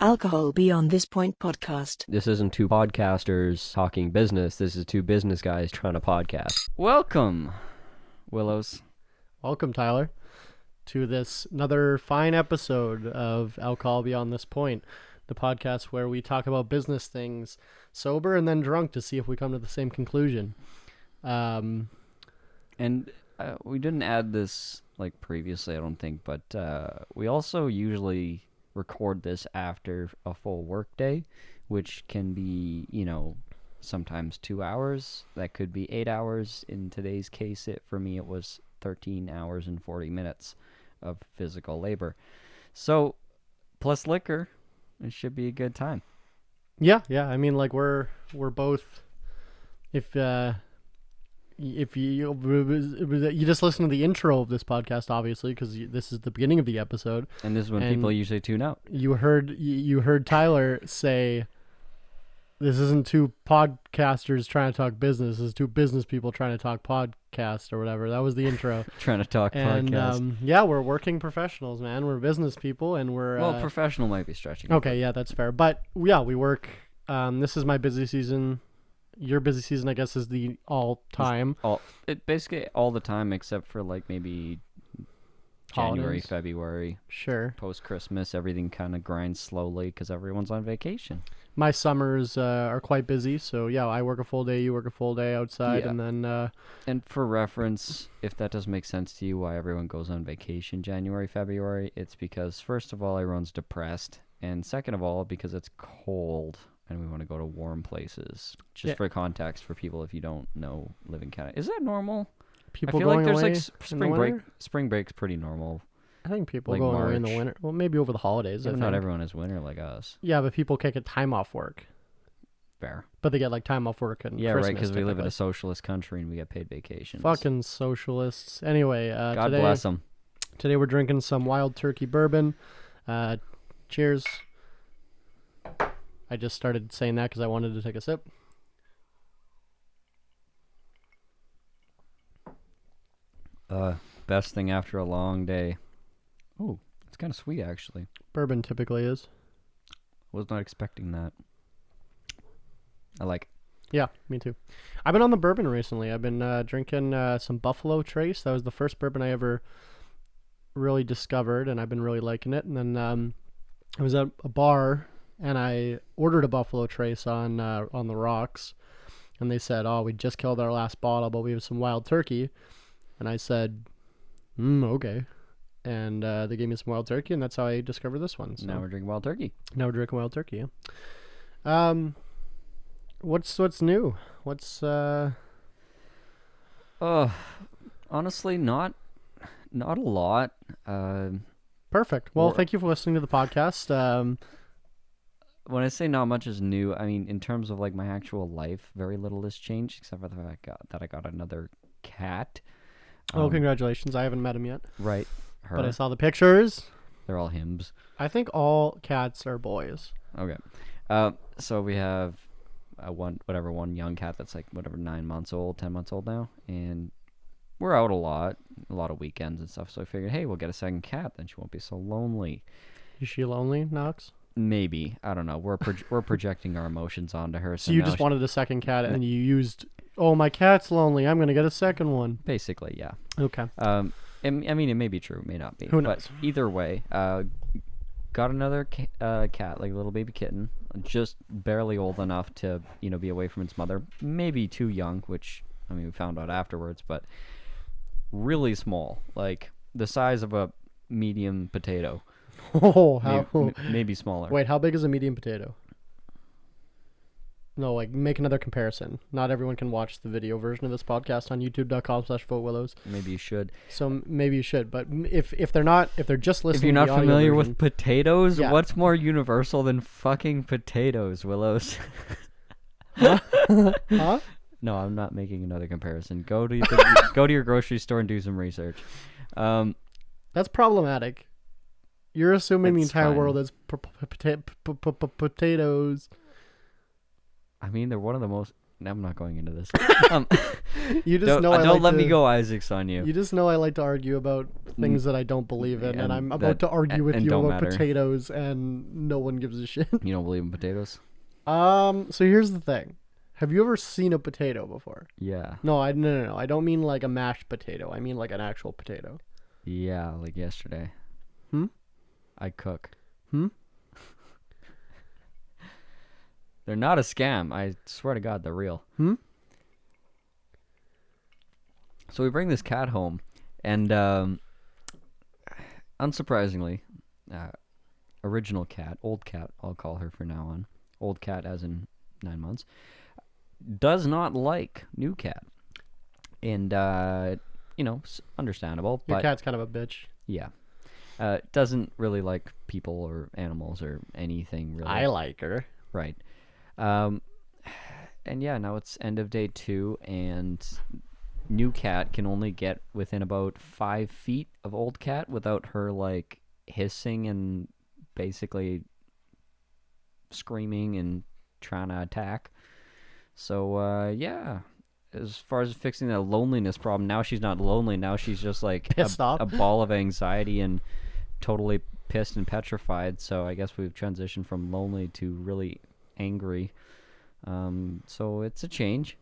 Alcohol Beyond This Point podcast. This isn't two podcasters talking business. This is two business guys trying to podcast. Welcome, Willows. Welcome, Tyler, to this another fine episode of Alcohol Beyond This Point, the podcast where we talk about business things sober and then drunk to see if we come to the same conclusion. And we didn't add this like previously, I don't think, but we also usually record this after a full work day, which can be, sometimes 2 hours. That could be 8 hours. In today's case, for me, it was 13 hours and 40 minutes of physical labor. So, plus liquor, it should be a good time. Yeah. I mean, like we're both. If you just listen to the intro of this podcast, obviously, because this is the beginning of the episode, and this is when people usually tune out. You heard Tyler say, "This isn't two podcasters trying to talk business. This is two business people trying to talk podcast or whatever." That was the intro. Trying to talk podcast. Yeah, we're working professionals, man. We're business people, and we're professional might be stretching. Okay, yeah, that's fair. But yeah, we work. This is my busy season. Your busy season, I guess, is the all-time. Basically all the time except for like maybe January, Holidays. February. Sure. Post-Christmas, everything kind of grinds slowly because everyone's on vacation. My summers are quite busy, so yeah, I work a full day, you work a full day outside, and then... And for reference, if that doesn't make sense to you, why everyone goes on vacation January, February, it's because, first of all, everyone's depressed, and second of all, because it's cold. And we want to go to warm places. Just for context for people if you don't know, live in Canada. Is that normal? People I feel going like there's away like spring break. Spring break's pretty normal. I think people like going away in the March. winter. Well, maybe over the holidays. Yeah, not everyone is winter like us. Yeah, but people can't get time off work. Fair. But they get like time off work and Christmas, right, because we live in typically. a socialist country and we get paid vacations. Fucking socialists. Anyway, God bless them. Today we're drinking some Wild Turkey bourbon. Cheers. I just started saying that because I wanted to take a sip. Best thing after a long day. Oh, it's kind of sweet, actually. Bourbon typically is. Was not expecting that. I like it. Yeah, me too. I've been on the bourbon recently. I've been drinking some Buffalo Trace. That was the first bourbon I ever really discovered, and I've been really liking it. And then I was at a bar, and I ordered a Buffalo Trace on the rocks, and they said, "Oh, we just killed our last bottle, but we have some Wild Turkey." And I said, "Okay." And they gave me some Wild Turkey, and that's how I discovered this one. So Now we're drinking Wild Turkey. Now we're drinking Wild Turkey. Yeah. What's new? What's honestly, not a lot. Perfect. Well, thank you for listening to the podcast. When I say not much is new, I mean in terms of like my actual life, very little has changed except for the fact that I got another cat. Congratulations! I haven't met him yet. Right, her. But I saw the pictures. They're all hims. I think all cats are boys. Okay, so we have one young cat that's like 9 months old, 10 months old now, and we're out a lot of weekends and stuff. So I figured, hey, we'll get a second cat, then she won't be so lonely. Is she lonely, Knox? Maybe, I don't know. We're projecting our emotions onto her. So you just wanted a second cat, and you used, "Oh, my cat's lonely. I'm gonna get a second one." Basically, yeah. Okay. I mean, it may be true, it may not be. Who knows? But either way, got another cat, like a little baby kitten, just barely old enough to be away from its mother. Maybe too young, which we found out afterwards, but really small, like the size of a medium potato. Oh, how? Maybe smaller. Wait, how big is a medium potato? No, like make another comparison. Not everyone can watch the video version of this podcast on youtube.com/votewillows. Maybe you should. So maybe you should, but if they're just listening, if you're not to the familiar audio version, with potatoes, yeah. What's more universal than fucking potatoes, Willows? Huh? No, I'm not making another comparison. Go to your grocery store and do some research. That's problematic. You're assuming the It's entire fine. world is potatoes. I mean, they're one of the most. I'm not going into this. You just don't know I don't like let to, me go, Isaacs, on you. You just know I like to argue about things that I don't believe in, and I'm about to argue with and you don't about matter. potatoes, and no one gives a shit. You don't believe in potatoes? So here's the thing. Have you ever seen a potato before? Yeah. No. I don't mean like a mashed potato. I mean like an actual potato. Yeah, like yesterday. I cook. They're not a scam. I swear to God, they're real. So we bring this cat home, and unsurprisingly, original cat, old cat, I'll call her from now on. Old cat as in 9 months. Does not like new cat. And, understandable. Your but cat's kind of a bitch. Yeah. Doesn't really like people or animals or anything really. I like her. Right. And yeah, now it's end of day 2, and new cat can only get within about 5 feet of old cat without her like hissing and basically screaming and trying to attack. So yeah, as far as fixing the loneliness problem, now she's not lonely. Now she's just like Pissed off. a ball of anxiety and totally pissed and petrified. So I guess we've transitioned from lonely to really angry. So it's a change.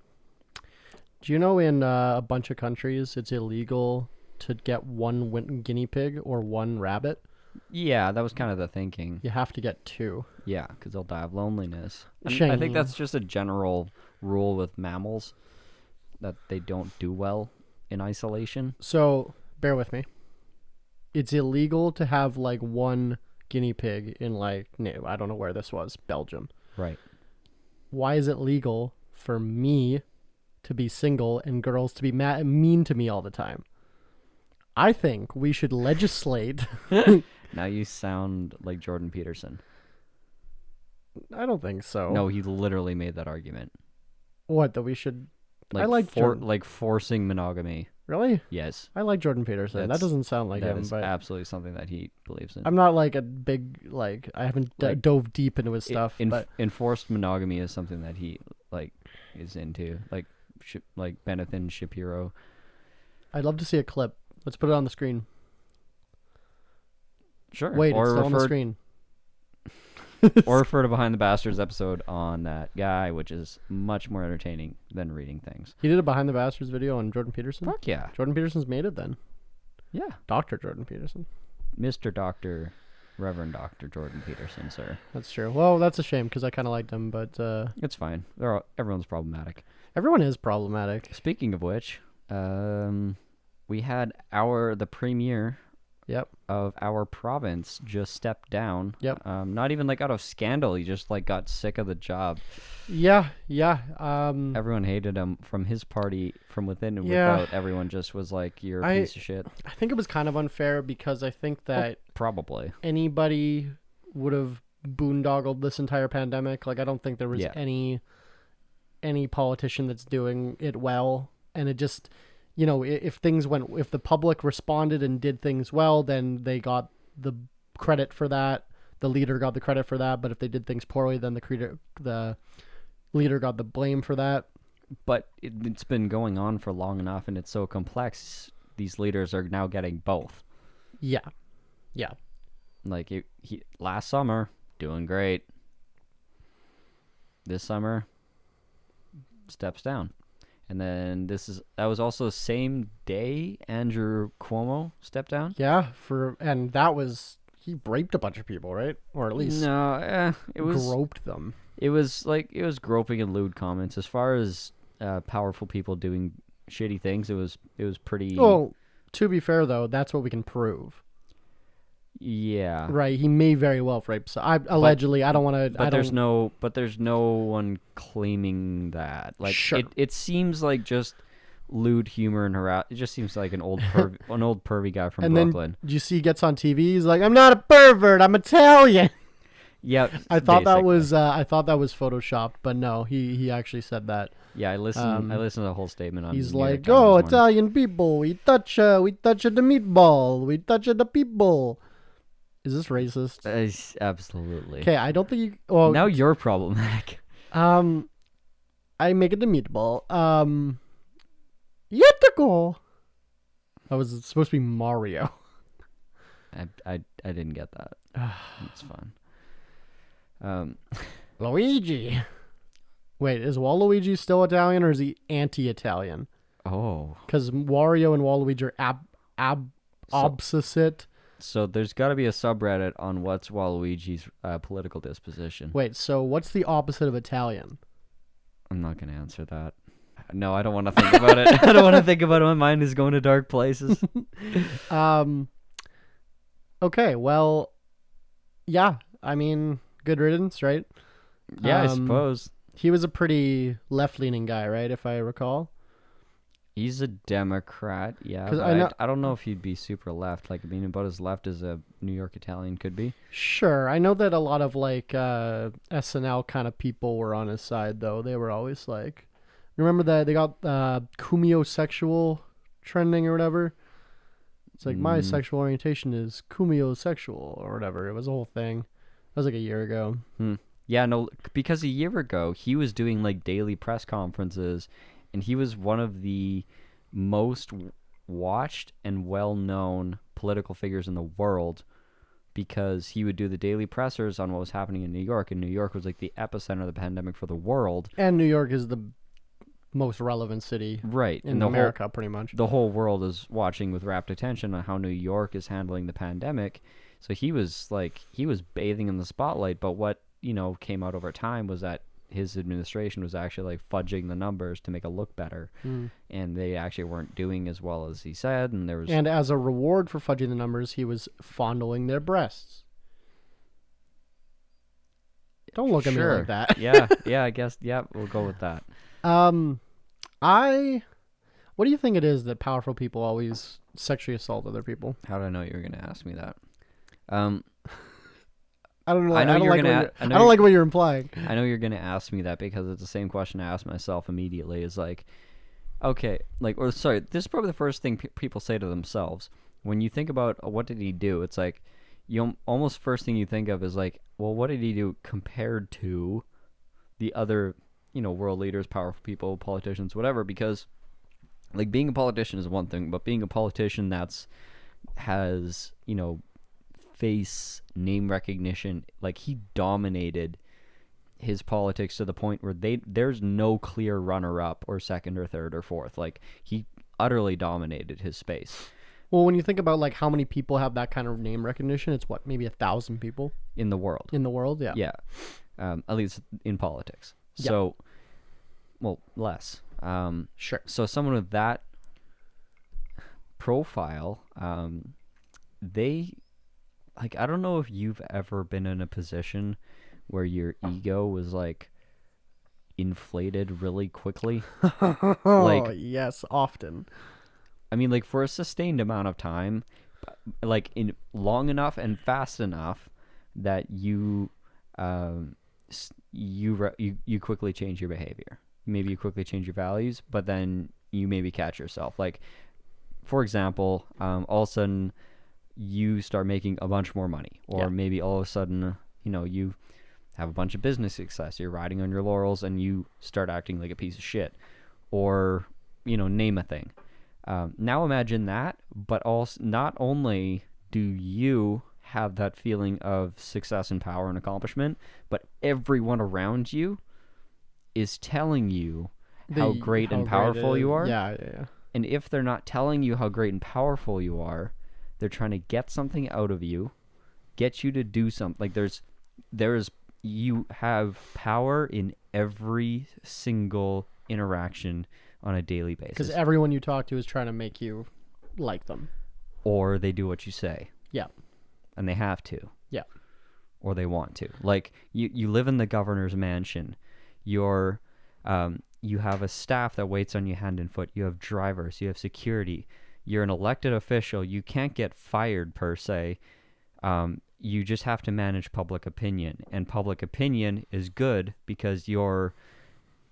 Do you know in a bunch of countries it's illegal to get one guinea pig or one rabbit? Yeah, that was kind of the thinking. You have to get 2. Yeah, because they'll die of loneliness. And I Shame. think that's just a general rule with mammals, that they don't do well in isolation. So, bear with me. It's illegal to have like one guinea pig in like, no, I don't know where this was, Belgium. Right. Why is it legal for me to be single and girls to be mean to me all the time? I think we should legislate. Now you sound like Jordan Peterson. I don't think so. No, he literally made that argument. What, that we should... Like I like Jordan. like forcing monogamy. Really? Yes. I like Jordan Peterson. That doesn't sound like that him, is but absolutely something that he believes in. I'm not like a big, like, I haven't dove deep into his stuff. But Enforced monogamy is something that he like is into. Like Benethan Shapiro. I'd love to see a clip. Let's put it on the screen. Sure. Wait, or it's still on the screen. Or refer to Behind the Bastards episode on that guy, which is much more entertaining than reading things. He did a Behind the Bastards video on Jordan Peterson? Fuck yeah. Jordan Peterson's made it then. Yeah. Dr. Jordan Peterson. Mr. Dr. Reverend Dr. Jordan Peterson, sir. That's true. Well, that's a shame because I kind of liked him, but It's fine. Everyone's problematic. everyone is problematic. Speaking of which, we had the premier Yep. of our province just stepped down. Yep. Not even like out of scandal. He just like got sick of the job. Yeah. Everyone hated him from his party from within and Yeah. without. Everyone just was like, "You're a piece of shit." I think it was kind of unfair because I think that Probably. anybody would have boondoggled this entire pandemic. Like, I don't think there was Yeah. any politician that's doing it well. And it just, you know, if the public responded and did things well, then they got the credit for that. The leader got the credit for that. But if they did things poorly, then the leader got the blame for that. But it's been going on for long enough, and it's so complex. These leaders are now getting both. Yeah. Yeah. Like he last summer, doing great. This summer, steps down. And then that was also the same day Andrew Cuomo stepped down. Yeah. And that was, he raped a bunch of people, right? Or at least it was groped them. It was groping and lewd comments. As far as powerful people doing shitty things, it was pretty. Well, to be fair though, that's what we can prove. Yeah. Right. He may very well have raped. So allegedly, I don't want to. But there's no one claiming that. Like Sure. it seems like just lewd humor and It just seems like an old pervy guy from Brooklyn. Then, do you see he gets on TV? He's like, "I'm not a pervert. I'm Italian." Yep. I thought that was photoshopped, but no, he actually said that. Yeah, I listened to the whole statement on. He's New York like, Times "Oh, this morning. Italian people, we touch the meatball, we touch the people." Is this racist? Absolutely. Okay, I don't think you. Well, Now you're problematic. I I make it a meatball. Yetico. That was supposed to be Mario. I didn't get that. It's fun. Luigi. Wait, is Waluigi still Italian or is he anti-Italian? Oh. Because Wario and Waluigi are opposite. So there's got to be a subreddit on what's Waluigi's political disposition. Wait, so what's the opposite of Italian? I'm not going to answer that. No, I don't want to think about it. I don't want to think about it. My mind is going to dark places. Okay, well, yeah. I mean, good riddance, right? Yeah, I suppose. He was a pretty left-leaning guy, right, if I recall? He's a Democrat, yeah. 'Cause But I don't know if he'd be super left. Like, I mean, about as left as a New York Italian could be. Sure. I know that a lot of, like, SNL kind of people were on his side, though. They were always like... Remember that they got cumiosexual trending or whatever? It's like, my sexual orientation is cumiosexual or whatever. It was a whole thing. That was like a year ago. Yeah, no, because a year ago, he was doing, like, daily press conferences, and he was one of the most watched and well-known political figures in the world because he would do the daily pressers on what was happening in New York, and New York was, like, the epicenter of the pandemic for the world. And New York is the most relevant city in America, pretty much. The whole world is watching with rapt attention on how New York is handling the pandemic. So he was bathing in the spotlight, but what, came out over time was that his administration was actually like fudging the numbers to make it look better. And they actually weren't doing as well as he said, and as a reward for fudging the numbers, he was fondling their breasts. Don't look at me like that. yeah, I guess, yeah, we'll go with that. What do you think it is that powerful people always sexually assault other people? How did I know you were going to ask me that? I don't know. I don't like what you're implying. I know you're going to ask me that because it's the same question I asked myself immediately. Is like, okay, this is probably the first thing people say to themselves when you think about what did he do. It's like you almost first thing you think of is like, well, what did he do compared to the other, world leaders, powerful people, politicians, whatever? Because like being a politician is one thing, but being a politician has face name recognition, like he dominated his politics to the point where there's no clear runner-up or second or third or fourth. Like he utterly dominated his space. Well, when you think about like how many people have that kind of name recognition, it's what, maybe 1,000 people in the world. Yeah. At least in politics. Yeah. So, well, less. Sure. So someone with that profile, I don't know if you've ever been in a position where your ego was like inflated really quickly. Yes, often. I mean, like for a sustained amount of time, like in long enough and fast enough that you quickly change your behavior. Maybe you quickly change your values, but then you maybe catch yourself. Like, for example, all of a sudden you start making a bunch more money, or maybe all of a sudden, you have a bunch of business success. You're riding on your laurels and you start acting like a piece of shit, or, name a thing. Now imagine that, but also not only do you have that feeling of success and power and accomplishment, but everyone around you is telling you how great and powerful you are. Yeah. And if they're not telling you how great and powerful you are, they're trying to get something out of you, get you to do something. Like you have power in every single interaction on a daily basis. Because everyone you talk to is trying to make you like them. Or they do what you say. Yeah. And they have to. Yeah. Or they want to. Like, you live in the governor's mansion. You have a staff that waits on you hand and foot. You have drivers. You have security. You're an elected official. You can't get fired, per se. You just have to manage public opinion. And public opinion is good because you're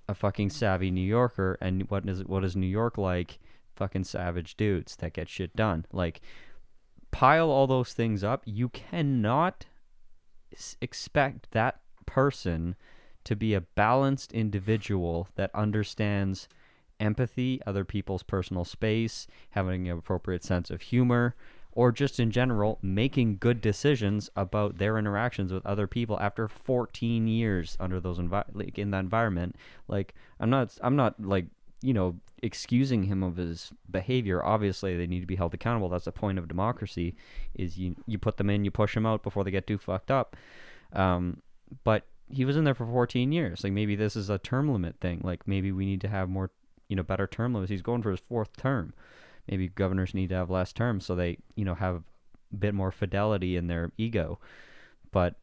a fucking savvy New Yorker. And what is New York like? Fucking savage dudes that get shit done. Like, pile all those things up. You cannot expect that person to be a balanced individual that understands empathy, other people's personal space, having an appropriate sense of humor, or just in general making good decisions about their interactions with other people after 14 years under those like in that environment. Like I'm not like, excusing him of his behavior. Obviously they need to be held accountable. That's the point of democracy, is you put them in, you push them out before they get too fucked up. But he was in there for 14 years. Like maybe this is a term limit thing. Like maybe we need to have more, better term limits. He's going for his 4th term. Maybe governors need to have less terms so they, have a bit more fidelity in their ego. But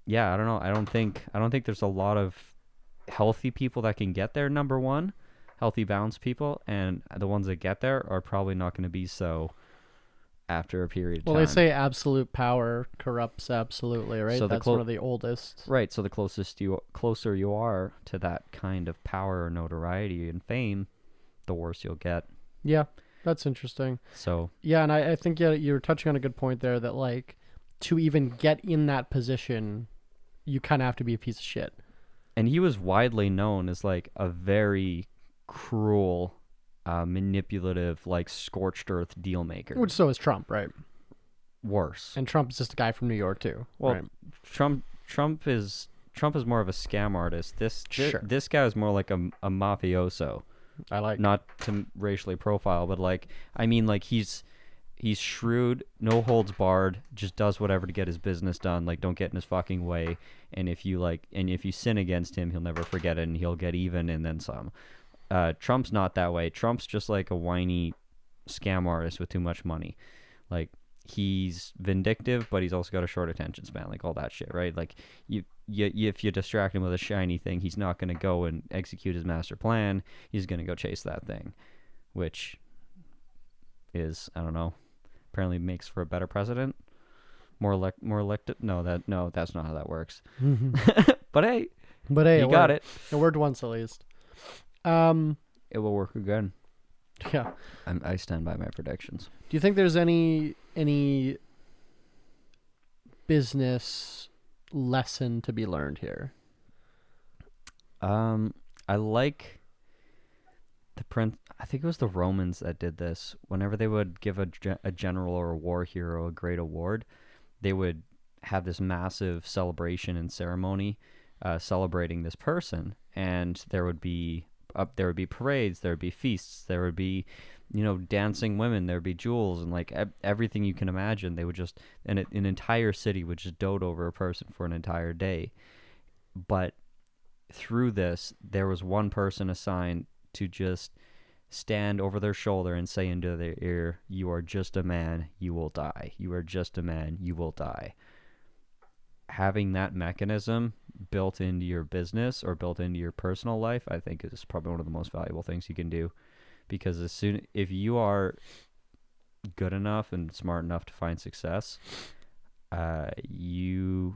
yeah, I don't know. I don't think there's a lot of healthy people that can get there. Number one, healthy, balanced people, and the ones that get there are probably not going to be so after a period of time. Well, they say absolute power corrupts absolutely, right? So that's one of the oldest. Right. So the closer you are to that kind of power or notoriety and fame, the worse you'll get. Yeah, that's interesting. So yeah, and I think you're touching on a good point there, that like to even get in that position, you kind of have to be a piece of shit. And he was widely known as like a very cruel, manipulative, like scorched earth deal maker. Which so is Trump, right? Worse. And Trump is just a guy from New York too. Well, right? Trump is more of a scam artist. Sure. This guy is more like a mafioso. I like, not to racially profile, but like, I mean, like he's shrewd, no holds barred, just does whatever to get his business done. Like, don't get in his fucking way. And if you sin against him, he'll never forget it, and he'll get even and then some. Trump's not that way. Trump's just like a whiny scam artist with too much money. Like, he's vindictive, but he's also got a short attention span, like all that shit, right? Like, if you distract him with a shiny thing, he's not going to go and execute his master plan. He's going to go chase that thing, which is, I don't know, apparently makes for a better president. More elected. No, that's not how that works. But hey, you got it. It worked once at least. It will work again. Yeah. I stand by my predictions. Do you think there's any business lesson to be learned here? I like I think it was the Romans that did this. Whenever they would give a general or a war hero a great award, they would have this massive celebration and ceremony celebrating this person, and there would be parades, there would be feasts, there would be dancing women, there would be jewels, and like everything you can imagine. They would just an entire city would just dote over a person for an entire day. But through this, there was one person assigned to just stand over their shoulder and say into their ear, "You are just a man, you will die. You are just a man, you will die." Having that mechanism built into your business or built into your personal life, I think is probably one of the most valuable things you can do. Because if you are good enough and smart enough to find success, you're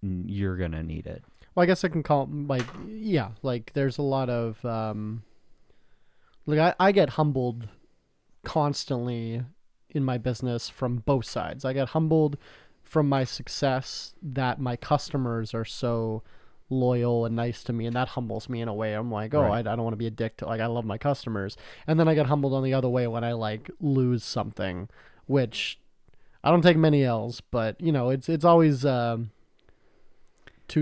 gonna need it. Well, I guess I can call there's a lot of I get humbled constantly in my business from both sides. I get humbled from my success that my customers are so loyal and nice to me, and that humbles me in a way. I'm like, I don't want to be a dick to, like, I love my customers. And then I get humbled on the other way when I like lose something, which I don't take many L's, but it's always 2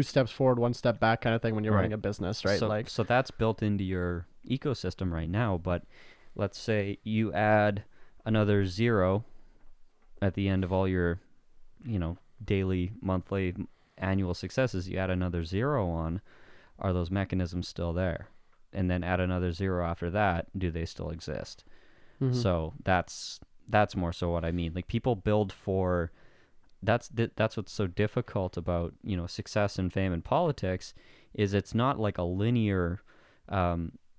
steps forward, 1 step back kind of thing when you're running a business, right? So that's built into your ecosystem right now. But let's say you add another 0 at the end of all your, daily, monthly, annual successes. You add another 0 on. Are those mechanisms still there? And then add another 0 after that. Do they still exist? Mm-hmm. So that's more so what I mean. Like, people build for. That's what's so difficult about success and fame in politics, is it's not like a linear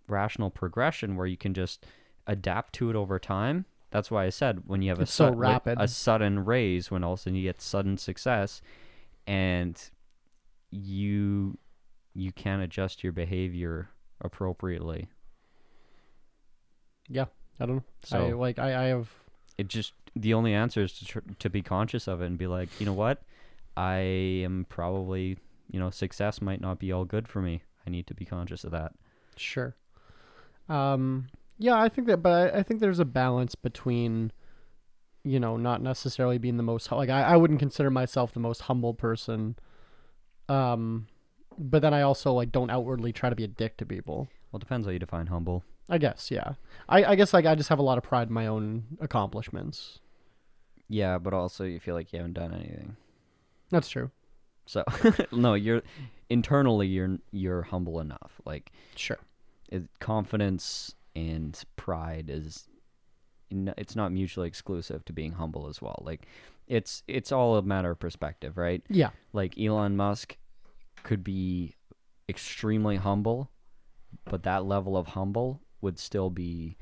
rational progression where you can just adapt to it over time. That's why I said when you have a sudden raise, when all of a sudden you get sudden success, and you can't adjust your behavior appropriately. Yeah, I don't know. So I have. It just, the only answer is to be conscious of it and be like, you know what, I am probably success might not be all good for me. I need to be conscious of that. Sure. Yeah, I think that, but I think there's a balance between, not necessarily being the most, like, I wouldn't consider myself the most humble person. But then I also, like, don't outwardly try to be a dick to people. Well, it depends how you define humble. I guess, yeah. I guess, like, I just have a lot of pride in my own accomplishments. Yeah, but also you feel like you haven't done anything. That's true. So, no, you're humble enough. Like, Sure. Confidence and pride it's not mutually exclusive to being humble as well. Like, it's all a matter of perspective, right? Yeah. Like, Elon Musk could be extremely humble, but that level of humble would still be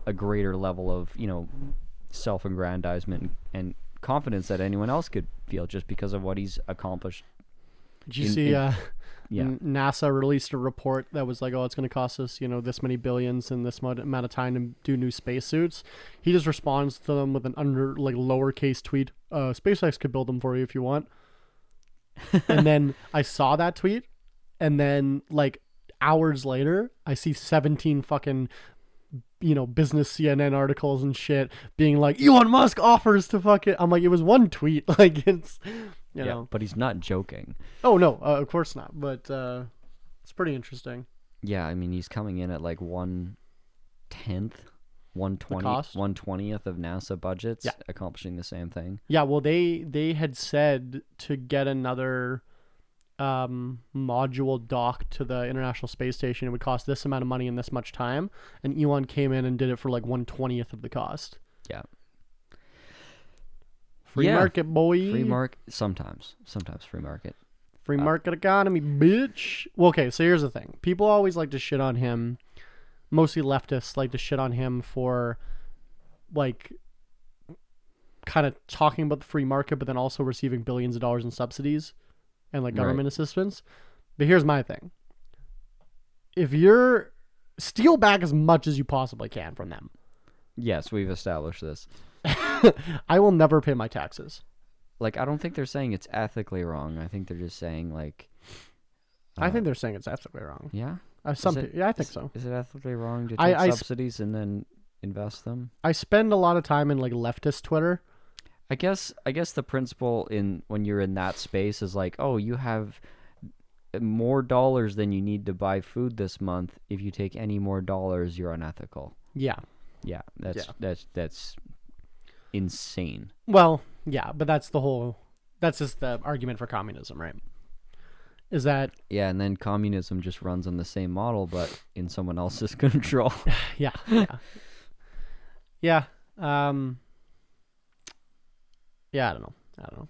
a greater level of, self-aggrandizement and confidence that anyone else could feel just because of what he's accomplished. Did you see NASA released a report that was like, oh, it's going to cost us, this many billions in this amount of time to do new spacesuits. He just responds to them with an lowercase tweet. SpaceX could build them for you if you want. And then I saw that tweet, and then like hours later, I see 17 fucking business CNN articles and shit being like, Elon Musk offers to fucking. I'm like, it was one tweet. Like, it's, you know. But he's not joking. Oh, no, of course not. But it's pretty interesting. Yeah, I mean, he's coming in at like 1/10, 1/20th of NASA budgets, accomplishing the same thing. Yeah, well, they had said to get another module docked to the International Space Station, it would cost this amount of money in this much time, and Elon came in and did it for like 1/20th of the cost. Yeah. Free market, boy. Free market. Sometimes free market. Free market economy, bitch. Well, okay, so here's the thing. People always like to shit on him. Mostly leftists like to shit on him for, like, kind of talking about the free market, but then also receiving billions of dollars in subsidies and, like, government assistance. But here's my thing. If you're... steal back as much as you possibly can from them. Yes, we've established this. I will never pay my taxes. Like, I don't think they're saying it's ethically wrong. I think they're just saying, like... I think they're saying it's ethically wrong. Yeah? I think so. Is it ethically wrong to take subsidies and then invest them? I spend a lot of time in, like, leftist Twitter. I guess the principle when you're in that space is like, oh, you have more dollars than you need to buy food this month. If you take any more dollars, you're unethical. Yeah. Yeah, that's insane. Well, yeah, but that's just the argument for communism, right? Is that... Yeah, and then communism just runs on the same model, but in someone else's control. Yeah. Yeah. Yeah, I don't know.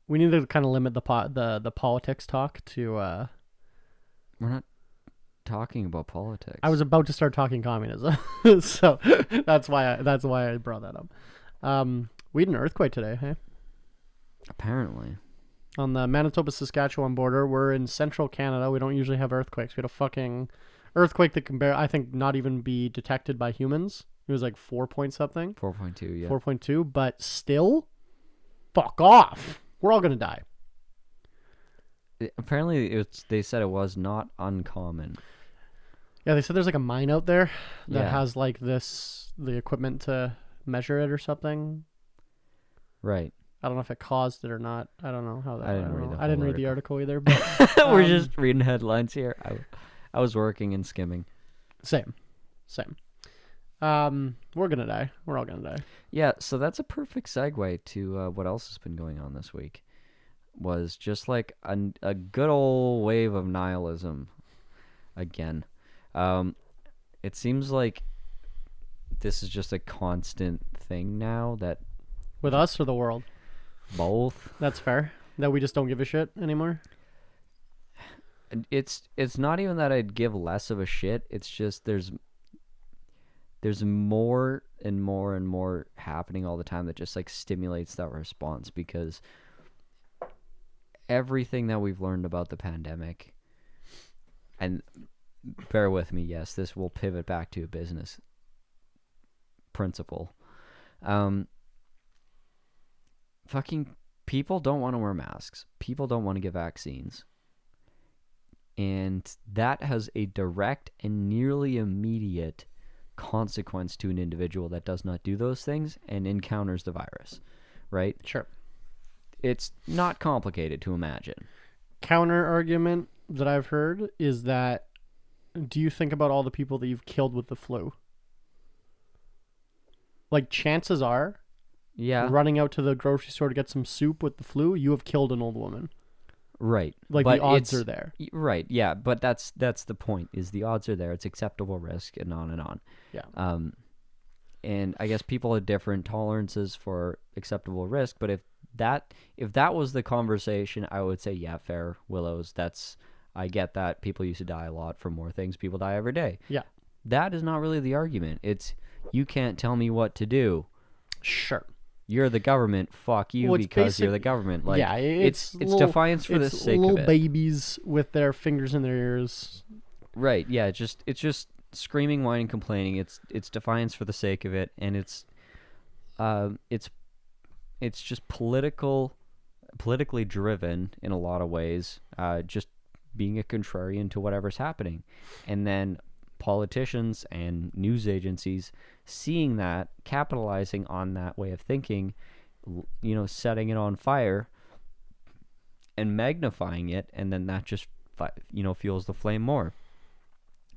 We need to kind of limit the politics talk to... We're not talking about politics. I was about to start talking communism, so that's why I brought that up. We had an earthquake today, hey? Apparently. On the Manitoba-Saskatchewan border. We're in central Canada. We don't usually have earthquakes. We had a fucking earthquake that can I think, not even be detected by humans. It was like 4 point something. 4.2, yeah. 4.2, but still, fuck off. We're all going to die. Apparently, they said it was not uncommon. Yeah, they said there's like a mine out there that has like the equipment to measure it or something. Right. I don't know if it caused it or not. I don't know how that. I didn't read the article either. But we're just reading headlines here. I was working and skimming. Same. We're gonna die. We're all gonna die. Yeah. So that's a perfect segue to what else has been going on this week. Was just like a good old wave of nihilism again. It seems like this is just a constant thing now that... With us or the world? Both. That's fair. That we just don't give a shit anymore? It's not even that I'd give less of a shit. It's just there's more and more and more happening all the time that just like stimulates that response, because everything that we've learned about the pandemic, and bear with me, yes, this will pivot back to a business principle. Fucking people don't want to wear masks. People don't want to get vaccines. And that has a direct and nearly immediate consequence to an individual that does not do those things and encounters the virus, right? Sure. It's not complicated to imagine. Counter argument that I've heard is that, do you think about all the people that you've killed with the flu? Like, chances are, running out to the grocery store to get some soup with the flu, you have killed an old woman. Right. Like, but the odds are there. Right, yeah, but that's the point, is the odds are there. It's acceptable risk and on and on. Yeah. And I guess people have different tolerances for acceptable risk, but if that was the conversation, I would say, yeah, fair, Willows, I get that. People used to die a lot from more things. People die every day. Yeah. That is not really the argument. It's, you can't tell me what to do. Sure. You're the government. Fuck you, because you're the government. Like, yeah, it's defiance for the sake of it. Little babies with their fingers in their ears. Right. Yeah. It's just screaming, whining, complaining. It's defiance for the sake of it, and it's just politically driven in a lot of ways. Just being a contrarian to whatever's happening, and then politicians and news agencies seeing that, capitalizing on that way of thinking, setting it on fire and magnifying it, and then that just fuels the flame more.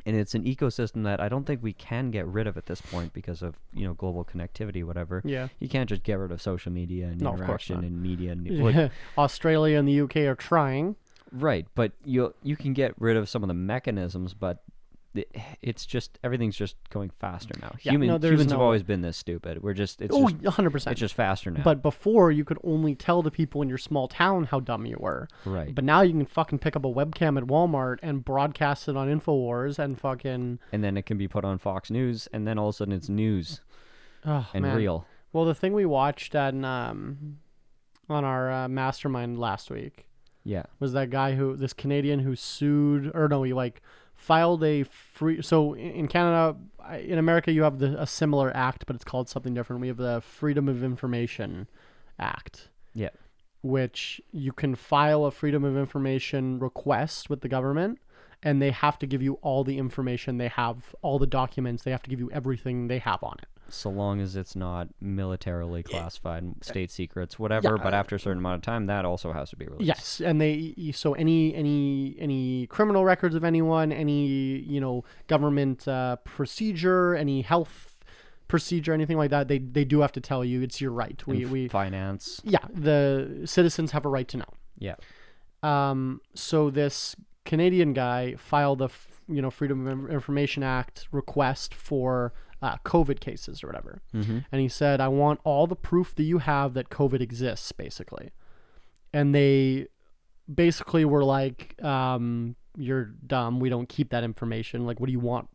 And it's an ecosystem that I don't think we can get rid of at this point because of global connectivity, whatever. Yeah, you can't just get rid of social media and interaction and media. And, Australia and the UK are trying. Right, but you can get rid of some of the mechanisms, but it's just, everything's just going faster now. Yeah, humans have always been this stupid. 100%. It's just faster now. But before, you could only tell the people in your small town how dumb you were. Right. But now you can fucking pick up a webcam at Walmart and broadcast it on InfoWars and fucking... And then it can be put on Fox News, and then all of a sudden it's news real. Well, the thing we watched on our mastermind last week was that guy this Canadian who sued, he filed a free... So in Canada, in America, you have a similar act, but it's called something different. We have the Freedom of Information Act. Yeah. Which you can file a Freedom of Information request with the government, and they have to give you all the information they have, all the documents. They have to give you everything they have on it. So long as it's not militarily classified, state secrets, whatever. But after a certain amount of time, that also has to be released. Yes, and so any criminal records of anyone, any government procedure, any health procedure, anything like that, they do have to tell you. It's your right. We finance. Yeah, the citizens have a right to know. Yeah. So this Canadian guy filed a Freedom of Information Act request for COVID cases or whatever. Mm-hmm. And he said, I want all the proof that you have that COVID exists, basically. And they basically were like, you're dumb. We don't keep that information. Like, what do you want?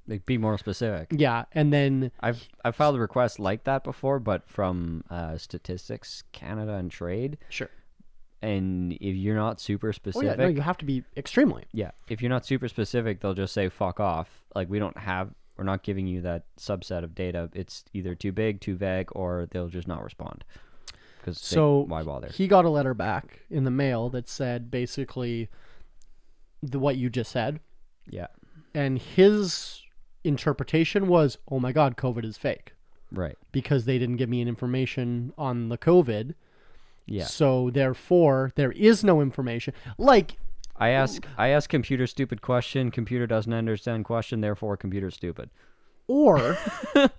Like, be more specific. Yeah. And then I've filed a request like that before, but from Statistics Canada and Trade. Sure. And if you're not super specific... you have to be extremely. Yeah. If you're not super specific, they'll just say, fuck off. Like, we're not giving you that subset of data. It's either too big, too vague, or they'll just not respond. Why bother? He got a letter back in the mail that said basically what you just said. Yeah. And his interpretation was, oh my God, COVID is fake. Right. Because they didn't give me an information on the COVID. Yeah. So therefore, there is no information. Like, I ask computer stupid question. Computer doesn't understand question. Therefore, computer stupid. Or, I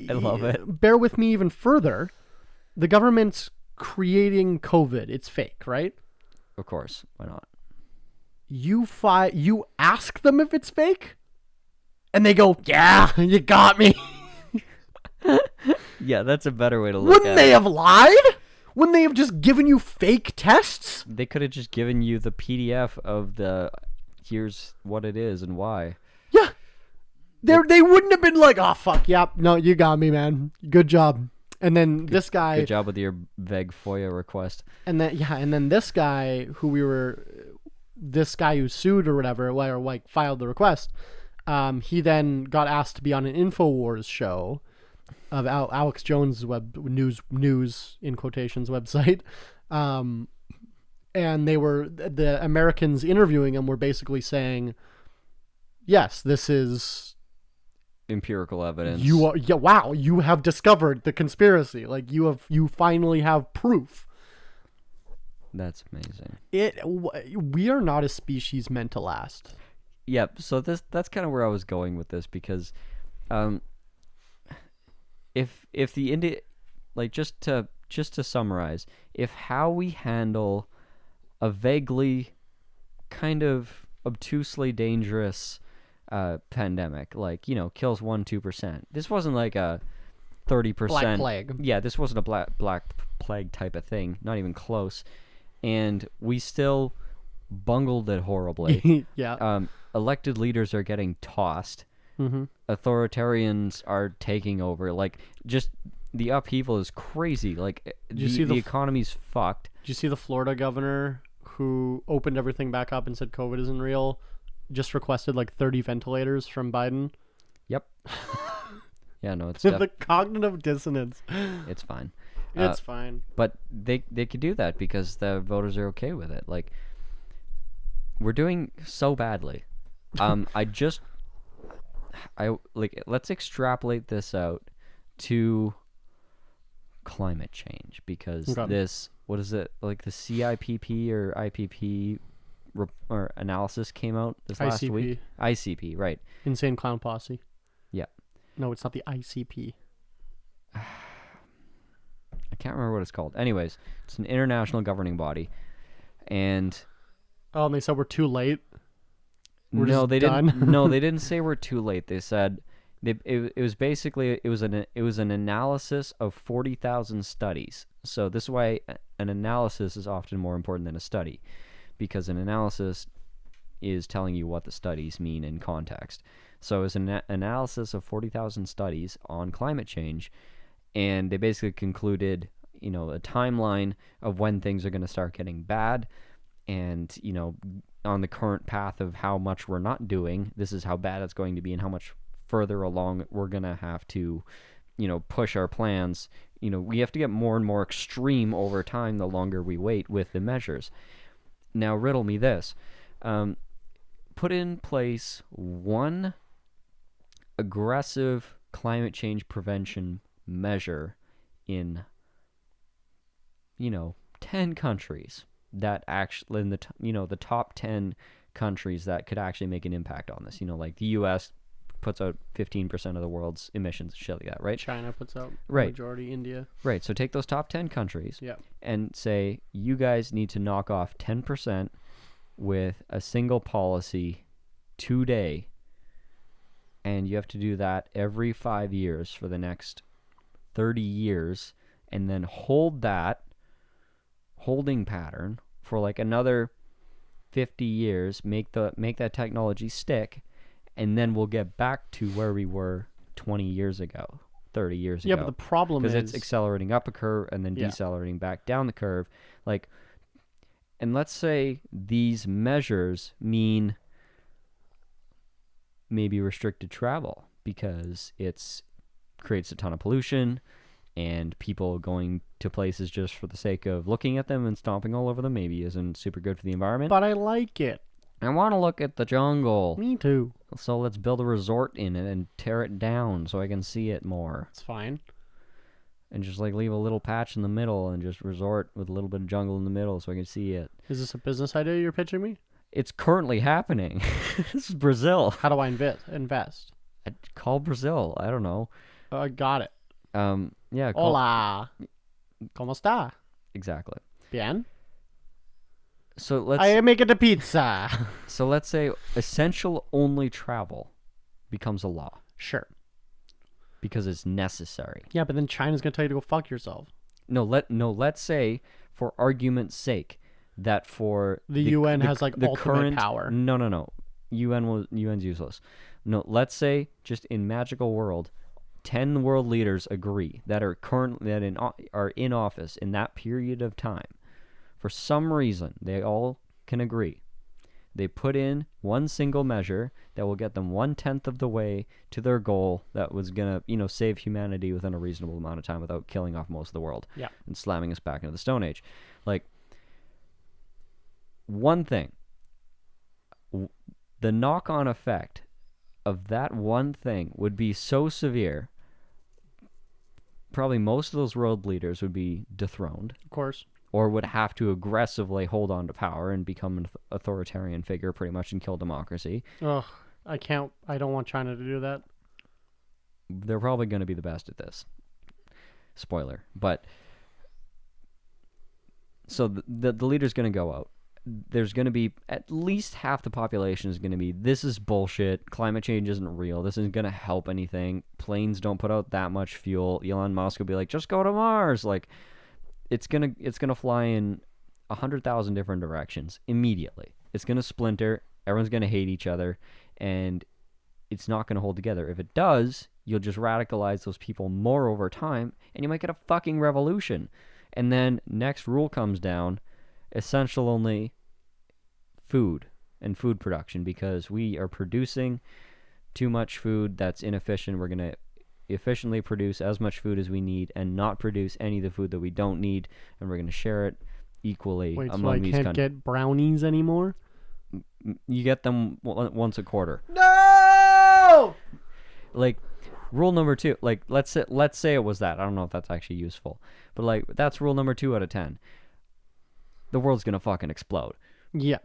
love it. Bear with me even further. The government's creating COVID. It's fake, right? Of course. Why not? You ask them if it's fake, and they go, "Yeah, you got me." Yeah, that's a better way to look Wouldn't at it. Wouldn't they have lied? Wouldn't they have just given you fake tests? They could have just given you the PDF of here's what it is and why. Yeah. They wouldn't have been like, oh, fuck, yep, no, you got me, man. Good job. And then this guy... Good job with your vague FOIA request. And then this guy this guy who sued or whatever, or like filed the request, he then got asked to be on an InfoWars show of Alex Jones' news in quotations website, And the Americans interviewing him were basically saying, yes, this is Empirical evidence. wow, you have discovered the conspiracy. Like you finally have proof. That's amazing. We are not a species meant to last. Yep. So that's kind of where I was going with this, because, if the like, just to summarize, if how we handle a vaguely kind of obtusely dangerous pandemic, like, kills 1-2%. This wasn't like a 30%. Black plague. Yeah, this wasn't a black plague type of thing. Not even close. And we still bungled it horribly. Yeah. Elected leaders are getting tossed. Mm-hmm. Authoritarians are taking over. Like, just the upheaval is crazy. Like, the economy's fucked. Did you see the Florida governor who opened everything back up and said COVID isn't real? Just requested like 30 ventilators from Biden. Yep. Yeah, no, it's The cognitive dissonance. It's fine. It's fine. But they could do that because the voters are okay with it. Like, we're doing so badly. Let's extrapolate this out to climate change, because this, what is it, like the CIPP or IPP or analysis came out this last week? ICP, right. Insane Clown Posse. Yeah. No, it's not the ICP. I can't remember what it's called. Anyways, it's an international governing body. And they said we're too late. They didn't say we're too late. They said it was basically an analysis of 40,000 studies. So this is why an analysis is often more important than a study, because an analysis is telling you what the studies mean in context. So it's an analysis of 40,000 studies on climate change, and they basically concluded, a timeline of when things are going to start getting bad, and, on the current path of how much we're not doing, this is how bad it's going to be and how much further along we're going to have to, push our plans. We have to get more and more extreme over time the longer we wait with the measures. Now, riddle me this. Put in place one aggressive climate change prevention measure in, 10 countries that actually, in the top 10 countries that could actually make an impact on this. Like the U.S. puts out 15% of the world's emissions, shit like that, right? China puts out right. Majority, India. Right, so take those top 10 countries, yeah, and say, you guys need to knock off 10% with a single policy today, and you have to do that every 5 years for the next 30 years, and then hold that holding pattern for like another 50 years, make that technology stick, and then we'll get back to where we were 20 years ago, 30 years ago. Yeah, but the problem is, because it's accelerating up a curve and then decelerating back down the curve. Like, and let's say these measures mean maybe restricted travel because it's creates a ton of pollution, and people going to places just for the sake of looking at them and stomping all over them maybe isn't super good for the environment. But I like it. I want to look at the jungle. Me too. So let's build a resort in it and tear it down so I can see it more. It's fine. And just like leave a little patch in the middle and just resort with a little bit of jungle in the middle so I can see it. Is this a business idea you're pitching me? It's currently happening. This is Brazil. How do I invest? I'd call Brazil. I don't know. I got it. Yeah. Hola. ¿Cómo está? Exactly. Bien. So let's. I am making a pizza. So let's say essential only travel becomes a law. Sure. Because it's necessary. Yeah, but then China's gonna tell you to go fuck yourself. Let's say, for argument's sake, that for the UN has like the ultimate current power. No. UN's useless. No, let's say just in magical world, 10 world leaders agree that are in office in that period of time. For some reason, they all can agree They put in one single measure that will get them 1/10 of the way to their goal that was going to, save humanity within a reasonable amount of time without killing off most of the world and slamming us back into the Stone Age. Like, one thing, the knock-on effect of that one thing would be so severe, probably most of those world leaders would be dethroned. Of course. Or would have to aggressively hold on to power and become an authoritarian figure pretty much and kill democracy. Ugh, I don't want China to do that. They're probably going to be the best at this. Spoiler. But, so the leader's going to go out. There's going to be, at least half the population is going to be, this is bullshit, climate change isn't real, this isn't going to help anything, planes don't put out that much fuel, Elon Musk will be like, just go to Mars, like, it's gonna fly in 100,000 different directions immediately. It's gonna splinter. Everyone's gonna hate each other, and it's not gonna hold together. If it does, you'll just radicalize those people more over time, and you might get a fucking revolution. And then next rule comes down: essential only food and food production, because we are producing too much food that's inefficient. We're gonna efficiently produce as much food as we need and not produce any of the food that we don't need, and we're going to share it equally among these countries. Can't get brownies anymore? You get them once a quarter. No! Like, rule number 2, like, let's say it was that. I don't know if that's actually useful, but like, that's rule number 2 out of 10. The world's going to fucking explode. Yeah.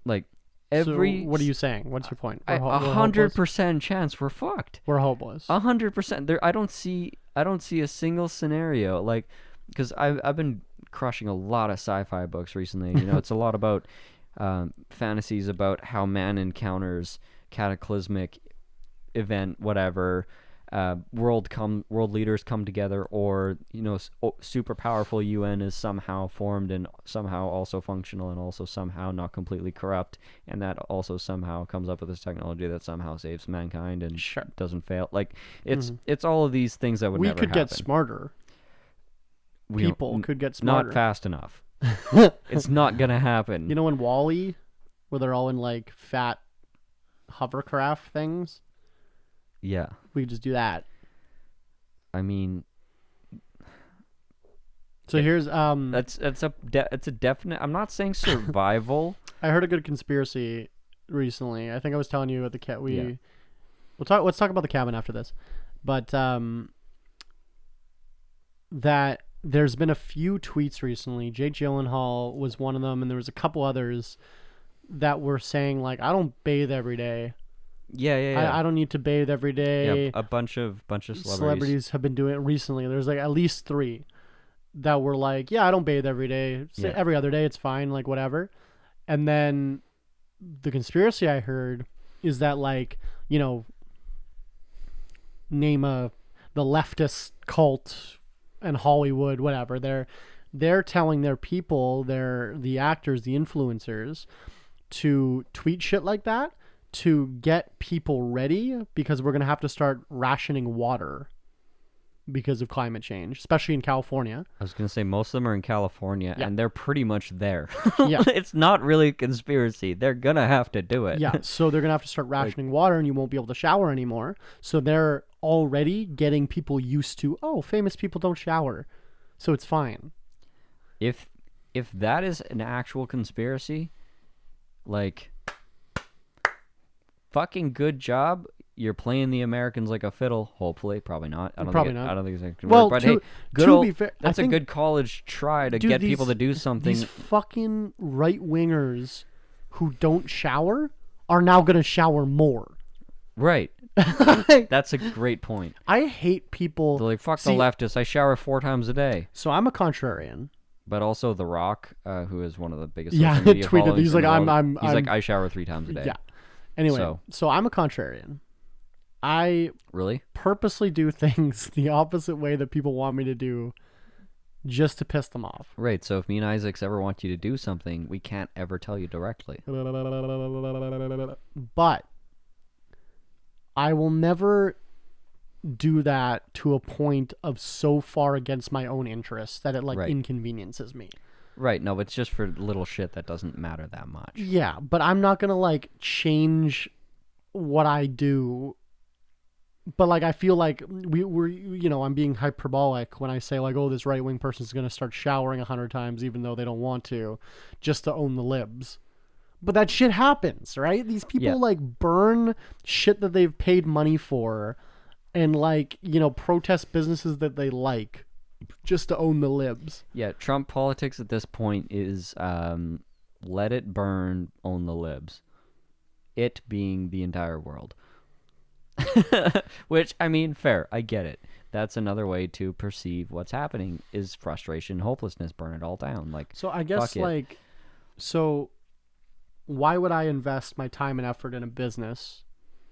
Like, So what are you saying? What's your point? 100% chance we're fucked. We're hopeless. 100%. There, I don't see a single scenario, like, because I've been crushing a lot of sci-fi books recently. It's a lot about fantasies about how man encounters cataclysmic event, whatever. World leaders come together, or super powerful UN is somehow formed and somehow also functional and also somehow not completely corrupt, and that also somehow comes up with this technology that somehow saves mankind and doesn't fail. Like, it's all of these things that would never happen. We could get smarter. People could get smarter. Not fast enough. It's not gonna happen. In WALL-E, where they're all in like fat hovercraft things? Yeah. We could just do that. I mean, so here's it's a definite. I'm not saying survival. I heard a good conspiracy recently. I think I was telling you at the let's talk about the cabin after this. But that there's been a few tweets recently. Jake Gyllenhaal was one of them, and there was a couple others that were saying like, I don't bathe every day. Yeah. I don't need to bathe every day. Yeah, a bunch of celebrities have been doing it recently. There's like at least 3 that were like, I don't bathe every day. Every other day, it's fine, like whatever. And then the conspiracy I heard is that, like, name the leftist cult and Hollywood, whatever. They're telling their people, the actors, the influencers, to tweet shit like that to get people ready, because we're going to have to start rationing water because of climate change, especially in California. I was going to say, most of them are in California, and they're pretty much there. Yeah. It's not really a conspiracy. They're going to have to do it. Yeah, so they're going to have to start rationing water, and you won't be able to shower anymore. So they're already getting people used to, famous people don't shower, so it's fine. If that is an actual conspiracy, like, fucking good job. You're playing the Americans like a fiddle. Hopefully, probably not. I don't think it's going to work. But hey, be fair, that's a good college try to get people to do something. These fucking right wingers who don't shower are now going to shower more. Right. That's a great point. I hate people. They're like, fuck the leftists. I shower 4 times a day. So I'm a contrarian. But also The Rock, who is one of the biggest social media tweeted. He's like, he's like, I shower 3 times a day. Yeah. Anyway, so I'm a contrarian. I really purposely do things the opposite way that people want me to do, just to piss them off. Right. So if me and Isaacs ever want you to do something, we can't ever tell you directly. But I will never do that to a point of so far against my own interests that it inconveniences me. Right, no, it's just for little shit that doesn't matter that much. Yeah, but I'm not gonna like change what I do. But like I feel like we're I'm being hyperbolic when I say like, oh, this right wing person's gonna start showering 100 times even though they don't want to, just to own the libs. But that shit happens, right? These people like burn shit that they've paid money for, and like protest businesses that they like, just to own the libs. Yeah, Trump politics at this point is let it burn, own the libs. It being the entire world. Which, I mean, fair. I get it. That's another way to perceive what's happening is frustration, hopelessness, burn it all down. Like, so I guess so why would I invest my time and effort in a business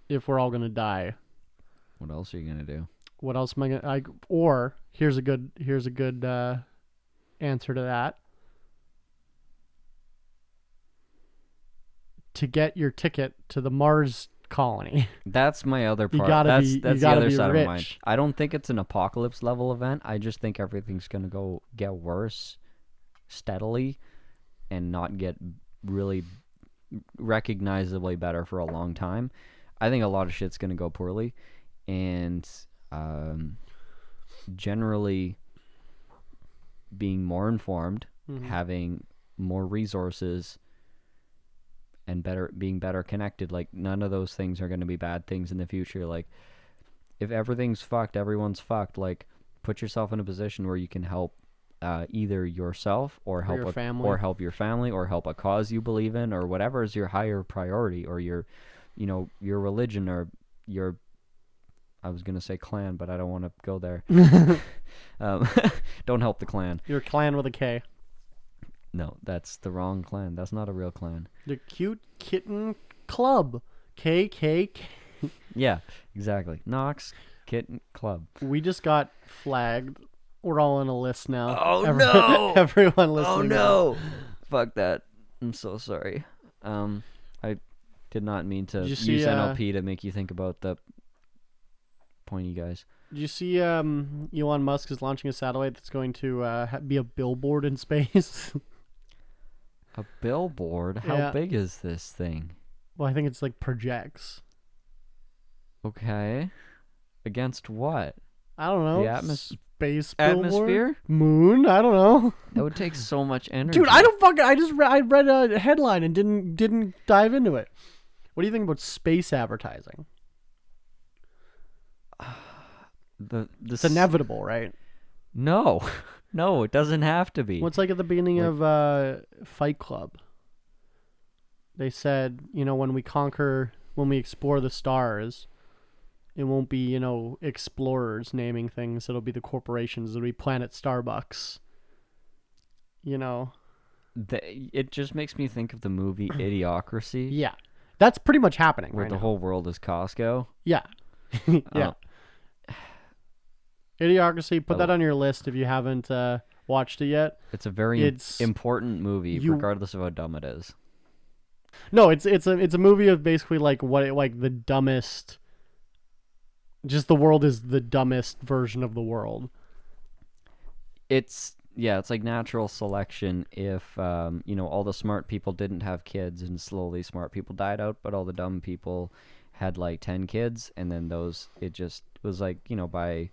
if we're all going to die? What else are you going to do? What else am I going to... Or, here's a good answer to that. To get your ticket to the Mars colony. That's my other part. That's the other side of mine. I don't think it's an apocalypse level event. I just think everything's going to get worse steadily and not get really recognizably better for a long time. I think a lot of shit's going to go poorly, and generally being more informed, having more resources, and being better connected, like none of those things are going to be bad things in the future. Like if everything's fucked, everyone's fucked. Like put yourself in a position where you can help either yourself or help your family, or help your family, or help a cause you believe in, or whatever is your higher priority, or your religion, or your, I was gonna say clan, but I don't want to go there. Don't help the clan. Your clan with a K. No, that's the wrong clan. That's not a real clan. The Cute Kitten Club. KKK. Yeah, exactly. Knox Kitten Club. We just got flagged. We're all on a list now. Oh, no! Everyone listening. Oh, no! Fuck that. I'm so sorry. I did not mean to use NLP to make you think about the pointy guys. Did you see Elon Musk is launching a satellite that's going to be a billboard in space? A billboard? How big is this thing? Well, I think it's like projects. Okay. Against what? I don't know. The space billboard? atmosphere? Moon? I don't know. That would take so much energy. Dude, I don't fucking... I read a headline and didn't dive into it. What do you think about space advertising? It's inevitable, right? No. No, it doesn't have to be. Well, it's like at the beginning of Fight Club. They said, when we explore the stars, it won't be, explorers naming things. It'll be the corporations. It'll be Planet Starbucks. It just makes me think of the movie Idiocracy. Yeah. That's pretty much happening where right the now. whole world is Costco. Yeah. Yeah. Idiocracy, put that on your list if you haven't watched it yet. It's a very important movie, regardless of how dumb it is. No, it's a movie of basically like the dumbest. Just the world is the dumbest version of the world. It's like natural selection. If all the smart people didn't have kids, and slowly smart people died out, but all the dumb people had like 10 kids, and then it was like by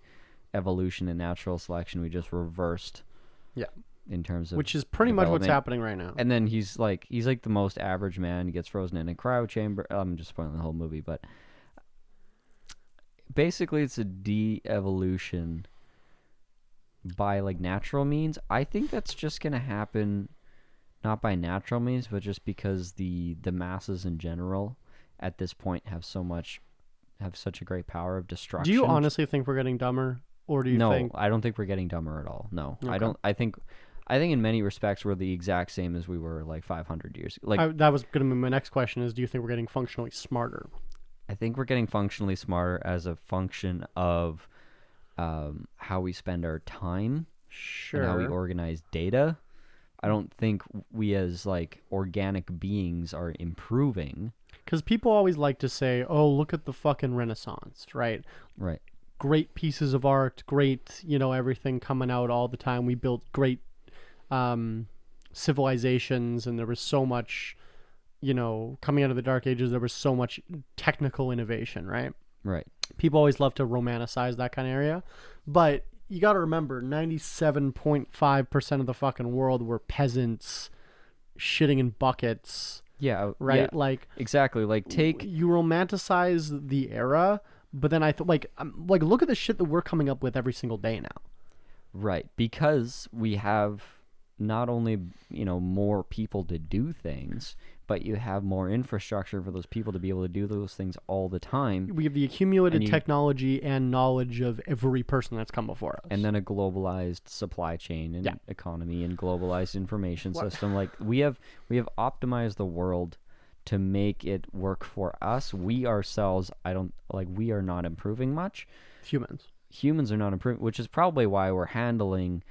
evolution and natural selection, we just reversed. Yeah. In terms of, which is pretty much what's happening right now. And then he's like the most average man. He gets frozen in a cryo chamber. I'm just spoiling the whole movie, but basically it's a de-evolution by like natural means. I think that's just gonna happen, not by natural means, but just because the masses in general at this point have such a great power of destruction. Do you honestly think we're getting dumber? Or do you think... No, I don't think we're getting dumber at all. No. Okay. I think in many respects we're the exact same as we were like 500 years. Like that was going to be my next question is, do you think we're getting functionally smarter? I think we're getting functionally smarter as a function of how we spend our time. Sure. And how we organize data. I don't think we as like organic beings are improving. Because people always like to say, oh, look at the fucking Renaissance, right? Right. Great pieces of art, great, everything coming out all the time. We built great civilizations, and there was so much, coming out of the Dark Ages, there was so much technical innovation, right? Right. People always love to romanticize that kind of area, but you got to remember 97.5% of the fucking world were peasants shitting in buckets. Yeah. Right. Yeah, like exactly. Like you romanticize the era, but then like look at the shit that we're coming up with every single day now. Right. Because we have not only, more people to do things, but you have more infrastructure for those people to be able to do those things all the time. We have the accumulated technology and knowledge of every person that's come before us. And then a globalized supply chain and economy and globalized information system. Like we have optimized the world to make it work for us. We ourselves, we are not improving much. Humans are not improving, which is probably why we're handling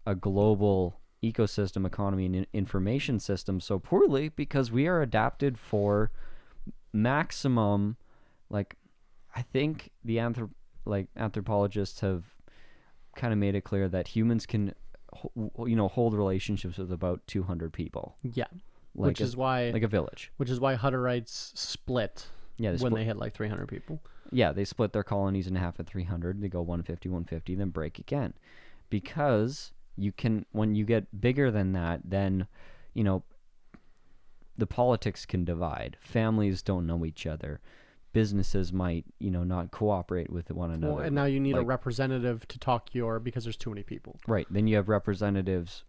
a global ecosystem, economy, and information system so poorly, because we are adapted for maximum, I think the anthropologists have kind of made it clear that humans can, hold relationships with about 200 people. Yeah. Like a village. Which is why Hutterites split when they hit 300 people. Yeah, they split their colonies in half at 300. They go 150, then break again. Because when you get bigger than that, then, the politics can divide. Families don't know each other. Businesses might, not cooperate with one another. Well, and now you need a representative to talk because there's too many people. Right. Then you have representatives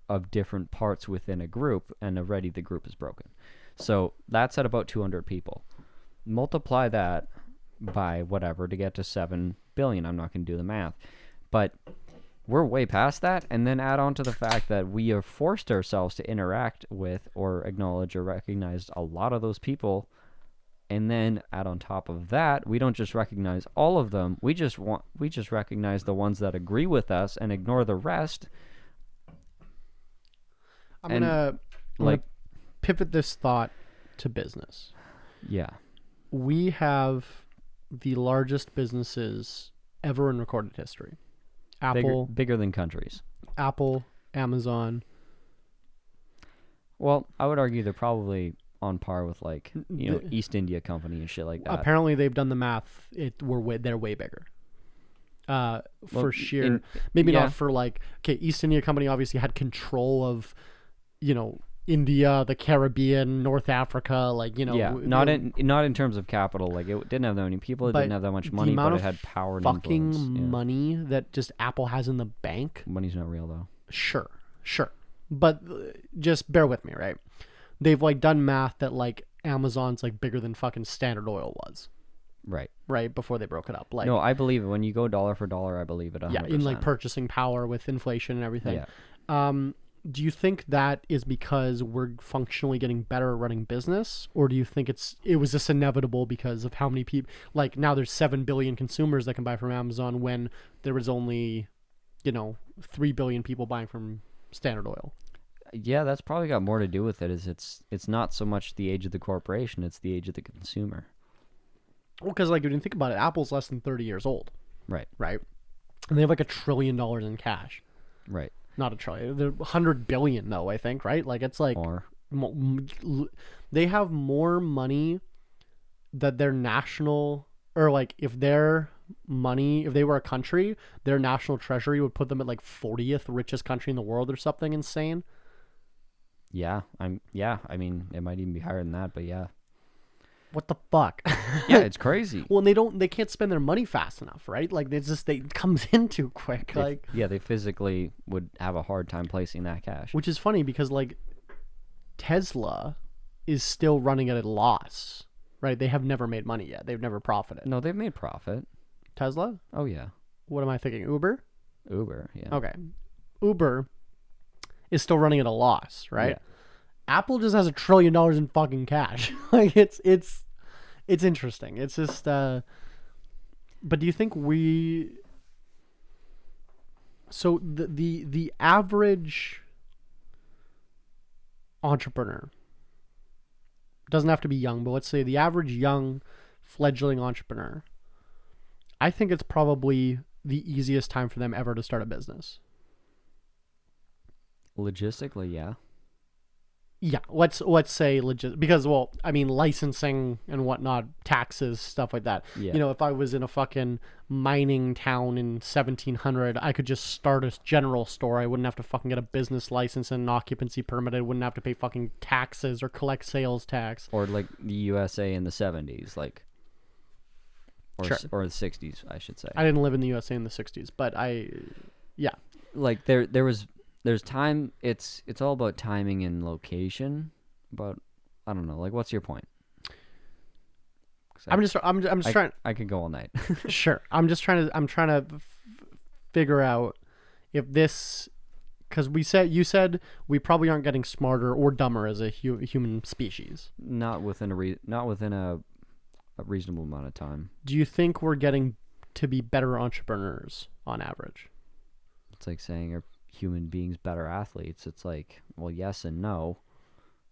of different parts within a group, and already the group is broken. So that's at about 200 people. Multiply that by whatever to get to 7 billion. I'm not going to do the math. But we're way past that, and then add on to the fact that we have forced ourselves to interact with or acknowledge or recognize a lot of those people, and then add on top of that, we don't just recognize all of them, we just recognize the ones that agree with us and ignore the rest. I'm gonna pivot this thought to business. Yeah. We have the largest businesses ever in recorded history. Apple, bigger than countries. Apple, Amazon. Well, I would argue they're probably on par with East India Company and shit like that. Apparently, they've done the math. They're way bigger. For sheer, maybe not for East India Company obviously had control of, India, the Caribbean, North Africa, not in terms of capital. It didn't have that many people. It didn't have that much money, but it had power and influence. Fucking money that just Apple has in the bank. Money's not real though. Sure, but just bear with me, right? They've done math that Amazon's bigger than fucking Standard Oil was. Right before they broke it up. No, I believe it. When you go dollar for dollar, I believe it 100%. Yeah, in purchasing power with inflation and everything. Yeah. Do you think that is because we're functionally getting better at running business, or do you think it was just inevitable because of how many people? Now there's 7 billion consumers that can buy from Amazon when there was only, 3 billion people buying from Standard Oil. Yeah, that's probably got more to do with it. It's not so much the age of the corporation; it's the age of the consumer. Well, because when you think about it, Apple's less than 30 years old. Right. And they have $1 trillion in cash. Right. Not a trillion. They're 100 billion though, I think, right? It's more. They have more money that their national, or if their money, if they were a country, their national treasury would put them at 40th richest country in the world or something insane. Yeah, I mean, it might even be higher than that, but yeah. What the fuck? Yeah, it's crazy. Well, they can't spend their money fast enough, right? It comes in too quick. They physically would have a hard time placing that cash. Which is funny because Tesla is still running at a loss, right? They have never made money yet. They've never profited. No, they've made profit. Tesla? Oh yeah. What am I thinking? Uber, yeah. Okay. Uber is still running at a loss, right? Yeah. Apple just has $1 trillion in fucking cash. It's interesting. It's just but do you think so the average entrepreneur doesn't have to be young, but let's say the average young fledgling entrepreneur, I think it's probably the easiest time for them ever to start a business. Logistically, yeah. Yeah, let's say legit, because, well, I mean, licensing and whatnot, taxes, stuff like that. Yeah. You know, if I was in a fucking mining town in 1700, I could just start a general store. I wouldn't have to fucking get a business license and an occupancy permit. I wouldn't have to pay fucking taxes or collect sales tax. Or like the USA in the 70s, like, or Sure. or the 60s, I should say. I didn't live in the USA in the 60s, but yeah. Like there's time. It's all about timing and location. But I don't know. Like, what's your point? 'Cause I'm just trying. I could go all night. Sure. I'm trying to figure out if this, because you said we probably aren't getting smarter or dumber as a human species. Not within a reasonable amount of time. Do you think we're getting to be better entrepreneurs on average? It's like saying, are human beings better athletes? It's like, well, yes and no.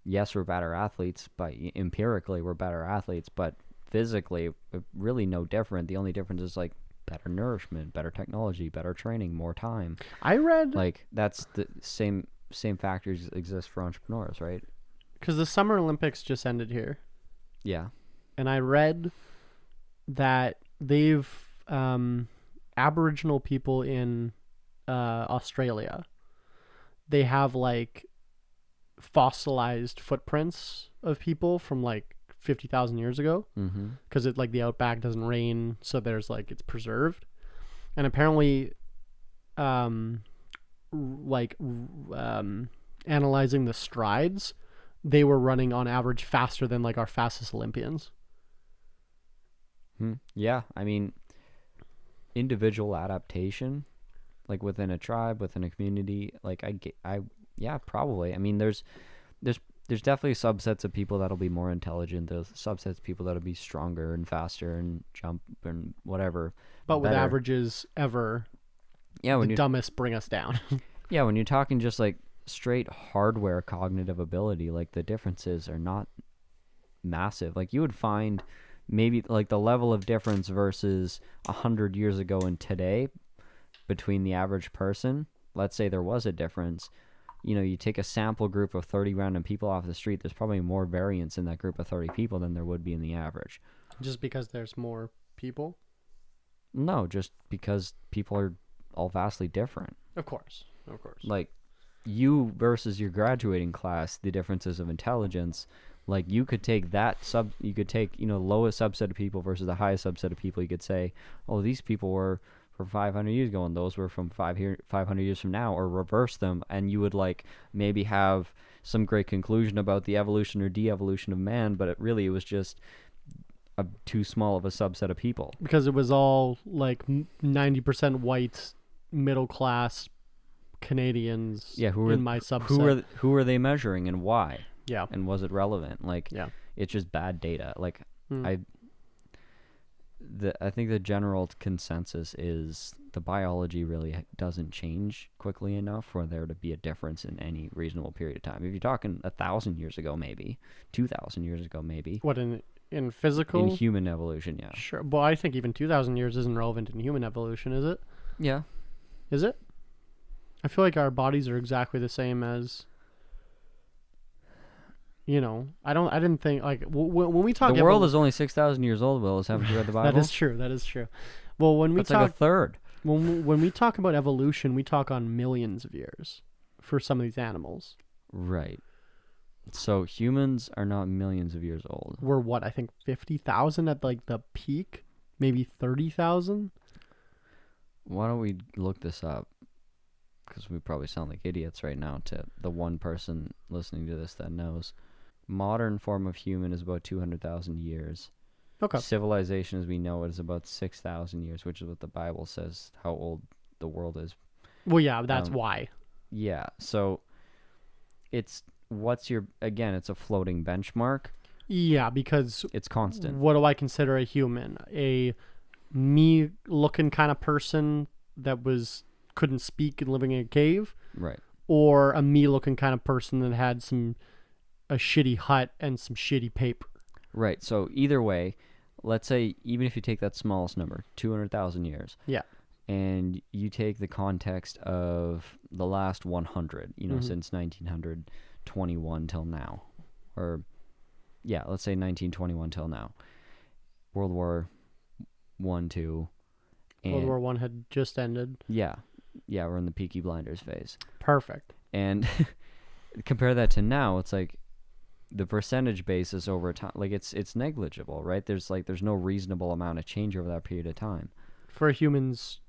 Yes, we're better athletes, but empirically we're better athletes, but physically really no different. The only difference is like better nourishment, better technology, better training, more time. I read, Like, that's the same factors exist for entrepreneurs, right? because the Summer Olympics just ended here, Yeah. and I read that they've Aboriginal people in Australia, they have like fossilized footprints of people from like 50,000 years ago, Mm-hmm. because it, like, the outback doesn't rain, so there's like, it's preserved. And apparently analyzing the strides, they were running on average faster than like our fastest Olympians. Yeah, I mean, individual adaptation, like within a tribe, within a community, like yeah, probably. I mean, there's definitely subsets of people that'll be more intelligent. There's subsets of people that'll be stronger and faster and jump and whatever. But with better. averages ever, Yeah, when the you dumbest bring us down. yeah, when you're talking just like straight hardware cognitive ability, like the differences are not massive. Like, you would find maybe like the level of difference versus 100 years ago and today between the average person. Let's say there was a difference. You know, you take a sample group of 30 random people off the street, there's probably more variance in that group of 30 people than there would be in the average. Just because there's more people? No, just because people are all vastly different. Of course. Like, you versus your graduating class, the differences of intelligence, like, you could take lowest subset of people versus the highest subset of people. You could say, oh, these people were from 500 years ago and those were from 500 years from now, or reverse them, and you would like maybe have some great conclusion about the evolution or de-evolution of man, but it was just too small of a subset of people. Because it was all like 90% white, middle class Canadians. Yeah, in my subset. who are they measuring and why? Yeah. And was it relevant? Like, Yeah. it's just bad data. Like, I think the general consensus is the biology really doesn't change quickly enough for there to be a difference in any reasonable period of time. If you're talking 1,000 years ago, maybe 2,000 years ago, maybe. What, in physical? In human evolution, yeah. Sure. Well, I think even 2,000 years isn't relevant in human evolution, is it? Yeah. Is it? I feel like our bodies are exactly the same as, you know, I didn't think, like, when we talk... The world is only 6,000 years old, Willis. Haven't you read the Bible? That is true. Well, when we That's talk... like a third. When we talk about evolution, we talk on millions of years for some of these animals. Right. So humans are not millions of years old. We're what, I think 50,000 at like the peak, maybe 30,000. Why don't we look this up? Because we probably sound like idiots right now to the one person listening to this that knows. Modern form of human is about 200,000 years. Okay. Civilization as we know it is about 6,000 years, which is what the Bible says how old the world is. Well, yeah, that's why. Yeah, so it's it's a floating benchmark. Yeah, because It's constant. what do I consider a human? A me-looking kind of person that couldn't speak and living in a cave, Right. or a me-looking kind of person that had a shitty hut and some shitty paper. Right. So either way, let's say even if you take that smallest number, 200,000 years. Yeah. And you take the context of the last 100, since 1900 1921 till now, or yeah, let's say 1921 till now. World War One, Two, and World War One had just ended. yeah, we're in the Peaky Blinders phase. Perfect. And compare that to now, it's like the percentage basis over time, like it's negligible, right? There's no reasonable amount of change over that period of time For humans,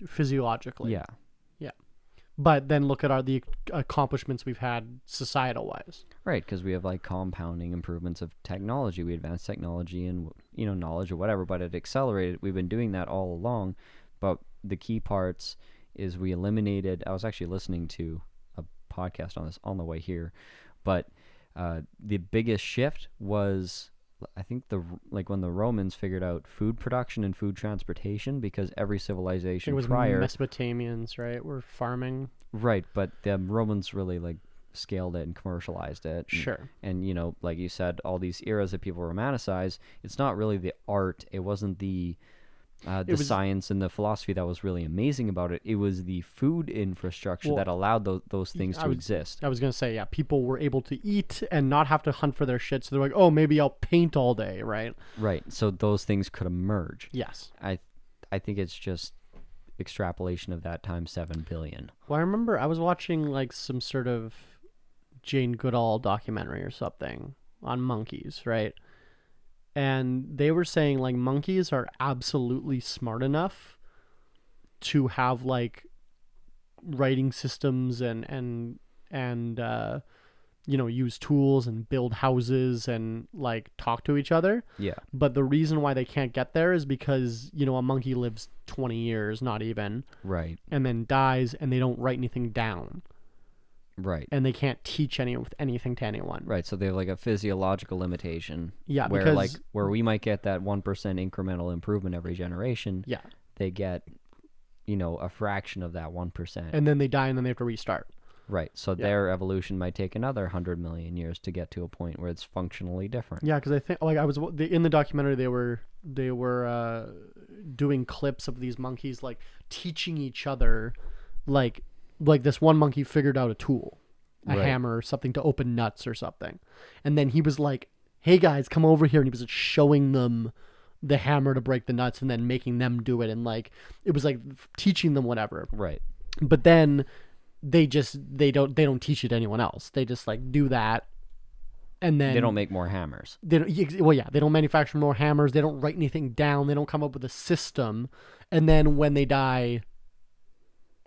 physiologically. Yeah. But then look at the accomplishments we've had societal-wise. Right, because we have like compounding improvements of technology. We advance technology and knowledge or whatever, but it accelerated. We've been doing that all along, but the key parts is we eliminated. I was actually listening to a podcast on this on the way here, but the biggest shift was, I think, when the Romans figured out food production and food transportation, because every civilization it was prior, Mesopotamians, right, were farming. right, but the Romans really like scaled it and commercialized it. Sure. And like you said, all these eras that people romanticize, it's not really the art. It wasn't the science and the philosophy that was really amazing about it. It was the food infrastructure that allowed those things to exist. I was going to say, yeah, people were able to eat and not have to hunt for their shit. So they're like, oh, maybe I'll paint all day, right? Right. So those things could emerge. Yes. I think it's just extrapolation of that times 7 billion. Well, I remember I was watching like some sort of Jane Goodall documentary or something on monkeys, right? And they were saying like monkeys are absolutely smart enough to have like writing systems and use tools and build houses and like talk to each other. Yeah. But the reason why they can't get there is because, a monkey lives 20 years, not even. Right. And then dies, and they don't write anything down. Right. And they can't teach anything to anyone. Right. So they have like a physiological limitation. Yeah. Where where we might get that 1% incremental improvement every generation. Yeah. They get, a fraction of that 1%. And then they die, and then they have to restart. Right. So their evolution might take another 100 million years to get to a point where it's functionally different. Yeah, because I think in the documentary they were doing clips of these monkeys like teaching each other, like this one monkey figured out a tool, a hammer or something to open nuts or something, and then he was like, "Hey guys, come over here," and he was showing them the hammer to break the nuts and then making them do it, and like it was like teaching them whatever. Right. But then they don't teach it to anyone else. They just like do that, and then they don't make more hammers. They don't manufacture more hammers. They don't write anything down. They don't come up with a system, and then when they die,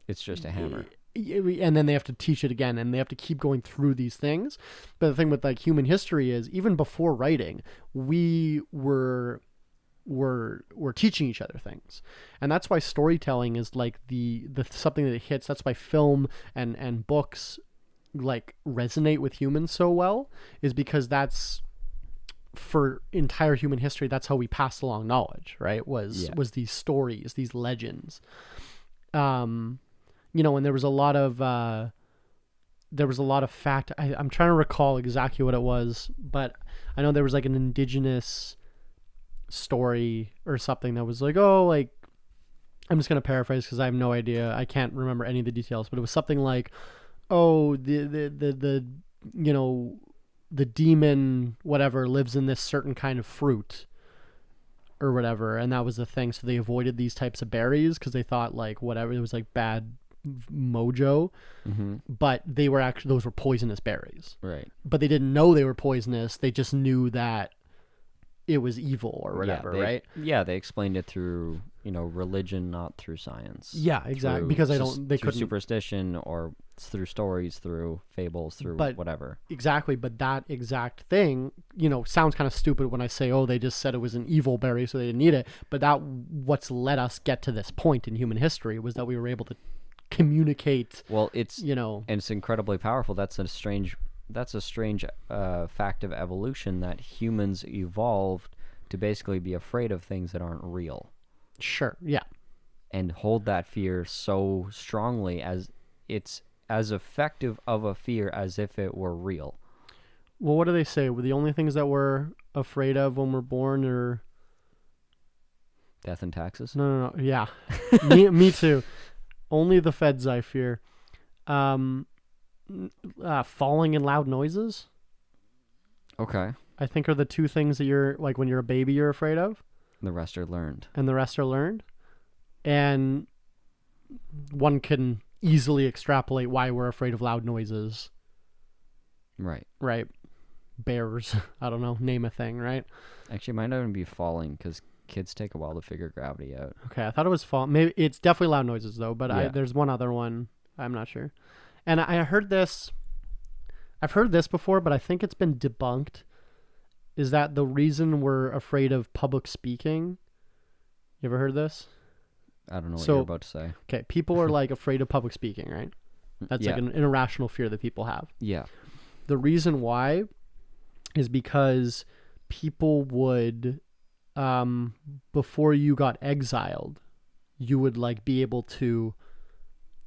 it's just a hammer. And then they have to teach it again, and they have to keep going through these things. But the thing with like human history is, even before writing, we were teaching each other things, and that's why storytelling is like the something that hits. That's why film and books like resonate with humans so well, is because that's, for entire human history, that's how we passed along knowledge, right? Was these stories, these legends. And there was a lot of fact. I'm trying to recall exactly what it was, but I know there was like an indigenous story or something that was like, I'm just going to paraphrase because I have no idea. I can't remember any of the details, but it was something like, the demon whatever lives in this certain kind of fruit or whatever, and that was the thing. So they avoided these types of berries because they thought like whatever, it was like bad mojo. Mm-hmm. But they were actually, those were poisonous berries. Right. But they didn't know they were poisonous. They just knew that it was evil or whatever, right? Yeah, they explained it through, religion, not through science. Yeah, exactly. Because they couldn't, superstition, or through stories, through fables, through whatever. Exactly, but that exact thing, sounds kind of stupid when I say, they just said it was an evil berry, so they didn't eat it. But what's let us get to this point in human history was that we were able to communicate. Well, and it's incredibly powerful. That's a strange fact of evolution, that humans evolved to basically be afraid of things that aren't real. Sure, yeah. And hold that fear so strongly, as it's as effective of a fear as if it were real. Well, what do they say? Were the only things that we're afraid of when we're born are death and taxes? No. Yeah. me too. Only the feds I fear. falling and loud noises. Okay. I think are the two things that you're like when you're a baby you're afraid of, The rest are learned. and the rest are learned. And one can easily extrapolate why we're afraid of loud noises. Right. Right. Bears. I don't know. Name a thing, right? Actually, it might not even be falling because kids take a while to figure gravity out. Okay, I thought it was fall. Maybe it's definitely loud noises though, but Yeah. there's one other one. I'm not sure. And I heard this. I've heard this before, but I think it's been debunked. Is that the reason we're afraid of public speaking? You ever heard this? I don't know what So- you're about to say. Okay, people are like afraid of public speaking, right? That's yeah. like an irrational fear that people have. Yeah. The reason why is because people would, before you got exiled, you would like be able to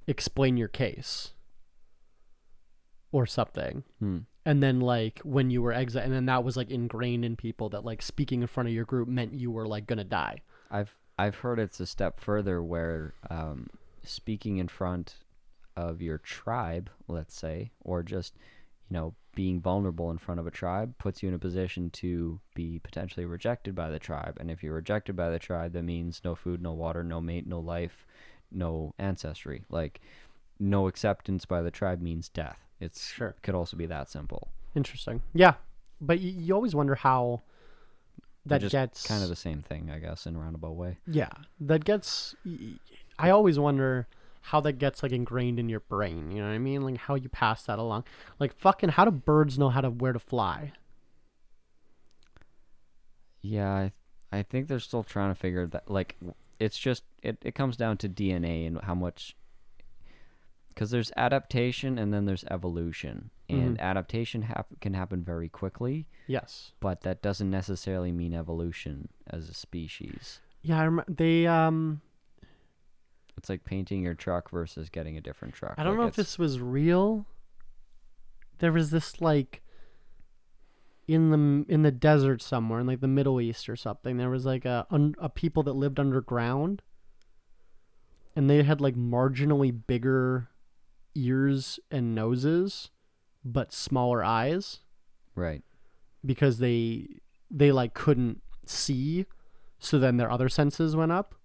explain your case or something. And then like when you were exiled, and then that was like ingrained in people that like speaking in front of your group meant you were like gonna die. I've heard it's a step further where speaking in front of your tribe, let's say, or just, being vulnerable in front of a tribe puts you in a position to be potentially rejected by the tribe. And if you're rejected by the tribe, that means no food, no water, no mate, no life, no ancestry. Like, no acceptance by the tribe means death. It's Sure. could also be that simple. Interesting. Yeah, but you always wonder how that Just gets kind of the same thing, I guess, in a roundabout way. Yeah, that gets. I always wonder how that gets like ingrained in your brain. You know what I mean? Like how you pass that along. Like fucking, how do birds know where to fly? Yeah, I think they're still trying to figure that. Like, it's just it comes down to DNA and how much. Because there's adaptation and then there's evolution, and adaptation can happen very quickly. Yes. But that doesn't necessarily mean evolution as a species. Yeah, I remember they. It's like painting your truck versus getting a different truck. I don't know if this was real. There was this like in the desert somewhere in like the Middle East or something. There was like a people that lived underground, and they had like marginally bigger ears and noses, but smaller eyes. Right. Because they like couldn't see, so then their other senses went up.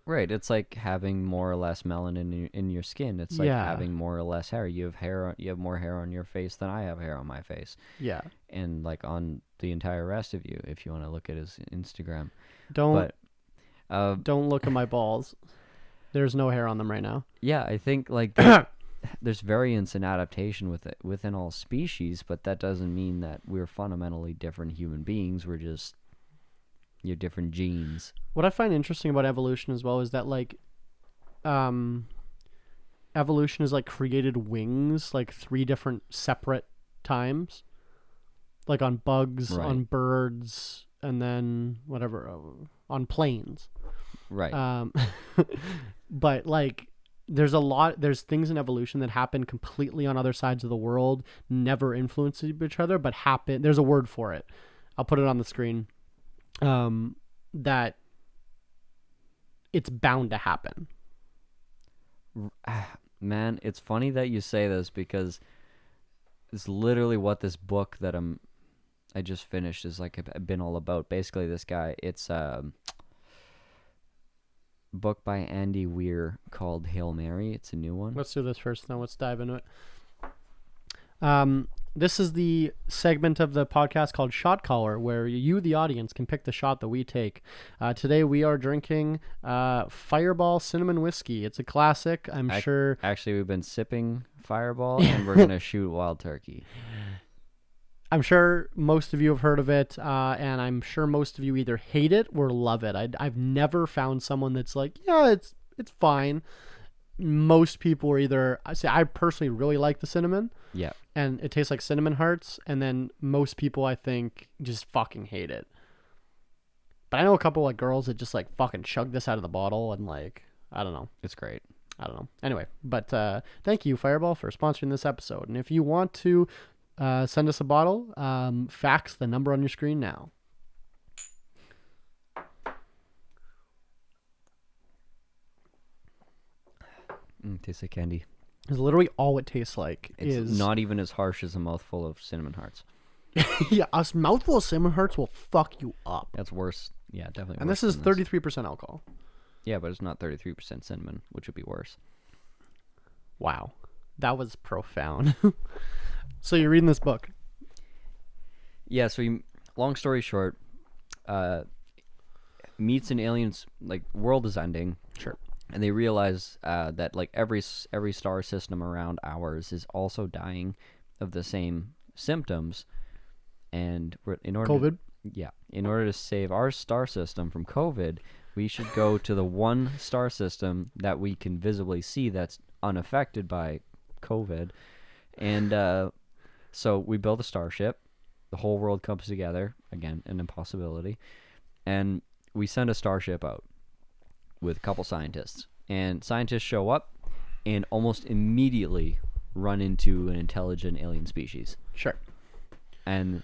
Right. It's like having more or less melanin in your skin. It's like Yeah. having more or less hair. You have more hair on your face than I have hair on my face. Yeah. And like on the entire rest of you, if you want to look at his Instagram. Don't But look at my balls. There's no hair on them right now. yeah, I think like there's variance in adaptation within all species, but that doesn't mean that we're fundamentally different human beings. We're just you have different genes. What I find interesting about evolution as well is that like evolution has like created wings like 3 different separate times. Like on bugs, Right. on birds, and then whatever on planes. Right. But like there's things in evolution that happen completely on other sides of the world, never influence each other, but happen. There's a word for it. I'll put it on the screen. That it's bound to happen. Man, it's funny that you say this because it's literally what this book that I just finished is like been all about. Basically, this guy, it's book by Andy Weir called Hail Mary. It's a new one. Let's do this first, then let's dive into it. This is the segment of the podcast called Shot Caller, where you, the audience, can pick the shot that we take. Today we are drinking Fireball Cinnamon Whiskey. It's a classic, I'm sure. Actually, we've been sipping Fireball, and we're going to shoot Wild Turkey. I'm sure most of you have heard of it, and I'm sure most of you either hate it or love it. I've never found someone that's like, yeah, it's fine. Most people are either, I personally really like the cinnamon. Yeah. And it tastes like cinnamon hearts, and then most people, I think, just fucking hate it. But I know a couple like girls that just like fucking chug this out of the bottle, and like, I don't know. It's great. I don't know. Anyway, but thank you, Fireball, for sponsoring this episode. And if you want to send us a bottle, fax the number on your screen now. Tastes like candy. Is literally all it tastes like. It's is not even as harsh as a mouthful of cinnamon hearts. yeah, a mouthful of cinnamon hearts will fuck you up. That's worse. Yeah, definitely. And worse this is than 33% alcohol. Yeah, but it's not 33% cinnamon, which would be worse. Wow, that was profound. So you're reading this book. Yeah. So long story short, meets an alien's like world is ending. Sure. And they realize that like every star system around ours is also dying of the same symptoms, and in order COVID. in order to save our star system from COVID, we should go to the one star system that we can visibly see that's unaffected by COVID, and so we build a starship. The whole world comes together again, an impossibility, and we send a starship out with a couple scientists, and scientists show up and almost immediately run into an intelligent alien species. Sure. And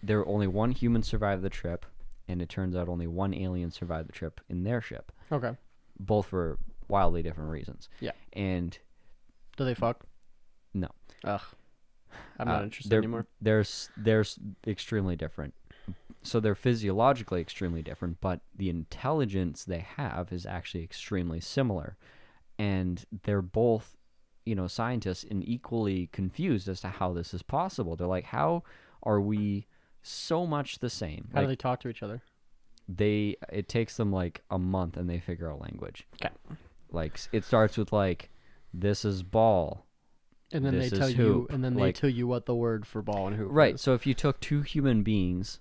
there only one human survived the trip, and it turns out only one alien survived the trip in their ship. Okay. Both for wildly different reasons. Yeah. And Do they fuck? no. Ugh. I'm not interested they're, anymore. They're extremely different. So they're physiologically extremely different, but the intelligence they have is actually extremely similar. And they're both, scientists and equally confused as to how this is possible. They're like, how are we so much the same? How do they talk to each other? It takes them like a month and they figure out language. Okay. Like it starts with like, this is ball. And then This they tell is you, hoop. and then they tell you what the word for ball and hoop Right. is. So if you took two human beings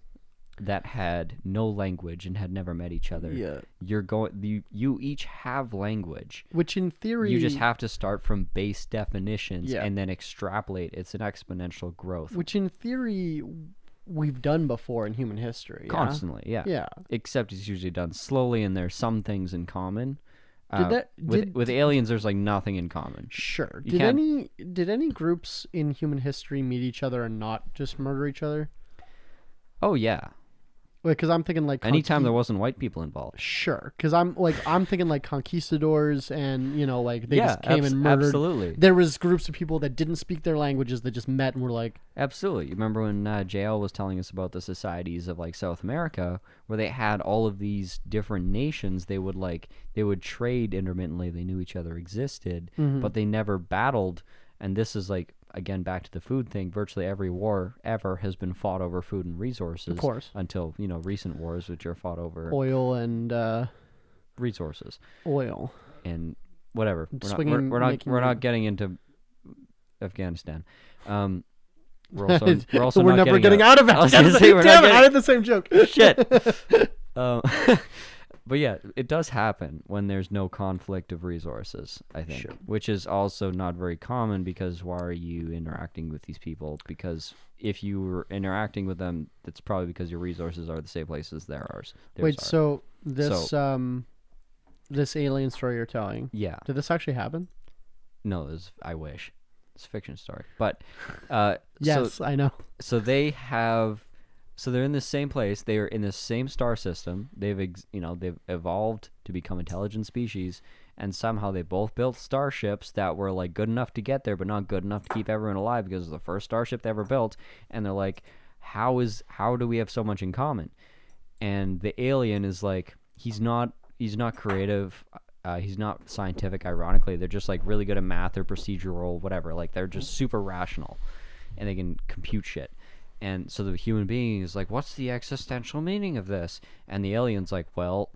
that had no language and had never met each other, Yeah. you each have language. Which in theory, You just have to start from base definitions Yeah. and then extrapolate. It's an exponential growth. which in theory we've done before in human history. Yeah? Constantly, yeah. Yeah. Except it's usually done slowly and there's some things in common. Did With aliens, there's like nothing in common. Sure. You Did any groups in human history meet each other and not just murder each other? Oh, yeah. Because I'm thinking like Anytime there wasn't white people involved. Sure, because I'm thinking like conquistadors, and like they Yeah, just came and murdered. absolutely. There was groups of people that didn't speak their languages that just met and were like, Absolutely. You remember when JL was telling us about the societies of like South America, where they had all of these different nations. They would trade intermittently. They knew each other existed, but they never battled. And this is like, again, back to the food thing. Virtually every war ever has been fought over food and resources. Of course. Until recent wars, which are fought over oil and resources oil. and whatever. Swinging, We're not getting into Afghanistan. We're also We're not never getting out out of I was gonna Afghanistan. say, we're not Damn it! I getting- had the same joke. Shit. But yeah, it does happen when there's no conflict of resources, I think. Sure. Which is also not very common, because why are you interacting with these people? Because if you were interacting with them, that's probably because your resources are the same places theirs Wait, are. so this alien story you're telling, Yeah. did this actually happen? No, I wish. It's a fiction story. But Yes, I know. So they're in the same place. They are in the same star system. They've evolved to become intelligent species, and somehow they both built starships that were like good enough to get there, but not good enough to keep everyone alive, because it's the first starship they ever built. And they're like, how do we have so much in common? And the alien is like, he's not creative. He's not scientific. Ironically, they're just like really good at math or procedural, whatever. Like they're just super rational, and they can compute shit. And so the human being is like, what's the existential meaning of this? And the alien's like, well,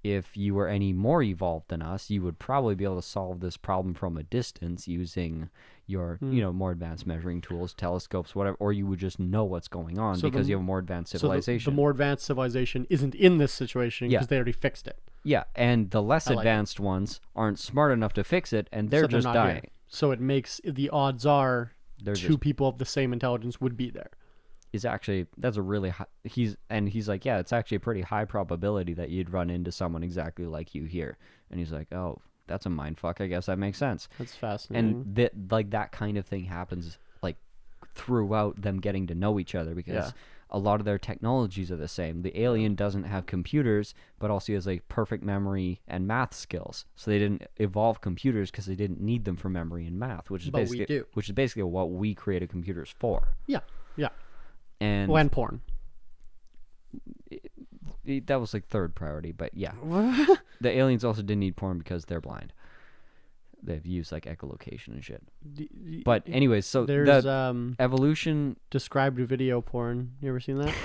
if you were any more evolved than us, you would probably be able to solve this problem from a distance using your, more advanced measuring tools, telescopes, whatever, or you would just know what's going on because you have a more advanced civilization. So the more advanced civilization isn't in this situation because Yeah. they already fixed it. Yeah, and the less I like advanced ones aren't smart enough to fix it, and they're So just not dying. here. So it makes the odds are They're two just people of the same intelligence would be there. is actually that's a really high, he's like, yeah, it's actually a pretty high probability that you'd run into someone exactly like you here. And he's like, oh, that's a mind fuck. I guess that makes sense. That's fascinating. And that kind of thing happens like throughout them getting to know each other, because a lot of their technologies are the same. The alien doesn't have computers, but also has like perfect memory and math skills. So they didn't evolve computers because they didn't need them for memory and math, which is But we do. which is basically what we created computers for. Yeah. And When porn. that was like third priority, but yeah. The aliens also didn't need porn because they're blind. They've used like echolocation and shit. But anyways, so there's evolution described video porn. You ever seen that? It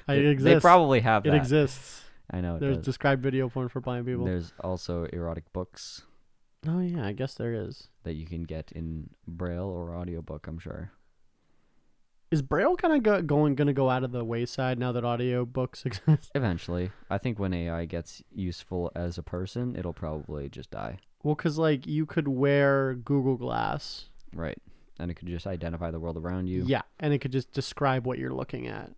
they exists. probably have that. It exists. I know it There's does. described video porn for blind people. There's also erotic books Oh yeah, I guess there is. that you can get in braille or audiobook, I'm sure. Is Braille kind of gonna go out of the wayside now that audio books exist? Eventually. I think when AI gets useful as a person, it'll probably just die. Well, because like you could wear Google Glass. Right. And it could just identify the world around you. Yeah, and it could just describe what you're looking at.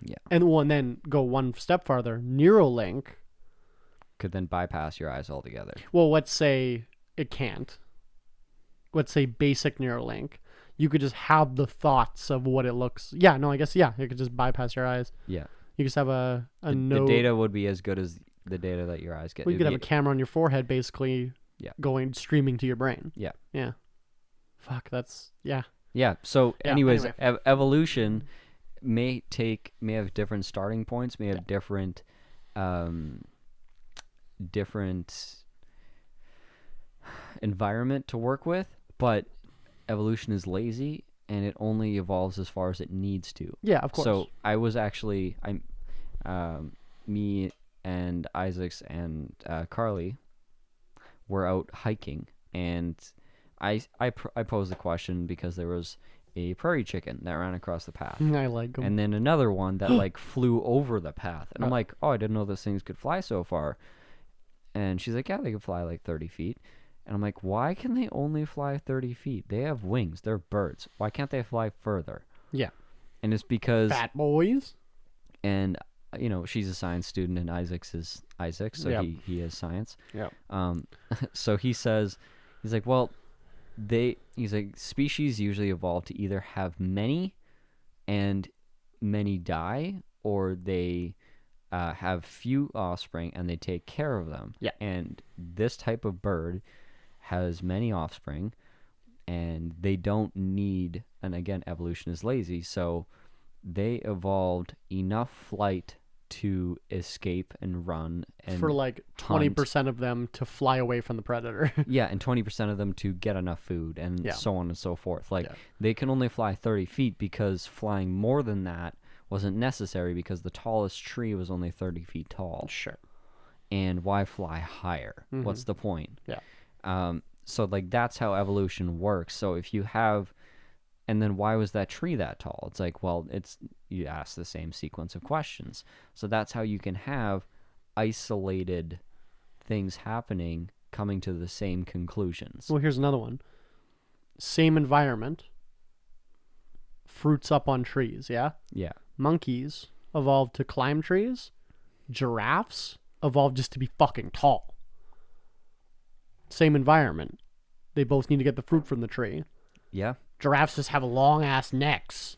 Yeah. And then go one step farther. Neuralink. Could then bypass your eyes altogether. Well, let's say it can't. Let's say basic Neuralink. You could just have the thoughts of what it looks. Yeah, no, I guess it could just bypass your eyes. Yeah. You just have The data would be as good as the data that your eyes get. Well, you It'd could have a camera on your forehead, basically. Yeah. Going streaming to your brain. Yeah. Yeah. Fuck. That's yeah. Yeah. So, Yeah, anyways, anyway. evolution may have different starting points, may have different environment to work with, but evolution is lazy and it only evolves as far as it needs to. Yeah, of course. So I was actually me and Isaacs and Carly were out hiking, and I posed the question because there was a prairie chicken that ran across the path. I like them. And then another one that like flew over the path. And I'm like, oh, I didn't know those things could fly so far. And she's like, yeah, they could fly like 30 feet. And I'm like, why can they only fly 30 feet? They have wings. They're birds. Why can't they fly further? Yeah. And it's because... Fat boys. And, you know, she's a science student and Isaac's is Isaac, so Yep. he has science. Yeah. So he says, he's like, well... he's like, species usually evolve to either have many and many die, or they have few offspring and they take care of them. Yeah. And this type of bird has many offspring and they don't need, and again, evolution is lazy, so they evolved enough flight to escape and run and For like 20% of them to fly away from the predator. yeah, and 20% of them to get enough food, and Yeah. so on and so forth. Like, Yeah. they can only fly 30 feet because flying more than that wasn't necessary because the tallest tree was only 30 feet tall. Sure. And why fly higher? Mhm. What's the point? Yeah. So, like, that's how evolution works. So if you have... And then why was that tree that tall? It's like, well, you ask the same sequence of questions. So that's how you can have isolated things happening coming to the same conclusions. Well, here's another one. Same environment. Fruits up on trees, yeah? Yeah. Monkeys evolved to climb trees. Giraffes evolved just to be fucking tall. Same environment. They both need to get the fruit from the tree. Yeah. Giraffes just have long ass necks.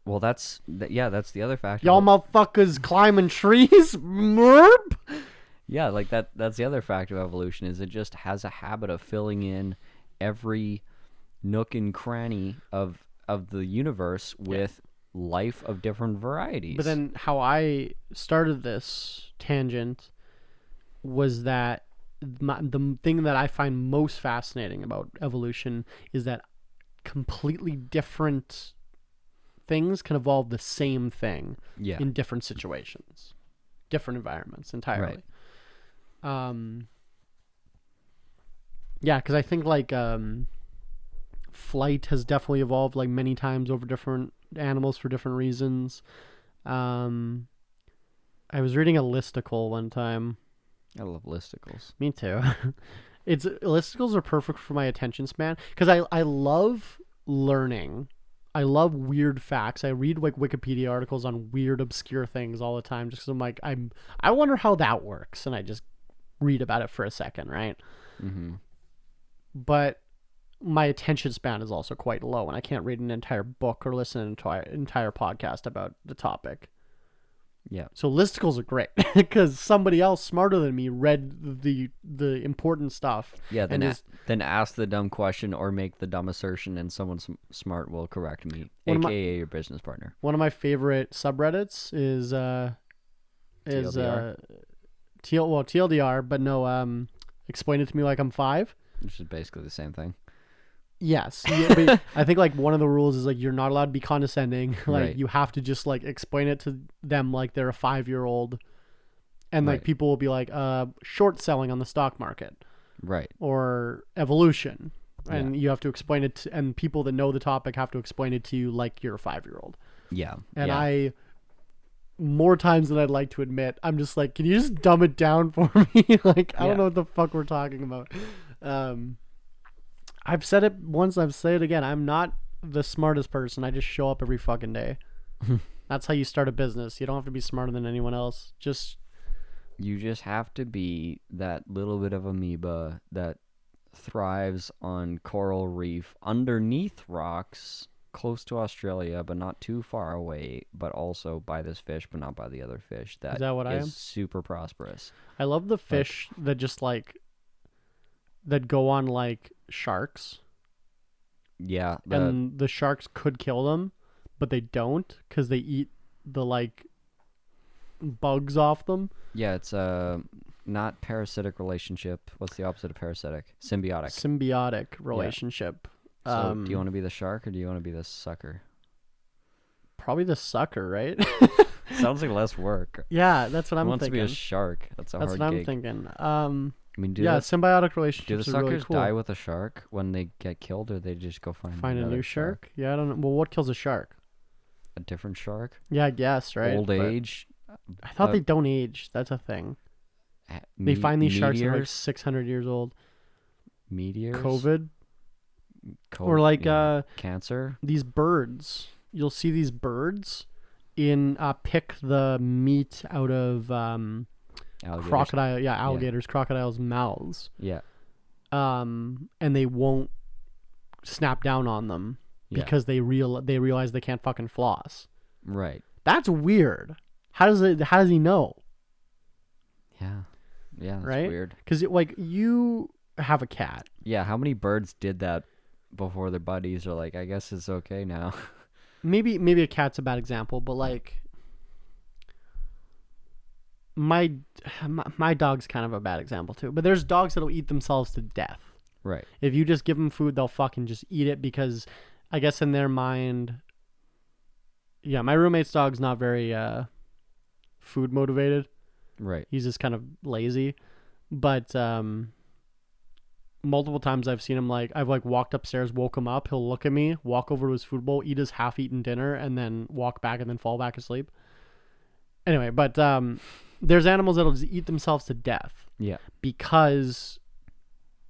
Well, that's the other factor. Y'all motherfuckers climbing trees? Merp? Yeah, like that's the other factor of evolution, is it just has a habit of filling in every nook and cranny of the universe with life of different varieties. But then how I started this tangent was that the thing that I find most fascinating about evolution is that completely different things can evolve the same thing yeah. in different situations, different environments entirely. Yeah, because I think like flight has definitely evolved like many times over different animals for different reasons. I was reading a listicle one time. I love listicles. Me too. Listicles are perfect for my attention span because I love learning. I love weird facts. I read like Wikipedia articles on weird, obscure things all the time just because I'm like, I wonder how that works, and I just read about it for a second, right? Mm-hmm. But my attention span is also quite low, and I can't read an entire book or listen to an entire podcast about the topic. Yeah. So listicles are great because somebody else smarter than me read the important stuff. Yeah, then, and then ask the dumb question or make the dumb assertion, and someone smart will correct me, One of my- aka your business partner. One of my favorite subreddits is TLDR? TLDR, but no, explain it to me like I'm 5. Which is basically the same thing. Yes, yeah, but I think like one of the rules is like you're not allowed to be condescending. Like Right. you have to just like explain it to them like they're a 5-year-old, and like Right. people will be like, short selling on the stock market Right. or evolution, and Yeah. you have to explain it to, and people that know the topic have to explain it to you like you're a 5-year-old. Yeah. And yeah. I, more times than I'd like to admit, I'm just like, can you just dumb it down for me? Like I Yeah. don't know what the fuck we're talking about. I've said it once, I've said it again. I'm not the smartest person. I just show up every fucking day. That's how you start a business. You don't have to be smarter than anyone else. You just have to be that little bit of amoeba that thrives on coral reef underneath rocks close to Australia, but not too far away, but also by this fish, but not by the other fish. Is that what I am? Super prosperous. I love the fish that just like, that go on like sharks. Yeah. And the sharks could kill them, but they don't because they eat the like bugs off them. Yeah, it's not parasitic relationship. What's the opposite of parasitic? Symbiotic. Symbiotic relationship. So do you want to be the shark or do you want to be the sucker? Probably the sucker, right? Sounds like less work. Yeah, that's what Who I'm wants thinking. to be a shark? That's a That's hard what I'm gig. thinking. I mean, Yeah, symbiotic do relationships the are suckers really cool. die with a shark when they get killed, or they just go find a another new shark? Yeah, I don't know. Well, what kills a shark? A different shark? Yeah, I guess, right? Old But age? I thought they don't age. That's a thing. Uh, They find these sharks that are like meteors? 600 years old. Meteors? COVID. Or like cancer? these birds. You'll see these birds in pick the meat out of Alligators? alligators, crocodiles' mouths. Yeah. And they won't snap down on them Yeah. because they realize they can't fucking floss. Right. That's weird. How does he know? Yeah. Yeah, that's Right? weird. Because like you have a cat. Yeah, how many birds did that before their buddies are like, I guess it's okay now? Maybe a cat's a bad example, but like my dog's kind of a bad example too. But there's dogs that'll eat themselves to death. Right. If you just give them food, they'll fucking just eat it because I guess in their mind, yeah, my roommate's dog's not very food motivated. Right. He's just kind of lazy. But multiple times I've seen him I've walked upstairs, woke him up, he'll look at me, walk over to his food bowl, eat his half-eaten dinner, and then walk back and then fall back asleep. Anyway, but there's animals that'll just eat themselves to death. Yeah. Because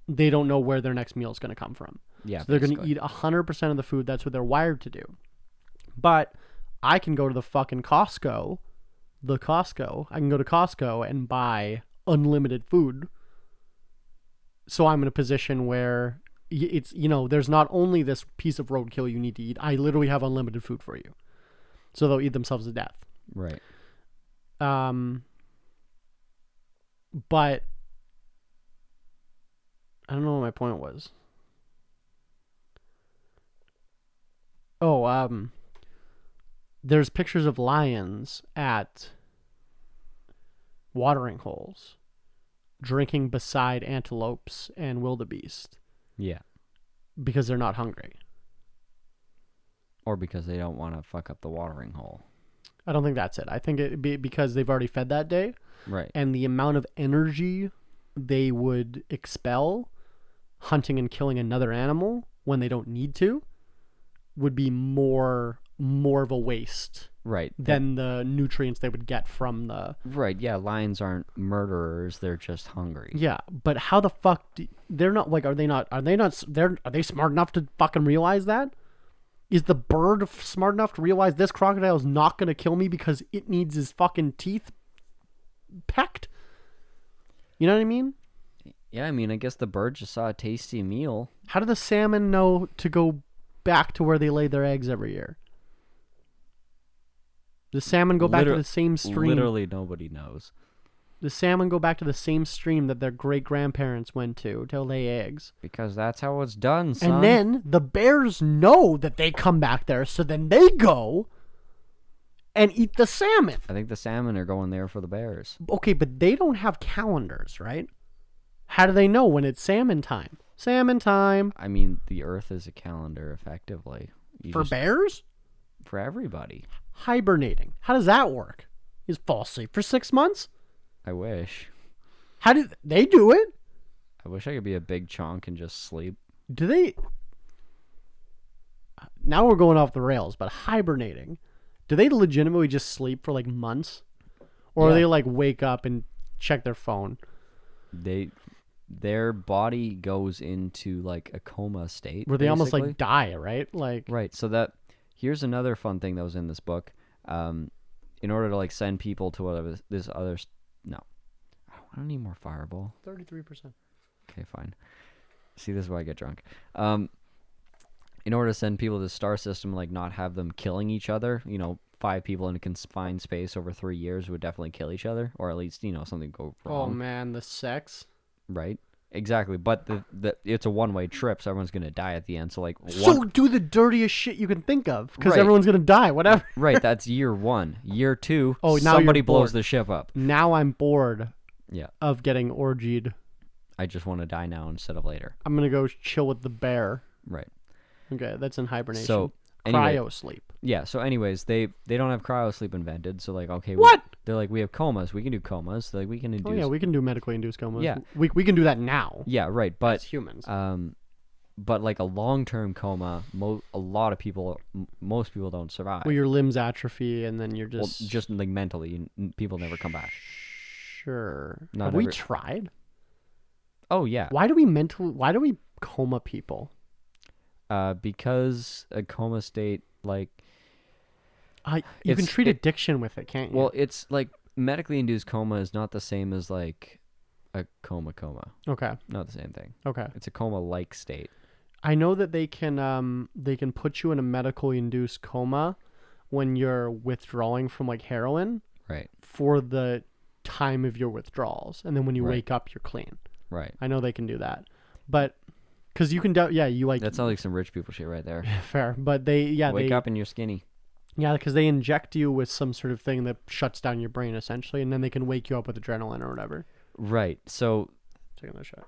they don't know where their next meal is going to come from. Yeah. So they're going to eat 100% of the food. That's what they're wired to do. But I can go to the fucking Costco. I can go to Costco and buy unlimited food. So I'm in a position where it's, there's not only this piece of roadkill you need to eat. I literally have unlimited food for you. So they'll eat themselves to death. Right. But I don't know what my point was. There's pictures of lions at watering holes drinking beside antelopes and wildebeest Yeah. because they're not hungry. Or because they don't want to fuck up the watering hole. I don't think that's it. I think it be because they've already fed that day. Right. And the amount of energy they would expel hunting and killing another animal when they don't need to would be more of a waste Right. than the nutrients they would get from the... Right, yeah, lions aren't murderers, they're just hungry. Yeah, but how the fuck they're not are they smart enough to fucking realize that? Is the bird smart enough to realize this crocodile is not going to kill me because it needs his fucking teeth pecked? You know what I mean? Yeah, I mean, I guess the bird just saw a tasty meal. How do the salmon know to go back to where they lay their eggs every year? The salmon go back to the same stream. Literally nobody knows. The salmon go back to the same stream that their great-grandparents went to lay eggs. Because that's how it's done, son. And then the bears know that they come back there, so then they go and eat the salmon. I think the salmon are going there for the bears. Okay, but they don't have calendars, right? How do they know when it's salmon time? Salmon time. I mean, the Earth is a calendar, effectively. For bears? For everybody. Hibernating. How does that work? You just fall asleep for 6 months? I wish. How do they do it? I wish I could be a big chunk and just sleep. Do they? Now we're going off the rails, but hibernating. Do they legitimately just sleep for like months? Or Yeah. are they like wake up and check their phone? Their body goes into like a coma state. Where they almost basically. like die, right? Like Right. So that here's another fun thing that was in this book. In order to like send people to whatever this other no, I don't need more Fireball. 33%. Okay, fine. See, this is why I get drunk. In order to send people to the star system, like not have them killing each other, 5 people in a confined space over 3 years would definitely kill each other, or at least something go wrong. Oh man, the sex. Right. Exactly, but the it's a one-way trip, so everyone's gonna die at the end. So like, So do the dirtiest shit you can think of, because Right. everyone's gonna die. Whatever. right, that's year 1. Year 2, Oh, now somebody you're blows bored. the ship up. Now I'm bored Yeah, of getting orgied. I just want to die now instead of later. I'm gonna go chill with the bear. Right. Okay, that's in hibernation. So anyway, Cryo sleep. yeah. So anyways, they don't have cryo sleep invented. So like, okay, What? They're like, we have comas. We can do comas. Like we can induce. Oh yeah, we can do medically induced comas. Yeah. we can do that now. Yeah, right. As But humans. but like a long-term coma, a lot of people, most people don't survive. Well, your limbs atrophy, and then you're Well, just just like mentally, people never come back. sure. Not Have we every- tried? Oh yeah. Why do we coma people? Because a coma state, like, You can It's- treat it- addiction with it, can't you? well, it's like medically induced coma is not the same as like a coma. Okay. Not the same thing. Okay. It's a coma-like state. I know that they can put you in a medically induced coma when you're withdrawing from like heroin Right. for the time of your withdrawals, and then when you Right. wake up, you're clean. Right. I know they can do that, but because you can you like That sounds like some rich people shit right there. fair, but they Wake up and you're skinny. Yeah, because they inject you with some sort of thing that shuts down your brain essentially, and then they can wake you up with adrenaline or whatever. Right. So Take another shot.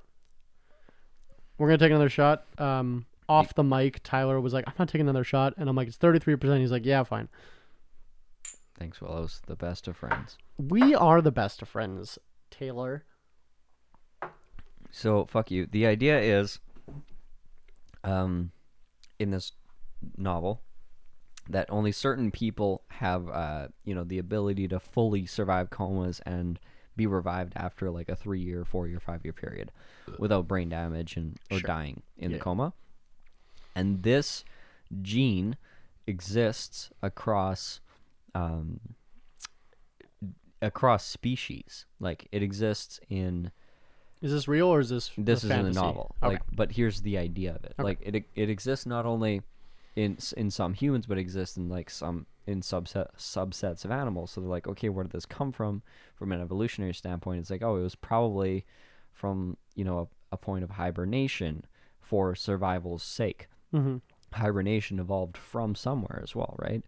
We're gonna take another shot. Off the mic, Tyler was like, "I'm not taking another shot," and I'm like, "It's 33%." He's like, "Yeah, fine." thanks, Willows. The best of friends. We are the best of friends, Taylor. So fuck you. The idea is, in this novel, that only certain people have, the ability to fully survive comas and be revived after like a 3-year, 4-year, 5-year period, without brain damage or Sure. dying in the Yeah. coma. And this gene exists across species. Like it exists in. Is this real or is this This is in the fantasy? novel. Okay. Like, but here's the idea of it. Okay. Like it exists not only in some humans, but exists in like some subsets of animals. So they're like, okay, where did this come from? From an evolutionary standpoint, it's like, oh, it was probably from a point of hibernation for survival's sake. Mm-hmm. Hibernation evolved from somewhere as well, right?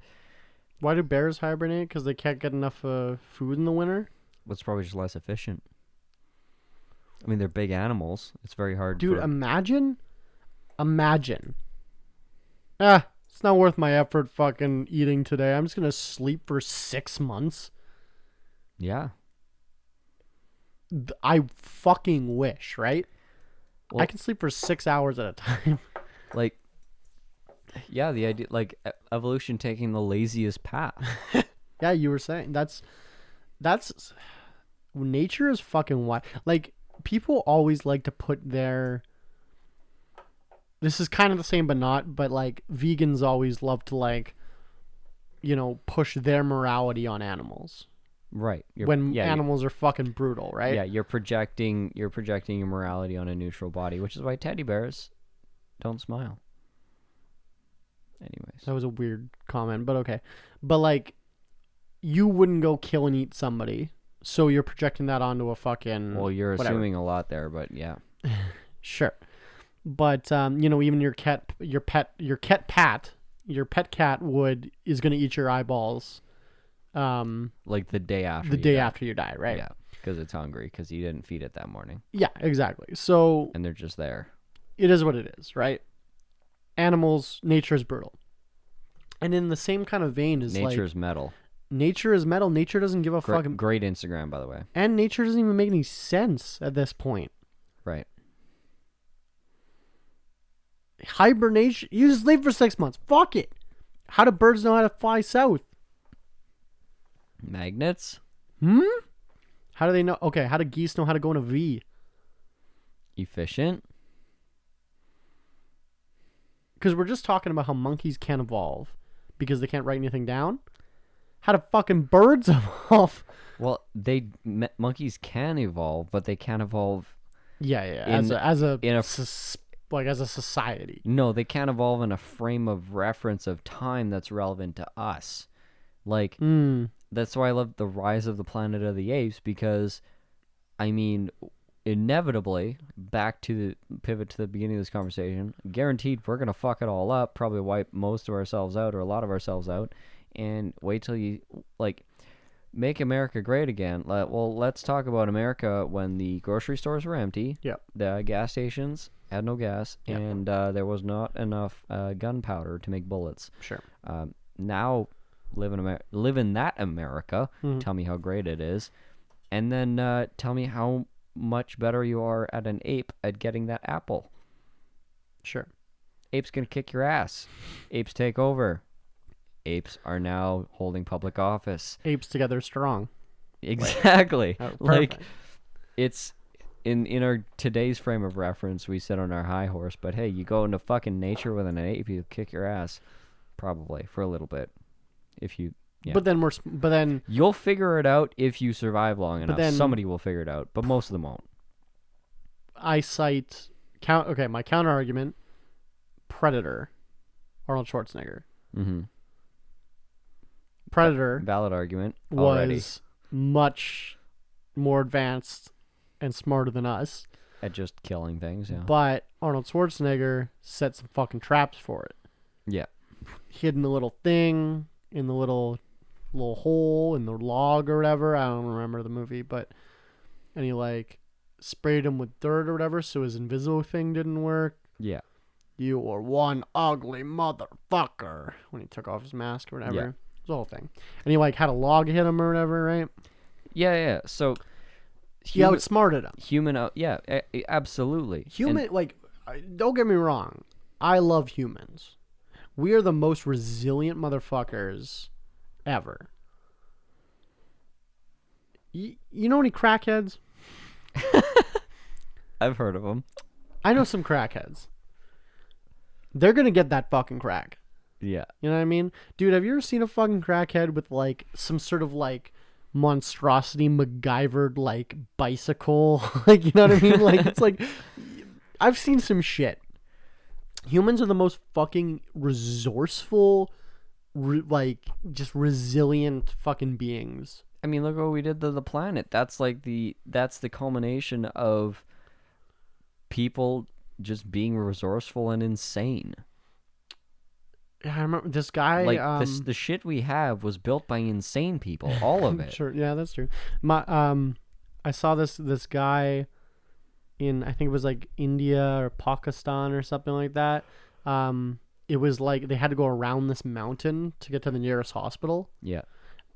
Why do bears hibernate? Because they can't get enough food in the winter. It's probably just less efficient. I mean, they're big animals. It's very hard. Dude, for... imagine. It's not worth my effort fucking eating today. I'm just gonna sleep for 6 months. Yeah. I fucking wish, right? Well, I can sleep for 6 hours at a time. like, yeah, the idea, like, evolution taking the laziest path. Yeah, you were saying that's nature is fucking wild. Like, people always like to put their. This is kind of the same, but not. But like, vegans always love to push their morality on animals. Right. when animals are fucking brutal, right? Yeah, you're projecting your morality on a neutral body, which is why teddy bears don't smile. Anyways. That was a weird comment, but okay. But like, you wouldn't go kill and eat somebody, so you're projecting that onto a fucking. Well, you're whatever. assuming a lot there, but yeah. Sure, but even your pet cat is gonna eat your eyeballs. Like the day after. After you die, right? Yeah, because it's hungry because you didn't feed it that morning. Yeah, exactly. So. And they're just there. It is what it is, right? Animals, nature is brutal. And in the same kind of vein is nature's metal. Nature is metal. Nature doesn't give a fucking... Great Instagram, by the way. And nature doesn't even make any sense at this point. Right. Hibernation. You just leave for 6 months. Fuck it. How do birds know how to fly south? Magnets? How do they know? Okay, how do geese know how to go in a V? Efficient? Because we're just talking about how monkeys can't evolve because they can't write anything down. How do fucking birds evolve? Well, monkeys can evolve, but they can't evolve. Yeah. As a society. No, they can't evolve in a frame of reference of time that's relevant to us. Like, that's why I love the Rise of the Planet of the Apes, because, I mean, inevitably, back to the pivot to the beginning of this conversation, guaranteed we're going to fuck it all up, probably wipe most of ourselves out or a lot of ourselves out, and wait till you, like, make America great again. Well, let's talk about America when the grocery stores were empty. Yep. The gas stations had no gas, Yep. and there was not enough gunpowder to make bullets. Sure. Now, live in that America. Tell me how great it is, and then tell me how much better you are at an ape at getting that apple. Sure. Apes gonna kick your ass. Apes take over. Apes are now holding public office. Apes together strong. Exactly. Like, it's in our today's frame of reference, we sit on our high horse, but hey, you go into fucking nature with an ape, you'll kick your ass, probably for a little bit, if you. Yeah. But then you'll figure it out if you survive long enough. Then, somebody will figure it out, but most of them won't. I cite my counter argument: Predator, Arnold Schwarzenegger. Mm-hmm. Predator valid argument was already. Much more advanced and smarter than us at just killing things. Yeah, but Arnold Schwarzenegger set some fucking traps for it. Yeah, hidden the little thing in the little hole in the log or whatever. I don't remember the movie, and he like sprayed him with dirt or whatever, so his invisible thing didn't work. Yeah, you are one ugly motherfucker when he took off his mask or whatever. Yeah. It was the whole thing, and he like had a log hit him or whatever, right? Yeah. So he outsmarted him. Yeah, absolutely. Don't get me wrong. I love humans. We are the most resilient motherfuckers ever. You know any crackheads? I've heard of them. I know some crackheads. They're going to get that fucking crack. Yeah. You know what I mean? Dude, have you ever seen a fucking crackhead with like some sort of like monstrosity MacGyvered like bicycle? Like, you know what I mean? Like, it's like, I've seen some shit. Humans are the most fucking resourceful, just resilient fucking beings. I mean, look what we did to the planet. That's the culmination of people just being resourceful and insane. Yeah, I remember this guy. The shit we have was built by insane people. All of it. Sure, yeah, that's true. I saw this guy in, I think it was like India or Pakistan or something like that. It was like they had to go around this mountain to get to the nearest hospital. Yeah.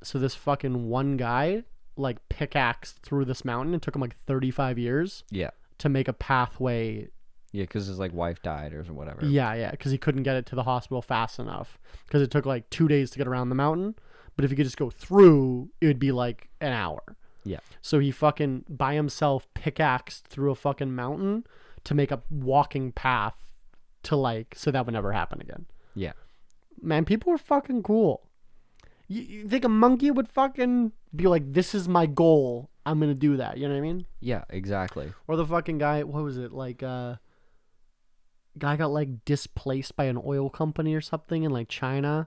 So this fucking one guy like pickaxed through this mountain. It took him like 35 years. Yeah. To make a pathway. Yeah, because his like wife died or whatever. Yeah, because he couldn't get it to the hospital fast enough because it took like 2 days to get around the mountain. But if he could just go through, it would be like an hour. Yeah. So he fucking by himself pickaxed through a fucking mountain to make a walking path to like, so that would never happen again. Yeah. Man, people are fucking cool. You think a monkey would fucking be like, this is my goal. I'm going to do that. You know what I mean? Yeah, exactly. Or the fucking guy, what was it? Like, guy got like displaced by an oil company or something in like China.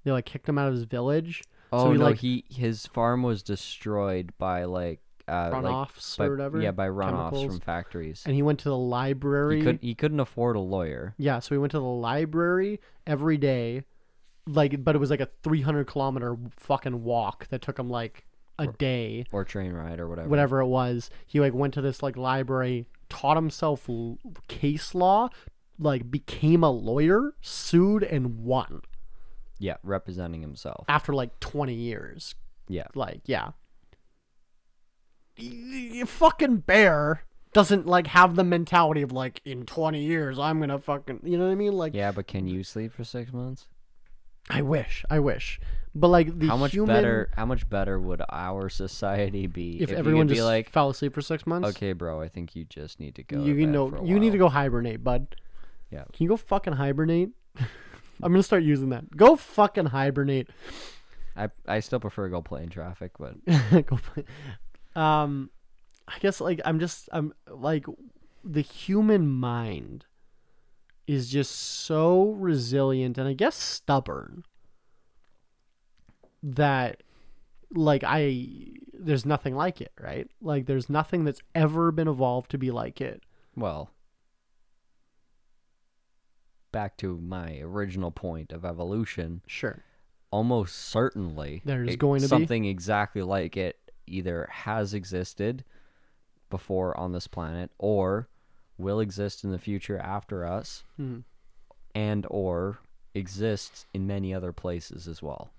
They like kicked him out of his village. Oh, so he, no, like, his farm was destroyed by like runoffs by, or whatever. Yeah, by runoffs chemicals. from factories. And he went to the library. He couldn't afford a lawyer. Yeah, so he went to the library every day, like, but it was like a 300-kilometer fucking walk that took him like a day Or train ride or whatever. Whatever it was. He like went to this like library, taught himself case law, like became a lawyer, sued, and won. Yeah, representing himself. After like 20 years. Yeah. Like, yeah. You fucking bear doesn't like have the mentality of like, in 20 years I'm gonna fucking, you know what I mean? Like, yeah, but can you sleep for 6 months? I wish, but like the how much human, better would our society be if you everyone could just be like, fell asleep for 6 months? okay, bro, I think you just need to go. You to bed know, for a you need while." to go hibernate, bud. Yeah. Can you go fucking hibernate? I'm gonna start using that. Go fucking hibernate. I still prefer go play in traffic, but Go play. I guess like I'm like, the human mind is just so resilient and I guess stubborn that like there's nothing like it, right? Like there's nothing that's ever been evolved to be like it. well, back to my original point of evolution. Sure. Almost certainly There's going to be something exactly like it either has existed before on this planet or will exist in the future after us, and or exists in many other places as well.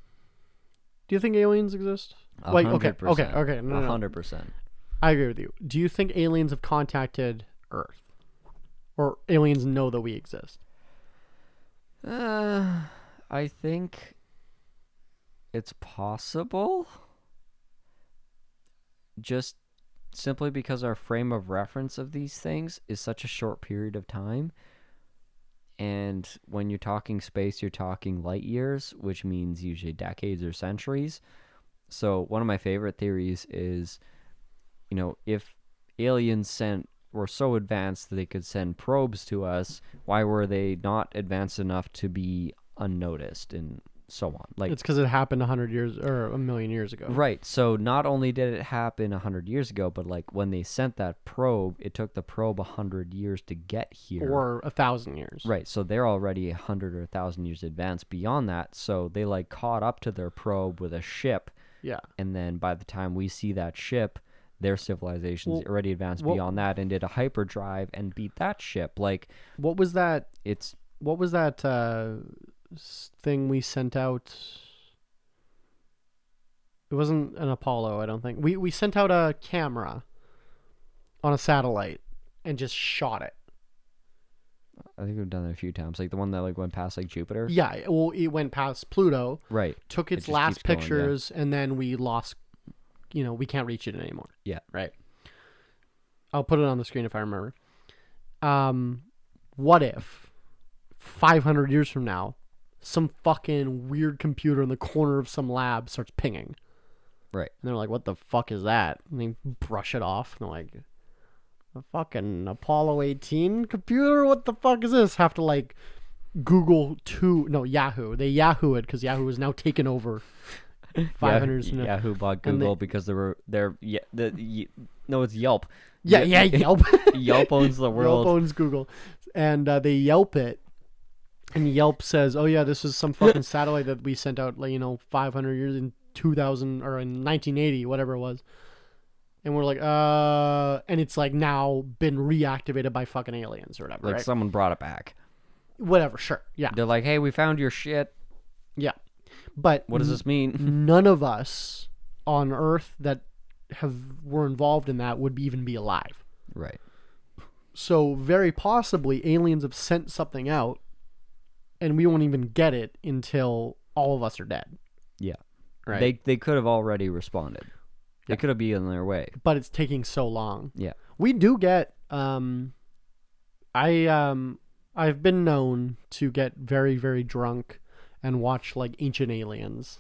Do you think aliens exist? Wait, okay. 100%. No. 100%. I agree with you. Do you think aliens have contacted Earth? Or aliens know that we exist? I think it's possible. Just simply because our frame of reference of these things is such a short period of time. And when you're talking space, you're talking light years, which means usually decades or centuries. So one of my favorite theories is, if aliens were so advanced that they could send probes to us, why were they not advanced enough to be unnoticed and so on? Like, it's because it happened 100 years or a million years ago. Right. So not only did it happen 100 years ago, but like when they sent that probe, it took the probe 100 years to get here. Or 1,000 years. Right. So they're already 100 or 1,000 years advanced beyond that. So they like caught up to their probe with a ship. Yeah. And then by the time we see that ship, their civilization's already advanced beyond that and did a hyperdrive and beat that ship. Like, what was that? It's What was that thing we sent out? It wasn't an Apollo, I don't think. We sent out a camera on a satellite and just shot it. I think we've done it a few times. Like the one that like went past like Jupiter. Yeah, well, it went past Pluto. Right. Took its just last keeps going, pictures, and then we lost. We can't reach it anymore. Yeah. Right. I'll put it on the screen if I remember. What if 500 years from now, some fucking weird computer in the corner of some lab starts pinging? Right. And they're like, what the fuck is that? And they brush it off. And they're like, the fucking Apollo 18 computer? What the fuck is this? Have to like Google Yahoo. They Yahoo it because Yahoo is now taken over. 500 years from now. Yahoo bought Google because it's Yelp. Yeah, Yelp. Yelp owns the world. Yelp owns Google. And they Yelp it. And Yelp says, oh yeah, this is some fucking satellite that we sent out, 500 years in 2000 or in 1980, whatever it was. And we're like, and it's like now been reactivated by fucking aliens or whatever. Like right? someone brought it back. Whatever, sure. Yeah. They're like, hey, we found your shit. Yeah. But what does this mean? None of us on Earth that were involved in that would even be alive. Right. So very possibly aliens have sent something out and we won't even get it until all of us are dead. Yeah. Right. They could have already responded. They Yeah. could have been on their way. But it's taking so long. Yeah. We do get I've been known to get very, very drunk and watch like Ancient Aliens.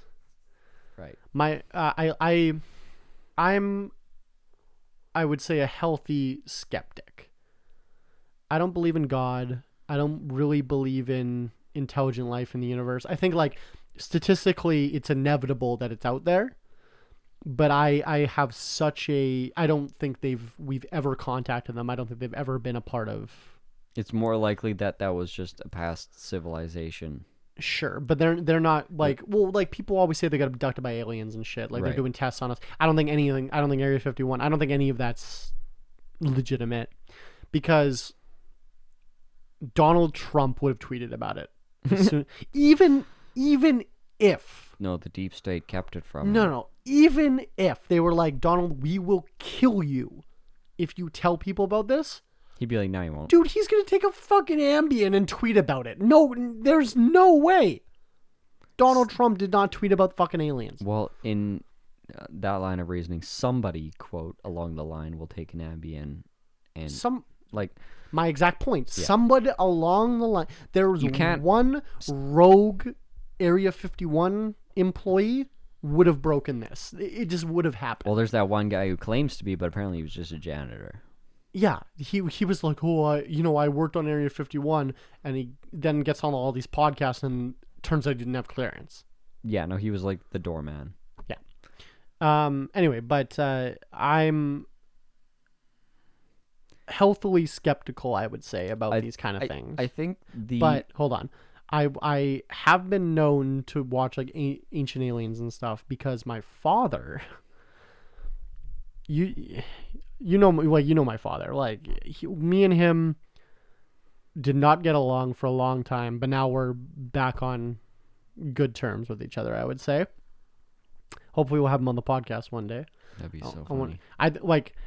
Right. I'm I would say a healthy skeptic. I don't believe in God. I don't really believe in intelligent life in the universe. I think like statistically it's inevitable that it's out there. But I have such a I don't think we've ever contacted them. I don't think they've ever been a part of. It's more likely that was just a past civilization. Sure, but they're not like, well, like people always say they got abducted by aliens and shit. Like they're doing tests on us. I don't think anything. I don't think Area 51. I don't think any of that's legitimate, because Donald Trump would have tweeted about it. Even if No, the deep state kept it from him. no, even if they were like, Donald, we will kill you if you tell people about this. He'd be like, no, he won't. Dude, he's going to take a fucking Ambien and tweet about it. No, there's no way. Donald Trump did not tweet about fucking aliens. Well, in that line of reasoning, somebody, quote, along the line will take an Ambien and, My exact point. Yeah. Somebody along the line. There was one rogue Area 51 employee would have broken this. It just would have happened. Well, there's that one guy who claims to be, but apparently he was just a janitor. Yeah, he was like, oh, I worked on Area 51, and he then gets on all these podcasts, and turns out he didn't have clearance. Yeah, no, he was like the doorman. Yeah. Anyway, but I'm healthily skeptical, I would say, about these kind of things. I think But hold on, I have been known to watch like Ancient Aliens and stuff because my father. You know my father. Like me and him did not get along for a long time, but now we're back on good terms with each other, I would say. Hopefully we'll have him on the podcast one day. That'd be so funny.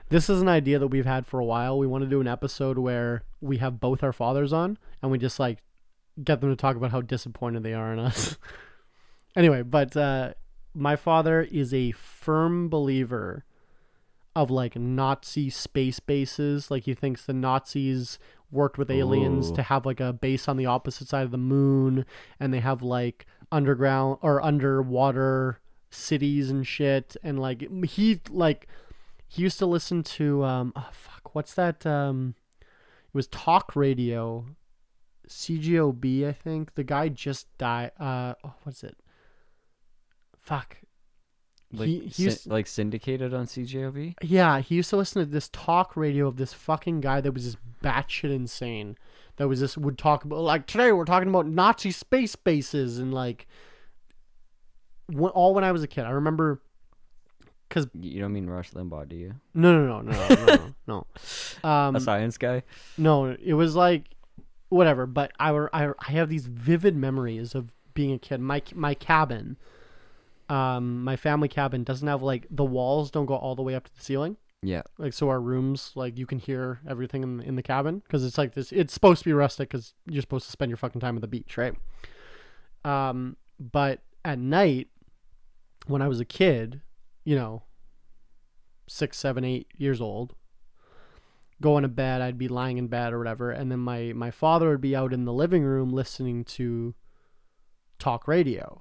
This is an idea that we've had for a while. We want to do an episode where we have both our fathers on and we just like get them to talk about how disappointed they are in us. Anyway, but my father is a firm believer of like Nazi space bases. Like he thinks the Nazis worked with aliens to have like a base on the opposite side of the moon, and they have like underground or underwater cities and shit. And like he used to listen to what's that? It was talk radio, CGOB, I think. The guy just died. What's it? Fuck. Like, like syndicated on CJOB? Yeah, he used to listen to this talk radio of this fucking guy that was just batshit insane. That was would talk about, like, today we're talking about Nazi space bases and like when I was a kid. I remember because you don't mean Rush Limbaugh, do you? No. A science guy? No, it was like whatever. But I have these vivid memories of being a kid. My cabin. My family cabin doesn't have like the walls don't go all the way up to the ceiling. Yeah. Like so our rooms, like you can hear everything in the cabin because it's like this. It's supposed to be rustic because you're supposed to spend your fucking time at the beach, right? But at night, when I was a kid, 6, 7, 8 years old, going to bed, I'd be lying in bed or whatever, and then my father would be out in the living room listening to talk radio.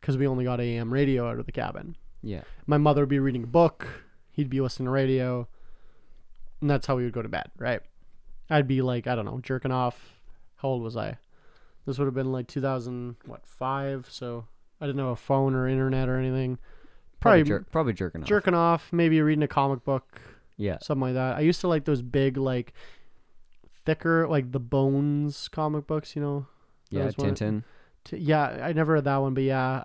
Because we only got AM radio out of the cabin. Yeah. My mother would be reading a book. He'd be listening to radio. And that's how we would go to bed, right? I'd be like, I don't know, jerking off. How old was I? This would have been like 2005. So I didn't have a phone or internet or anything. Probably jerking off. Jerking off, maybe reading a comic book. Yeah. Something like that. I used to like those big, like, thicker, like the Bones comic books, Yeah, Tintin. Yeah, I never read that one, but yeah,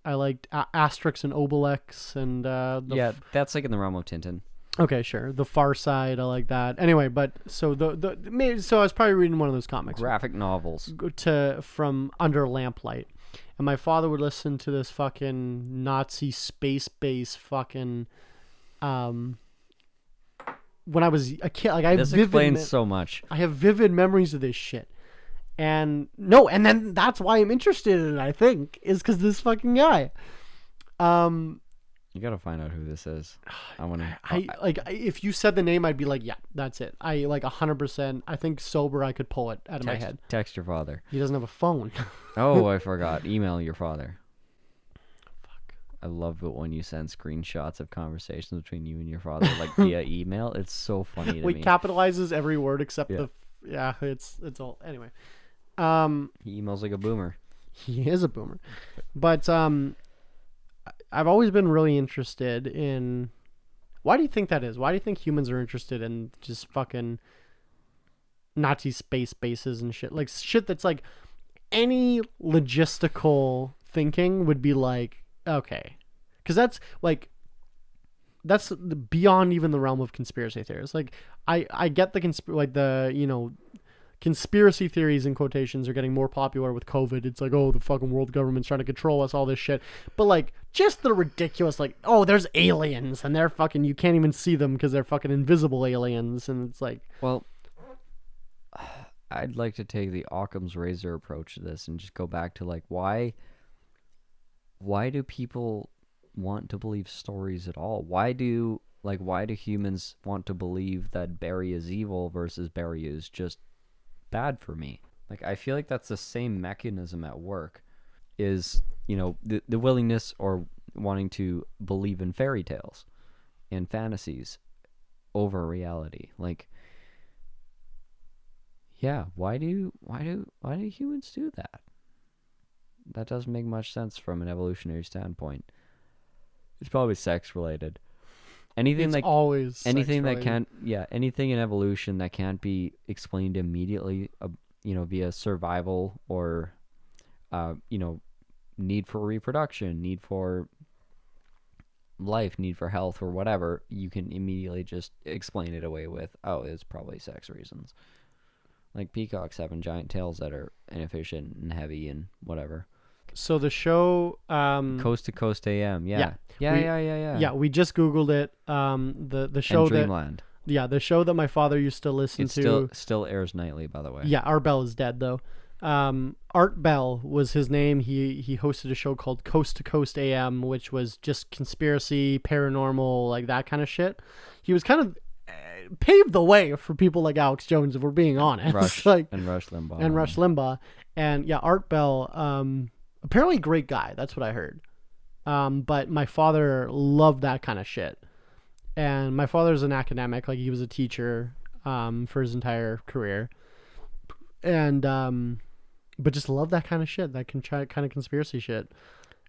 I liked Asterix and Obelix, and that's like in the realm of Tintin. Okay, sure, The Far Side, I like that. Anyway, but so so I was probably reading one of those comics, graphic novels, from under lamplight, and my father would listen to this fucking Nazi space base fucking, when I was a kid, like this explains so much. I have vivid memories of this shit. And then that's why I'm interested in it, I think, is because this fucking guy. You gotta find out who this is. If you said the name, I'd be like, yeah, that's it. I like 100%. I think sober, I could pull it out of my head. Text your father. He doesn't have a phone. Oh, I forgot. Email your father. Fuck. I love it when you send screenshots of conversations between you and your father, like via email. It's so funny to He me. capitalizes every word except Yeah. it's all anyway. He emails like a boomer. He is a boomer, but I've always been really interested in. Why do you think that is? Why do you think humans are interested in just fucking Nazi space bases and shit? Like shit that's like any logistical thinking would be like, okay. Because that's like, that's beyond even the realm of conspiracy theories. Like, I get the conspiracy theories in quotations are getting more popular with COVID. It's like, oh, the fucking world government's trying to control us, all this shit. But like, just the ridiculous, like, oh, there's aliens and they're fucking, you can't even see them because they're fucking invisible aliens. And it's like, Well, I'd like to take the Occam's razor approach to this and just go back to like, why do people want to believe stories at all? Why do humans want to believe that Barry is evil versus Barry is just bad for me? Like, I feel like that's the same mechanism at work, is, the willingness or wanting to believe in fairy tales and fantasies over reality. Like, yeah, why do humans do that? That doesn't make much sense from an evolutionary standpoint. It's probably sex related. Anything anything in evolution that can't be explained immediately, via survival or, need for reproduction, need for life, need for health, or whatever, you can immediately just explain it away with, oh, it's probably sex reasons. Like peacocks having giant tails that are inefficient and heavy and whatever. so the show, Coast to Coast AM, yeah. Yeah, we just Googled it. The show and Dreamland. the show that my father used to listen It to. still airs nightly, by the way. Yeah, Art Bell is dead though. Art Bell was his name. He hosted a show called Coast to Coast AM, which was just conspiracy, paranormal, like that kind of shit. He was kind of paved the way for people like Alex Jones, if we're being honest. Rush Limbaugh. And Rush Limbaugh. And yeah, Art Bell, apparently a great guy. That's what I heard. But my father loved that kind of shit. And my father's an academic, like he was a teacher for his entire career. And but just love that kind of shit, that kind of conspiracy shit.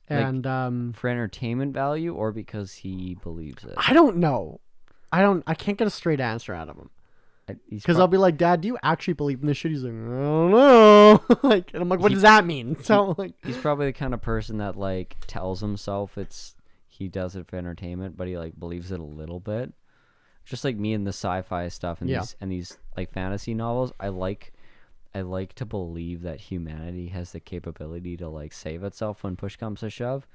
And for entertainment value or because he believes it? I don't know. I can't get a straight answer out of him. Because I'll be like, Dad, do you actually believe in this shit? He's like, I don't know. Like, and I'm like, what does that mean? So like, he's probably the kind of person that like tells himself he does it for entertainment, but he like believes it a little bit. Just like me and the sci-fi stuff and these like fantasy novels, I like to believe that humanity has the capability to like save itself when push comes to shove.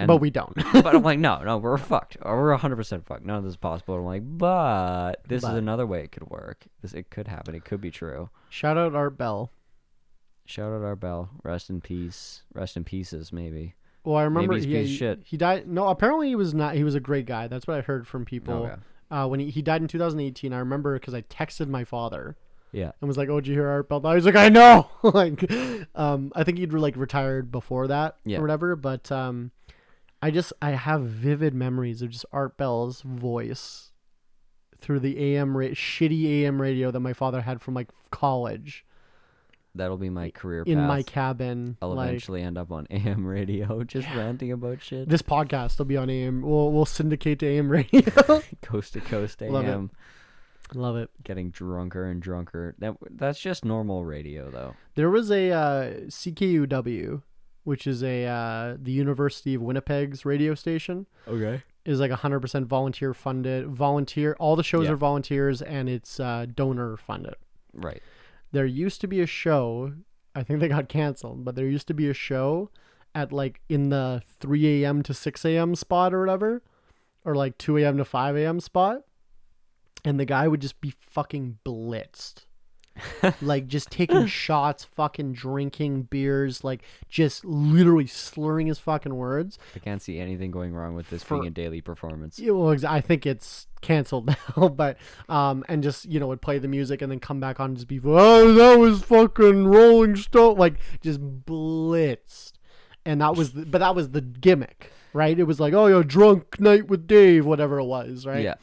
But we don't. But I'm like, no, we're fucked. Or we're 100% fucked. None of this is possible. I'm like, but this is another way it could work. It could happen. It could be true. Shout out Art Bell. Rest in peace. Rest in pieces, maybe. Well, I remember he died. No, apparently he was not. He was a great guy. That's what I heard from people. Oh, when he died in 2018, I remember because I texted my father. Yeah. And was like, "Oh, did you hear Art Bell?" He's like, "I know." Like, I think he'd like retired before that or whatever. But I have vivid memories of just Art Bell's voice through the shitty AM radio that my father had from like college. That'll be my career path. In my cabin. I'll eventually end up on AM radio, just ranting about shit. This podcast will be on AM. We'll syndicate to AM radio. Coast to coast AM. Love it. Getting drunker and drunker. That's just normal radio, though. There was a CKUW, which is the University of Winnipeg's radio station. Okay. Is like 100% volunteer funded. All the shows are volunteers, and it's donor funded. Right. There used to be a show. I think they got canceled, but there used to be a show at like in the 3 a.m. to 6 a.m. spot or whatever, or like 2 a.m. to 5 a.m. spot. And the guy would just be fucking blitzed. Like just taking shots, fucking drinking beers, like just literally slurring his fucking words. I can't see anything going wrong with this being a daily performance. Yeah, well, I think it's canceled now, but and just would play the music and then come back on and just be, oh, that was fucking Rolling Stone, like just blitzed. And that was the gimmick, right? It was like, oh, yeah, drunk night with Dave, whatever it was, right? Yeah.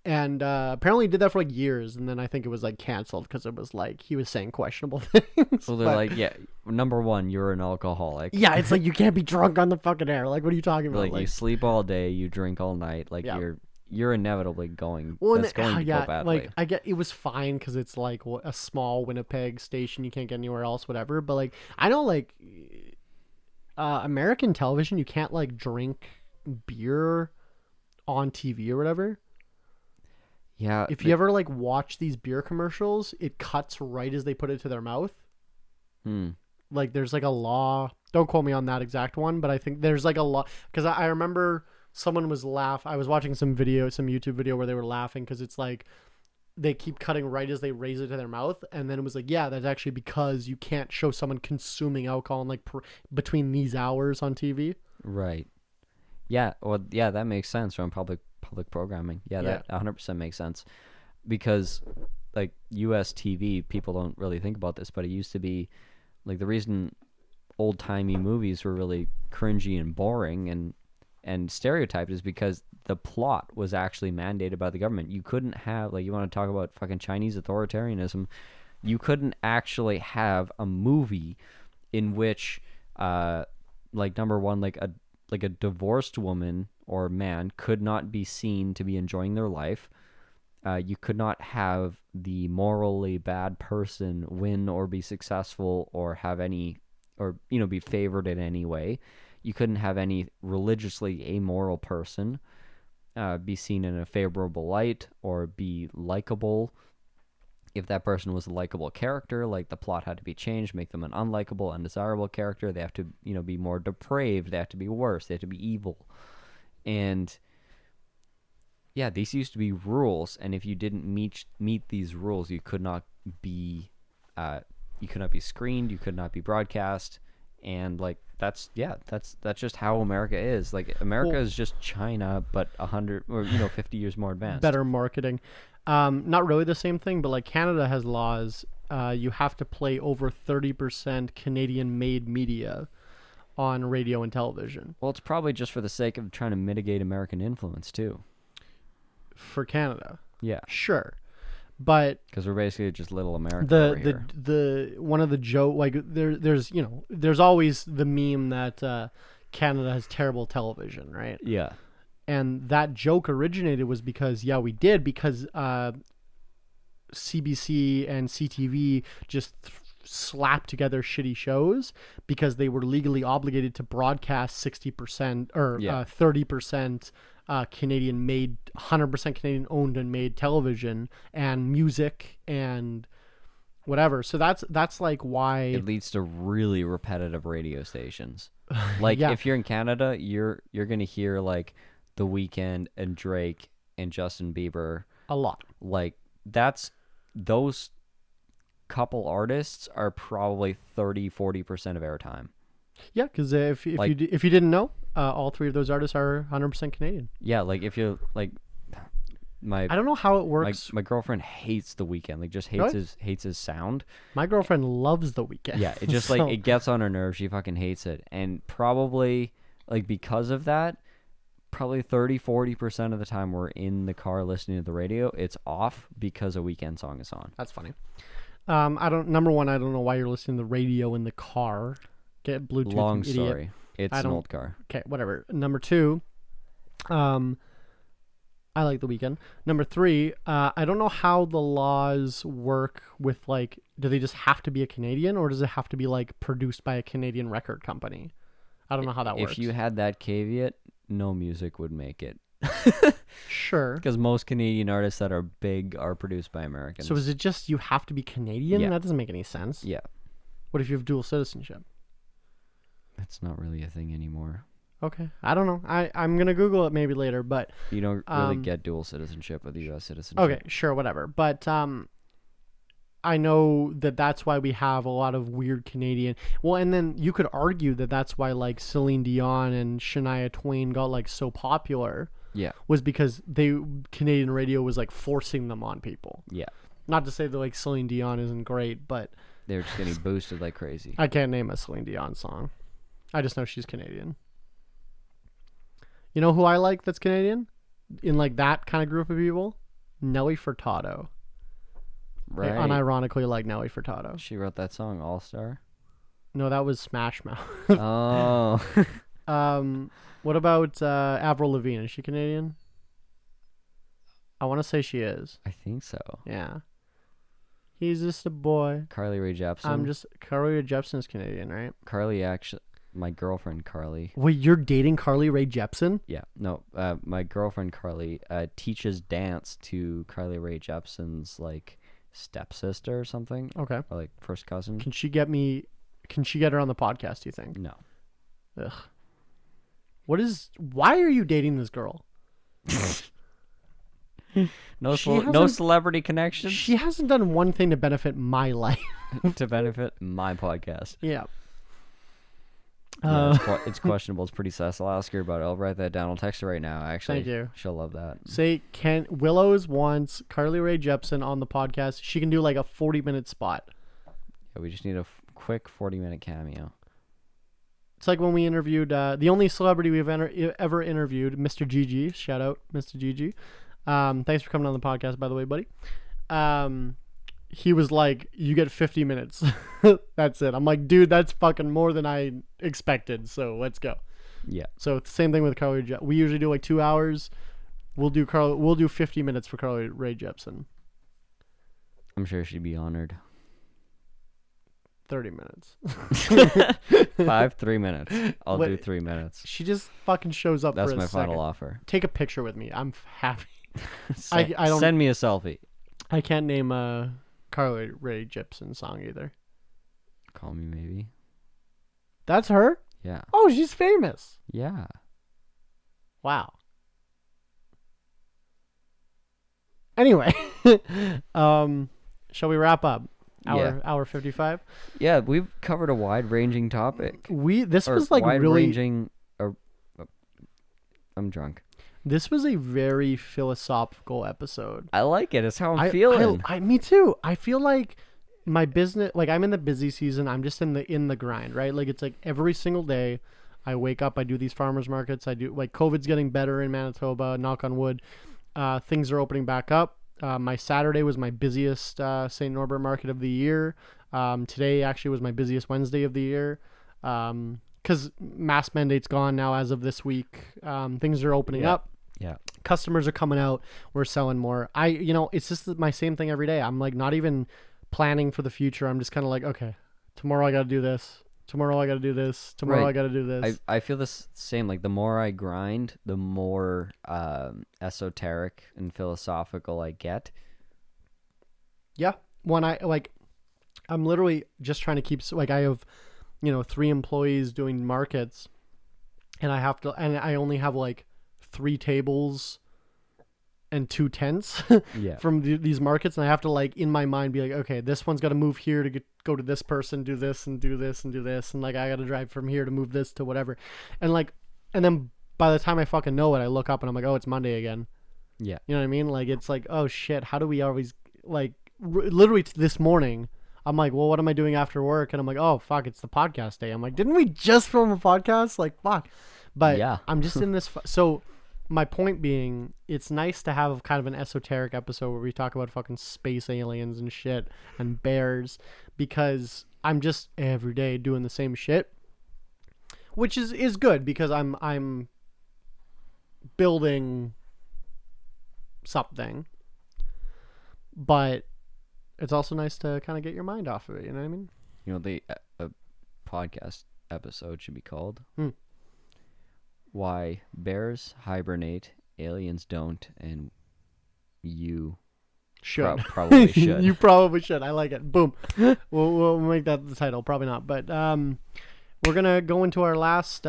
And apparently he did that for like years, and then I think it was like canceled because it was like he was saying questionable things. Well, they're like, yeah, number one, you're an alcoholic. Yeah, it's like you can't be drunk on the fucking air. Like, what are you talking about? Like, you sleep all day, you drink all night. Like, Yeah. you're inevitably going. Well, That's going to go badly. like I get it was fine because it's like a small Winnipeg station, you can't get anywhere else, whatever. But like I know like American television, you can't like drink beer on TV or whatever. Yeah. If you ever like watch these beer commercials, it cuts right as they put it to their mouth. Like there's like a law. Don't quote me on that exact one, but I think there's like a law because I remember someone was I was watching some YouTube video where they were laughing because it's like they keep cutting right as they raise it to their mouth, and then it was like, yeah, that's actually because you can't show someone consuming alcohol in like between these hours on TV. Right. Yeah. Well, yeah, that makes sense from public programming. Yeah, that 100% makes sense because like US TV, people don't really think about this, but it used to be like the reason old-timey movies were really cringy and boring and stereotyped is because the plot was actually mandated by the government. You couldn't have, like, you want to talk about fucking Chinese authoritarianism, you couldn't actually have a movie in which like number one, like a divorced woman or man could not be seen to be enjoying their life. You could not have the morally bad person win or be successful or have any, or, you know, be favored in any way. You couldn't have any religiously amoral person be seen in a favorable light or be likable. If that person was a likable character, like the plot had to be changed, make them an unlikable, undesirable character. They have to, you know, be more depraved. They have to be worse. They have to be evil. And yeah, these used to be rules. And if you didn't meet these rules, you could not be screened. You could not be broadcast. And like that's just how America is. Like America is just China, but 100 or 50 years more advanced. Better marketing. Not really the same thing, but like Canada has laws. You have to play over 30% Canadian-made media on radio and television. Well, it's probably just for the sake of trying to mitigate American influence too. For Canada, yeah, sure, but because we're basically just little America over here. The one of the joke, like there's always the meme that Canada has terrible television, right? Yeah. And that joke originated was because CBC and CTV just slapped together shitty shows because they were legally obligated to broadcast 60% or 30% Canadian made, 100% Canadian owned and made television and music and whatever. So that's like why it leads to really repetitive radio stations. Like if you're in Canada, you're gonna hear like The Weeknd and Drake and Justin Bieber a lot. Like those couple artists are probably 30-40% of airtime. Yeah, because if you didn't know, all three of those artists are 100% Canadian. Yeah, like if you like I don't know how it works. My girlfriend hates The Weeknd. Like just hates his sound. My girlfriend loves The Weeknd. Yeah, it just like it gets on her nerves. She fucking hates it, and probably like because of that, probably 30-40% of the time we're in the car listening to the radio, it's off because a Weeknd song is on. That's funny. Number one, I don't know why you're listening to the radio in the car. Get Bluetooth. Long idiot. story. It's an old car. Okay, whatever. Number two, I like The Weeknd. Number three, I don't know how the laws work with like, do they just have to be a Canadian or does it have to be like produced by a Canadian record company? I don't know how that works. If you had that caveat, no music would make it. Sure. Because most Canadian artists that are big are produced by Americans. So is it just you have to be Canadian? Yeah. That doesn't make any sense. Yeah. What if you have dual citizenship? That's not really a thing anymore. Okay. I don't know. I'm going to Google it maybe later, but... You don't really get dual citizenship with the U.S. citizenship. Okay, sure, whatever. But I know that's why we have a lot of weird Canadian... Well, and then you could argue that's why like Celine Dion and Shania Twain got like so popular. Yeah. Was because Canadian radio was like forcing them on people. Yeah. Not to say that like Celine Dion isn't great, but... They're just getting boosted like crazy. I can't name a Celine Dion song. I just know she's Canadian. You know who I like that's Canadian? In like that kind of group of people? Nelly Furtado. Right. I unironically like Nelly Furtado. She wrote that song, All Star. No, that was Smash Mouth. Oh. What about Avril Lavigne? Is she Canadian? I want to say she is. I think so. Yeah. He's just a boy. Carly Rae Jepsen. Carly Rae Jepsen is Canadian, right? Carly actually, my girlfriend Carly. Wait, you're dating Carly Rae Jepsen? Yeah, no, my girlfriend Carly teaches dance to Carly Rae Jepsen's like stepsister or something. Okay. Or like first cousin. Can she get her on the podcast, do you think? No. Ugh. Why are you dating this girl? No celebrity connections. She hasn't done one thing to benefit my life. To benefit my podcast. Yeah. It's questionable. It's pretty sus. I'll ask her about it. I'll write that down. I'll text her right now, actually. Thank you. She'll love that. Say, Willows wants Carly Rae Jepsen on the podcast. She can do like a 40-minute spot. Yeah, we just need a quick 40-minute cameo. It's like when we interviewed the only celebrity we've ever interviewed, Mr. Gigi. Shout out, Mr. Gigi. Thanks for coming on the podcast, by the way, buddy. He was like, you get 50 minutes. That's it. I'm like, dude, that's fucking more than I expected. So let's go. Yeah. So same thing with Carly Rae Jepsen. We usually do like 2 hours. We'll do 50 minutes for Carly Rae Jepsen. I'm sure she'd be honored. 30 minutes. 3 minutes. I'll do 3 minutes. She just fucking shows up. That's for a my second. final offer. Take a picture with me. I'm happy. I don't send me a selfie. I can't name a Carly Rae Jepsen song either. Call Me Maybe. That's her? Yeah. Oh, she's famous. Yeah. Wow. Anyway, shall we wrap up? Hour 55. Yeah, we've covered a wide-ranging topic. This was like wide-ranging. I'm drunk. This was a very philosophical episode. I like it. It's how I'm feeling. Me too. I feel like my business, like I'm in the busy season. I'm just in the grind, right? Like it's like every single day I wake up, I do these farmers markets. I do like COVID's getting better in Manitoba, knock on wood. Things are opening back up. My Saturday was my busiest St. Norbert market of the year. Today actually was my busiest Wednesday of the year. Because mask mandate's gone now as of this week. Things are opening up. Yeah. Customers are coming out. We're selling more. It's just my same thing every day. I'm like not even planning for the future. I'm just kind of like, okay, tomorrow I got to do this. Tomorrow I got to do this. Tomorrow I got to do this. I feel the same. Like the more I grind, the more esoteric and philosophical I get. Yeah. I'm literally just trying to keep, like I have, 3 employees doing markets and I only have like 3 tables and 2 tents from these markets. And I have to like in my mind be like, okay, this one's got to move here to go to this person, do this and do this and do this. And like, I got to drive from here to move this to whatever. And then by the time I fucking know it, I look up and I'm like, oh, it's Monday again. Yeah. You know what I mean? Like, it's like, oh shit, how do we always like literally this morning, I'm like, well, what am I doing after work? And I'm like, oh, fuck, it's the podcast day. I'm like, didn't we just film a podcast? Like, fuck. But yeah. I'm just in this. So my point being, it's nice to have kind of an esoteric episode where we talk about fucking space aliens and shit and bears, because I'm just every day doing the same shit, which is good because I'm building something, but it's also nice to kind of get your mind off of it. You know what I mean? The podcast episode should be called Why Bears Hibernate, Aliens Don't, and You should. Probably should. You probably should. I like it. Boom. We'll make that the title. Probably not. But we're going to go into our last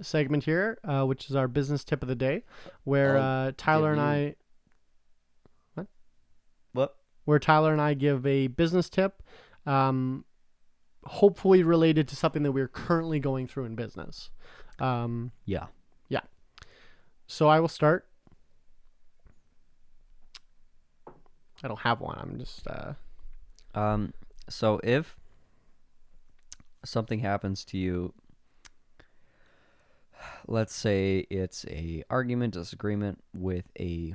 segment here, which is our business tip of the day, where Tyler and I... What? Where Tyler and I give a business tip, hopefully related to something that we're currently going through in business. Yeah. So I will start. I don't have one. I'm just. So if something happens to you let's say it's a argument, disagreement with a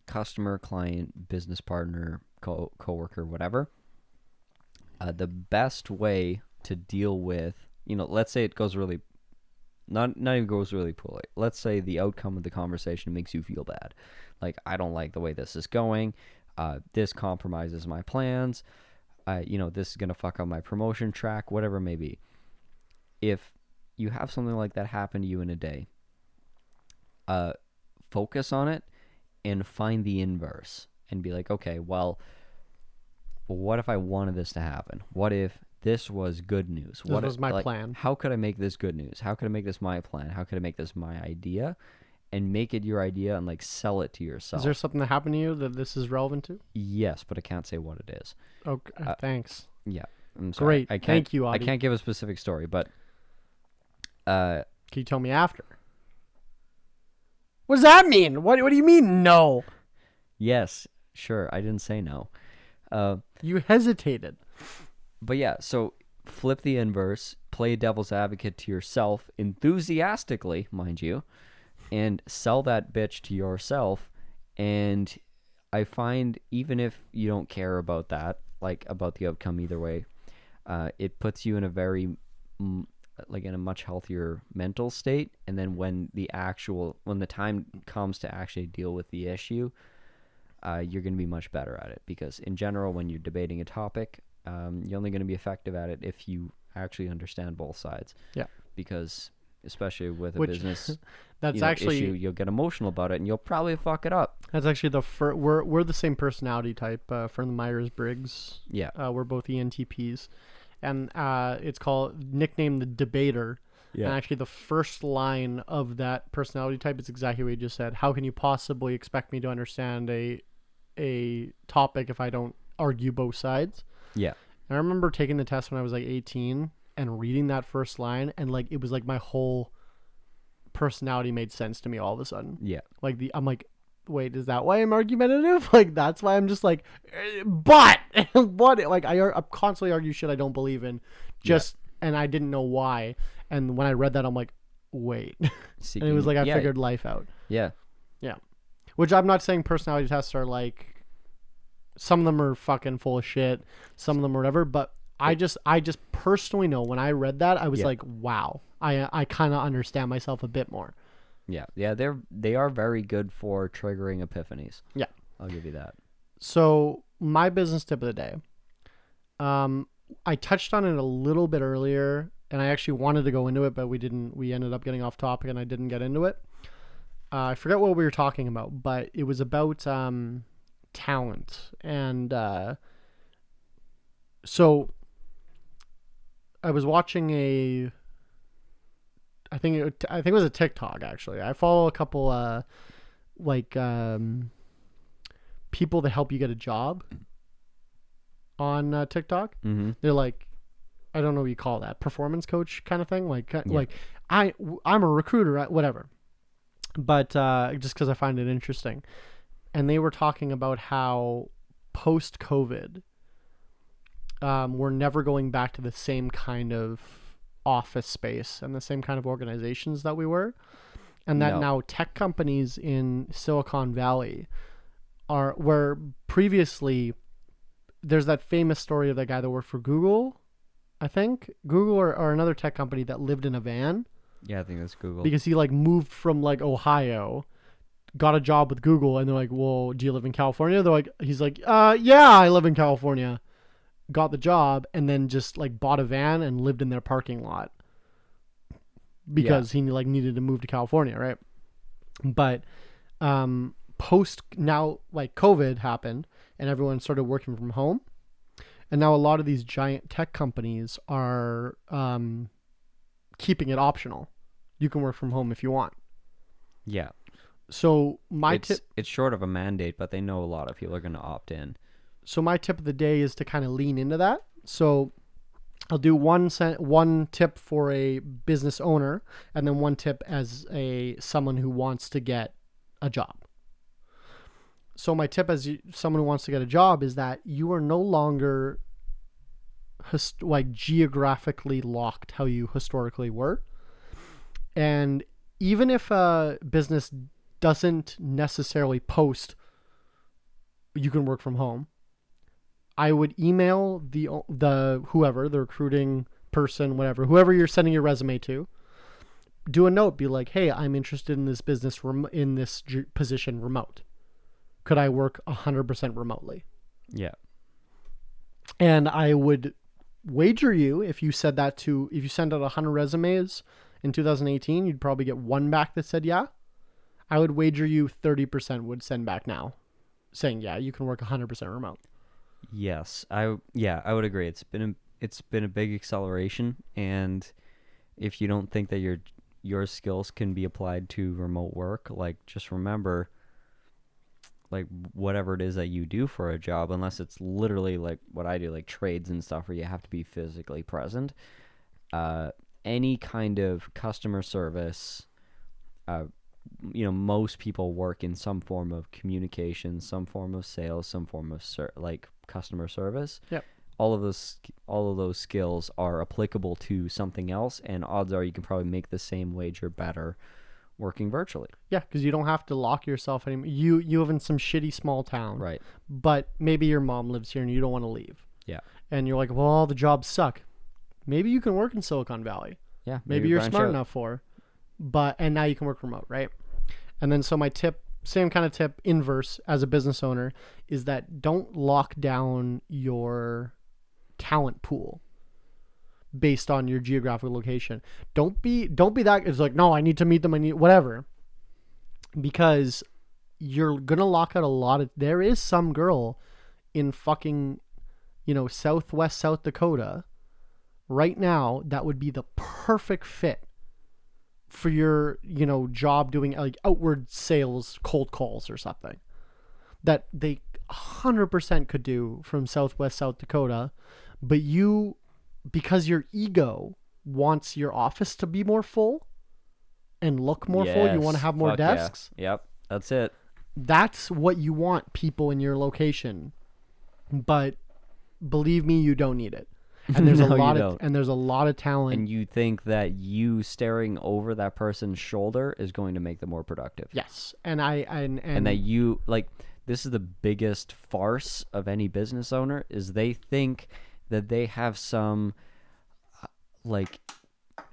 customer, client, business partner, coworker, whatever. The best way to deal with, let's say it goes really, not even goes really poorly. Let's say the outcome of the conversation makes you feel bad. Like, I don't like the way this is going. This compromises my plans. This is going to fuck up my promotion track, whatever it may be. If you have something like that happen to you in a day, focus on it and find the inverse and be like, okay, well, what if I wanted this to happen? What if this was good news? This was my plan. How could I make this good news? How could I make this my plan? How could I make this my idea? And make it your idea and like sell it to yourself. Is there something that happened to you that this is relevant to? Yes, but I can't say what it is. Okay, thanks. Yeah, I'm sorry. Great, thank you, Audie. I can't give a specific story, but can you tell me after? What does that mean? What do you mean no? Yes, sure. I didn't say no. You hesitated. But yeah, so flip the inverse, play devil's advocate to yourself enthusiastically, mind you, and sell that bitch to yourself. And I find even if you don't care about that, like about the outcome either way, it puts you in a very in a much healthier mental state. And then when the time comes to actually deal with the issue, you're going to be much better at it, because in general, when you're debating a topic, you're only going to be effective at it if you actually understand both sides. Yeah. Because especially with a business that's actually issue, you'll get emotional about it and you'll probably fuck it up. That's actually we're the same personality type from the Myers-Briggs. Yeah. We're both ENTPs, and it's nicknamed the debater. Yeah. And actually the first line of that personality type is exactly what you just said. How can you possibly expect me to understand a topic if I don't argue both sides? Yeah. And I remember taking the test when I was like 18 and reading that first line, and like it was like my whole personality made sense to me all of a sudden. Yeah. I'm like, wait, is that why I'm argumentative? Like, that's why I'm just like, but what? Like, I constantly argue shit I don't believe in, and I didn't know why. And when I read that, I'm like, wait. And it was like I figured life out. Yeah. Yeah. Which I'm not saying personality tests are like, some of them are fucking full of shit, some of them are whatever, but I just personally know when I read that, I was like, wow, I kind of understand myself a bit more. Yeah. Yeah. They are very good for triggering epiphanies. Yeah. I'll give you that. So my business tip of the day, I touched on it a little bit earlier, and I actually wanted to go into it, but we didn't. We ended up getting off topic, and I didn't get into it. I forget what we were talking about, but it was about talent, and so I was watching I think it was a TikTok, actually. I follow a couple people that help you get a job on TikTok. Mm-hmm. They're like, I don't know what you call that, performance coach kind of thing. Like I'm a recruiter, whatever. But just because I find it interesting. And they were talking about how post-COVID, we're never going back to the same kind of office space and the same kind of organizations that we were. And that now tech companies in Silicon Valley are where previously there's that famous story of that guy that worked for Google, I think. Google or another tech company that lived in a van. Yeah, I think that's Google. Because he like moved from like Ohio, got a job with Google, and they're like, well, do you live in California? He's like, yeah, I live in California. Got the job, and then just like bought a van and lived in their parking lot because he like needed to move to California, right? But post now, like COVID happened and everyone started working from home, and now a lot of these giant tech companies are keeping it optional. You can work from home if you want. Yeah. So it's short of a mandate, but they know a lot of people are going to opt in. So my tip of the day is to kind of lean into that. So I'll do one tip for a business owner, and then one tip as someone who wants to get a job. So my tip as someone who wants to get a job is that you are no longer geographically locked how you historically were. And even if a business doesn't necessarily post you can work from home, I would email the whoever, the recruiting person, whatever, whoever you're sending your resume to, do a note, be like, hey, I'm interested in this business in this position remote. Could I work 100% remotely? Yeah. And I would wager you, if you send out 100 resumes in 2018, you'd probably get one back that said yeah. I would wager you 30% would send back now saying, yeah, you can work 100% remote. Yes. I would agree. It's been a big acceleration, and if you don't think that your skills can be applied to remote work, like, just remember, like, whatever it is that you do for a job, unless it's literally like what I do, like trades and stuff where you have to be physically present, any kind of customer service, most people work in some form of communication, some form of sales, some form of customer service. Yep. All of those skills are applicable to something else, and odds are you can probably make the same wage or better working virtually. Yeah, because you don't have to lock yourself anymore. You live in some shitty small town, Right. but maybe your mom lives here and you don't want to leave. Yeah. And you're like, well, all the jobs suck. Maybe you can work in Silicon Valley. Yeah. Maybe you're branch smart out. enough for. And now you can work remote, right? And then so my tip, same kind of tip, inverse as a business owner, is that don't lock down your talent pool based on your geographical location. Don't be that, it's like, no, I need to meet them, I need whatever. Because you're gonna lock out there is some girl in fucking, southwest South Dakota right now that would be the perfect fit for your, job doing like outward sales, cold calls or something, that they 100% could do from southwest South Dakota. But because your ego wants your office to be more full and look more full, you want to have more desks. Yeah. Yep, that's it. That's what you want, people in your location. But believe me, you don't need it. And there's No, there's a lot of talent. And you think that you staring over that person's shoulder is going to make them more productive. Yes. And that you, like, this is the biggest farce of any business owner, is they think that they have some like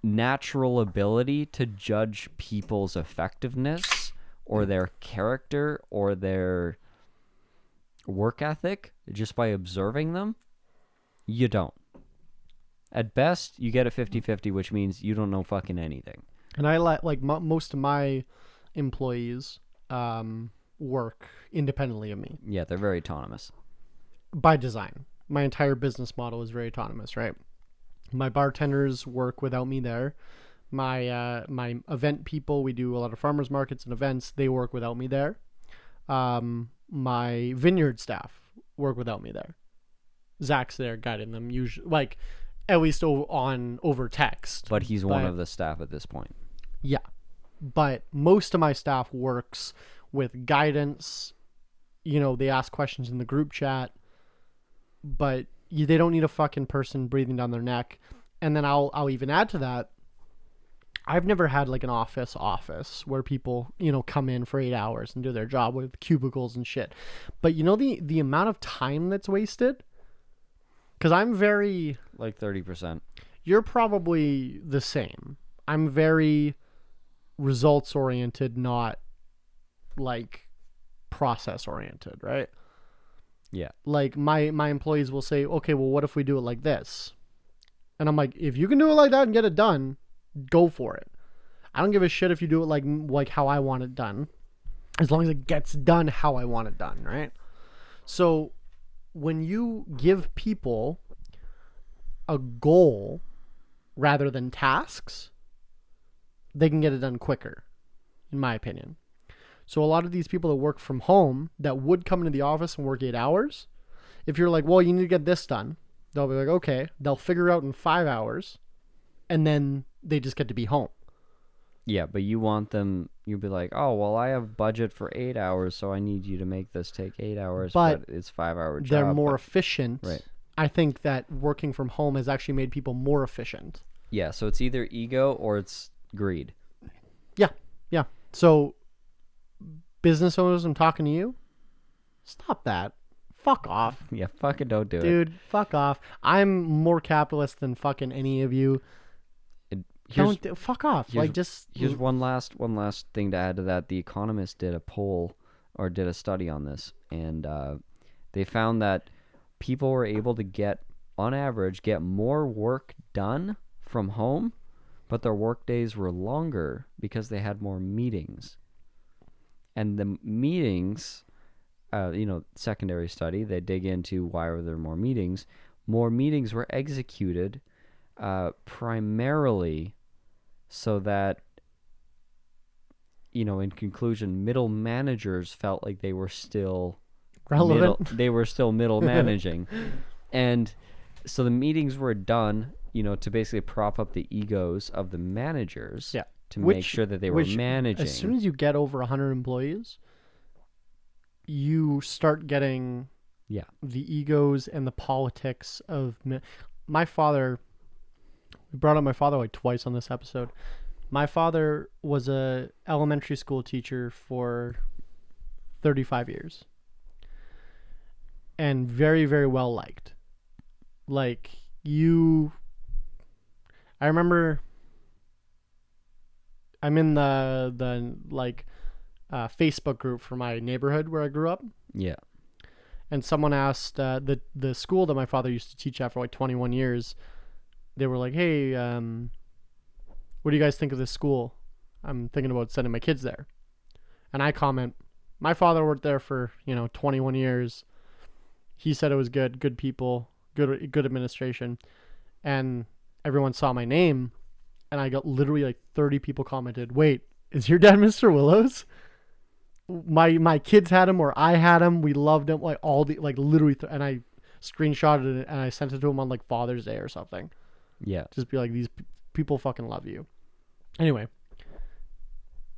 natural ability to judge people's effectiveness or their character or their work ethic just by observing them. You don't. At best, you get a 50-50, which means you don't know fucking anything. And I most of my employees work independently of me. Yeah, they're very autonomous. By design. My entire business model is very autonomous, right? My bartenders work without me there. My event people, we do a lot of farmers markets and events, they work without me there. My vineyard staff work without me there. Zach's there guiding them, usually, like, at least over text. But he's one of the staff at this point. Yeah. But most of my staff works with guidance. They ask questions in the group chat. But they don't need a fucking person breathing down their neck. And then I'll even add to that, I've never had like an office where people, come in for 8 hours and do their job with cubicles and shit. But the amount of time that's wasted? Because I'm very... Like 30%. You're probably the same. I'm very results-oriented, not like process-oriented, right? Yeah. Like my employees will say, okay, well, what if we do it like this? And I'm like, if you can do it like that and get it done, go for it. I don't give a shit if you do it like how I want it done, as long as it gets done how I want it done, right? So when you give people a goal rather than tasks, they can get it done quicker, in my opinion. So a lot of these people that work from home that would come into the office and work 8 hours, if you're like, well, you need to get this done, they'll be like, okay, they'll figure it out in 5 hours, and then they just get to be home. Yeah, but you want them, you'll be like, oh, well, I have budget for 8 hours, so I need you to make this take 8 hours, but it's 5 hour job. They're more efficient. Right. I think that working from home has actually made people more efficient. Yeah, so it's either ego or it's greed. Yeah. So, business owners, I'm talking to you. Stop that. Fuck off. Yeah, fucking don't do it. Dude, fuck off. I'm more capitalist than fucking any of you. Fuck off. Here's one last thing to add to that. The Economist did a poll or did a study on this, and they found that people were able to on average, get more work done from home, but their work days were longer because they had more meetings. And the meetings, secondary study, they dig into why were there more meetings. More meetings were executed primarily so that, in conclusion, middle managers felt like they were still relevant. They were still middle managing. And so the meetings were done, to basically prop up the egos of the managers. Yeah. To make sure that they were managing. As soon as you get over 100 employees, you start getting the egos and the politics of my father. We brought up my father like twice on this episode. My father was a elementary school teacher for 35 years. And very, very well liked. Like, I remember I'm in the Facebook group for my neighborhood where I grew up. Yeah. And someone asked the school that my father used to teach at for like 21 years. They were like, "Hey, what do you guys think of this school? I'm thinking about sending my kids there." And I comment, "My father worked there for 21 years. He said it was good people, good administration." And everyone saw my name, and I got literally like 30 people commented, "Wait, is your dad Mr. Willows? My kids had him, or I had him. We loved him." Like literally, and I screenshotted it and I sent it to him on like Father's Day or something. Yeah. Just be like, these people fucking love you. Anyway,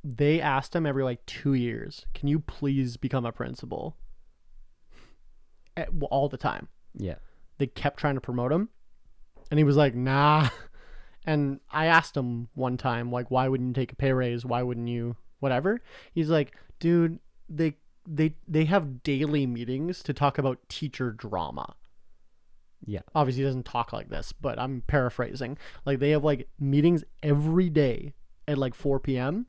they asked him every like 2 years, "Can you please become a principal?" All the time. Yeah. They kept trying to promote him, and he was like, "Nah." And I asked him one time, like, "Why wouldn't you take a pay raise? Why wouldn't you whatever?" He's like, "Dude, they have daily meetings to talk about teacher drama." Yeah. Obviously, he doesn't talk like this, but I'm paraphrasing. Like, they have like meetings every day at like 4 p.m.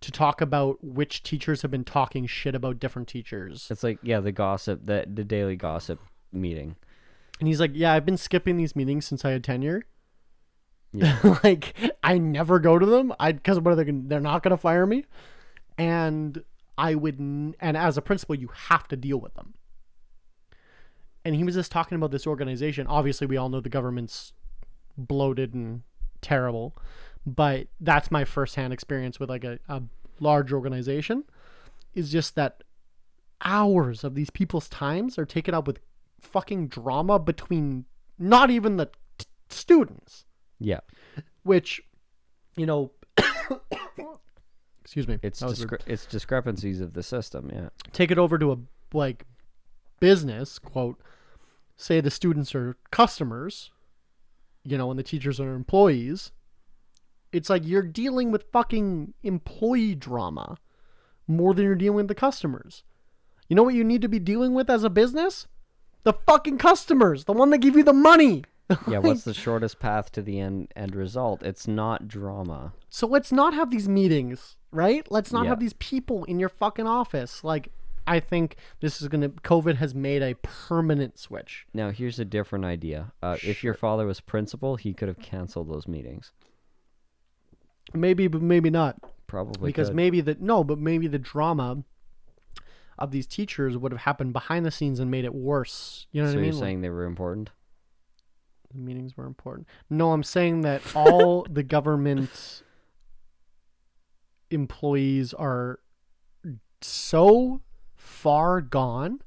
to talk about which teachers have been talking shit about different teachers. It's like, the gossip, the daily gossip meeting. And he's like, "Yeah, I've been skipping these meetings since I had tenure." Yeah. Like, I never go to them. Because they're not going to fire me. And and as a principal, you have to deal with them. And he was just talking about this organization. Obviously, we all know the government's bloated and terrible. But that's my firsthand experience with like a large organization. Is just that hours of these people's times are taken up with fucking drama between not even the students. Yeah. Which, excuse me. It's discrepancies of the system, yeah. Take it over to a like business, quote, say the students are customers, and the teachers are employees. It's like you're dealing with fucking employee drama more than you're dealing with the customers. You know what you need to be dealing with as a business? The fucking customers, the one that give you the money. Yeah, what's the shortest path to the end result? It's not drama. So let's not have these meetings, right? Let's not have these people in your fucking office. Like, I think COVID has made a permanent switch. Now, here's a different idea. If your father was principal, he could have canceled those meetings. Maybe, but maybe not. Probably because could. maybe the drama of these teachers would have happened behind the scenes and made it worse. You know what I mean? So you're saying they were important? The meetings were important. No, I'm saying that all the government employees are so far gone,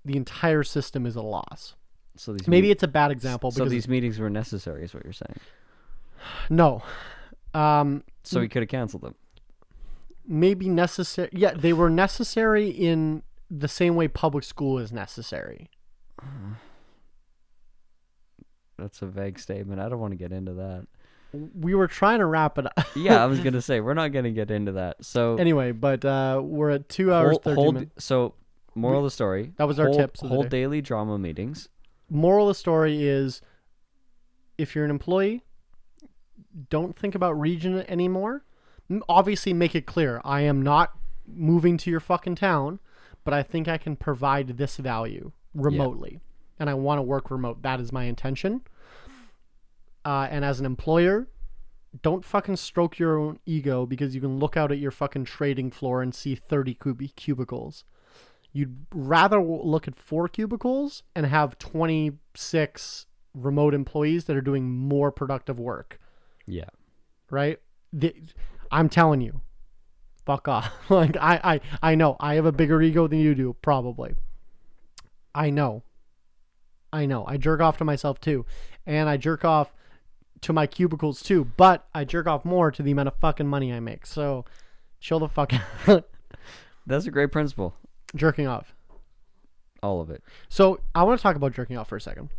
the entire system is a loss. So it's a bad example. So these meetings were necessary, is what you're saying? No. So he could have canceled them. Maybe necessary. Yeah, they were necessary in the same way public school is necessary. That's a vague statement. I don't want to get into that. we were trying to wrap it up. Yeah, I was gonna say we're not gonna get into that. So Anyway, but we're at 2 hours 30 minutes. So moral of the story. That was our tips of the Hold day. daily drama meetings. Moral of the story is, if you're an employee, don't think about region anymore. Obviously, make it clear. I am not moving to your fucking town, but I think I can provide this value remotely. And I want to work remote. That is my intention. And as an employer, don't fucking stroke your own ego because you can look out at your fucking trading floor and see 30 cubicles. You'd rather look at 4 cubicles and have 26 remote employees that are doing more productive work. Yeah. Right? I'm telling you, fuck off. Like, I know. I have a bigger ego than you do, probably. I know. I jerk off to myself too. And I jerk off to my cubicles too. But I jerk off more to the amount of fucking money I make. So, chill the fuck out. That's a great principle. Jerking off. All of it. So, I want to talk about jerking off for a second.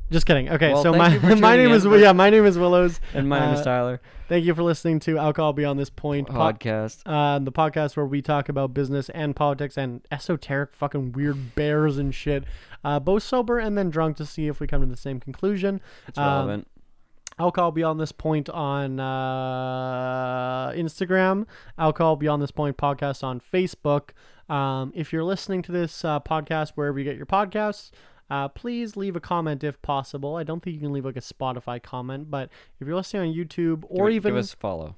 Just kidding. Okay, Well, so thank you for my name tuning is in. my name is Willows. And my name is Tyler. Thank you for listening to Alcohol Beyond This Point Podcast. the podcast where we talk about business and politics and esoteric fucking weird bears and shit, both sober and then drunk to see if we come to the same conclusion. It's relevant. Alcohol Beyond This Point on Instagram. Alcohol Beyond This Point podcast on Facebook. If you're listening to this podcast wherever you get your podcasts, please leave a comment if possible. I don't think you can leave like a Spotify comment, but if you're listening on YouTube or give us a follow.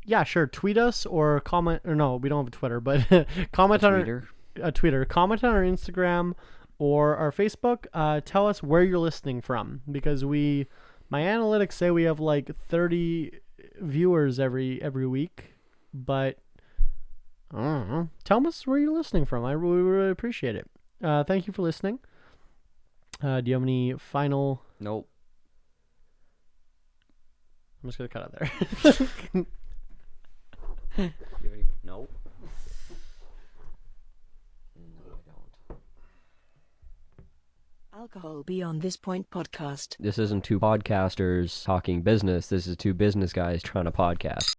Yeah, sure. Tweet us or comment. Or no, we don't have a Twitter, but comment on a Twitter. Comment on our Instagram or our Facebook. Tell us where you're listening from because my analytics say we have like 30 viewers every week, but I don't know. Tell us where you're listening from. I really appreciate it. Thank you for listening. Do you have any final? Nope. I'm just gonna cut out there. Nope. No, I don't. Alcohol Beyond This Point podcast. This isn't two podcasters talking business. This is two business guys trying to podcast.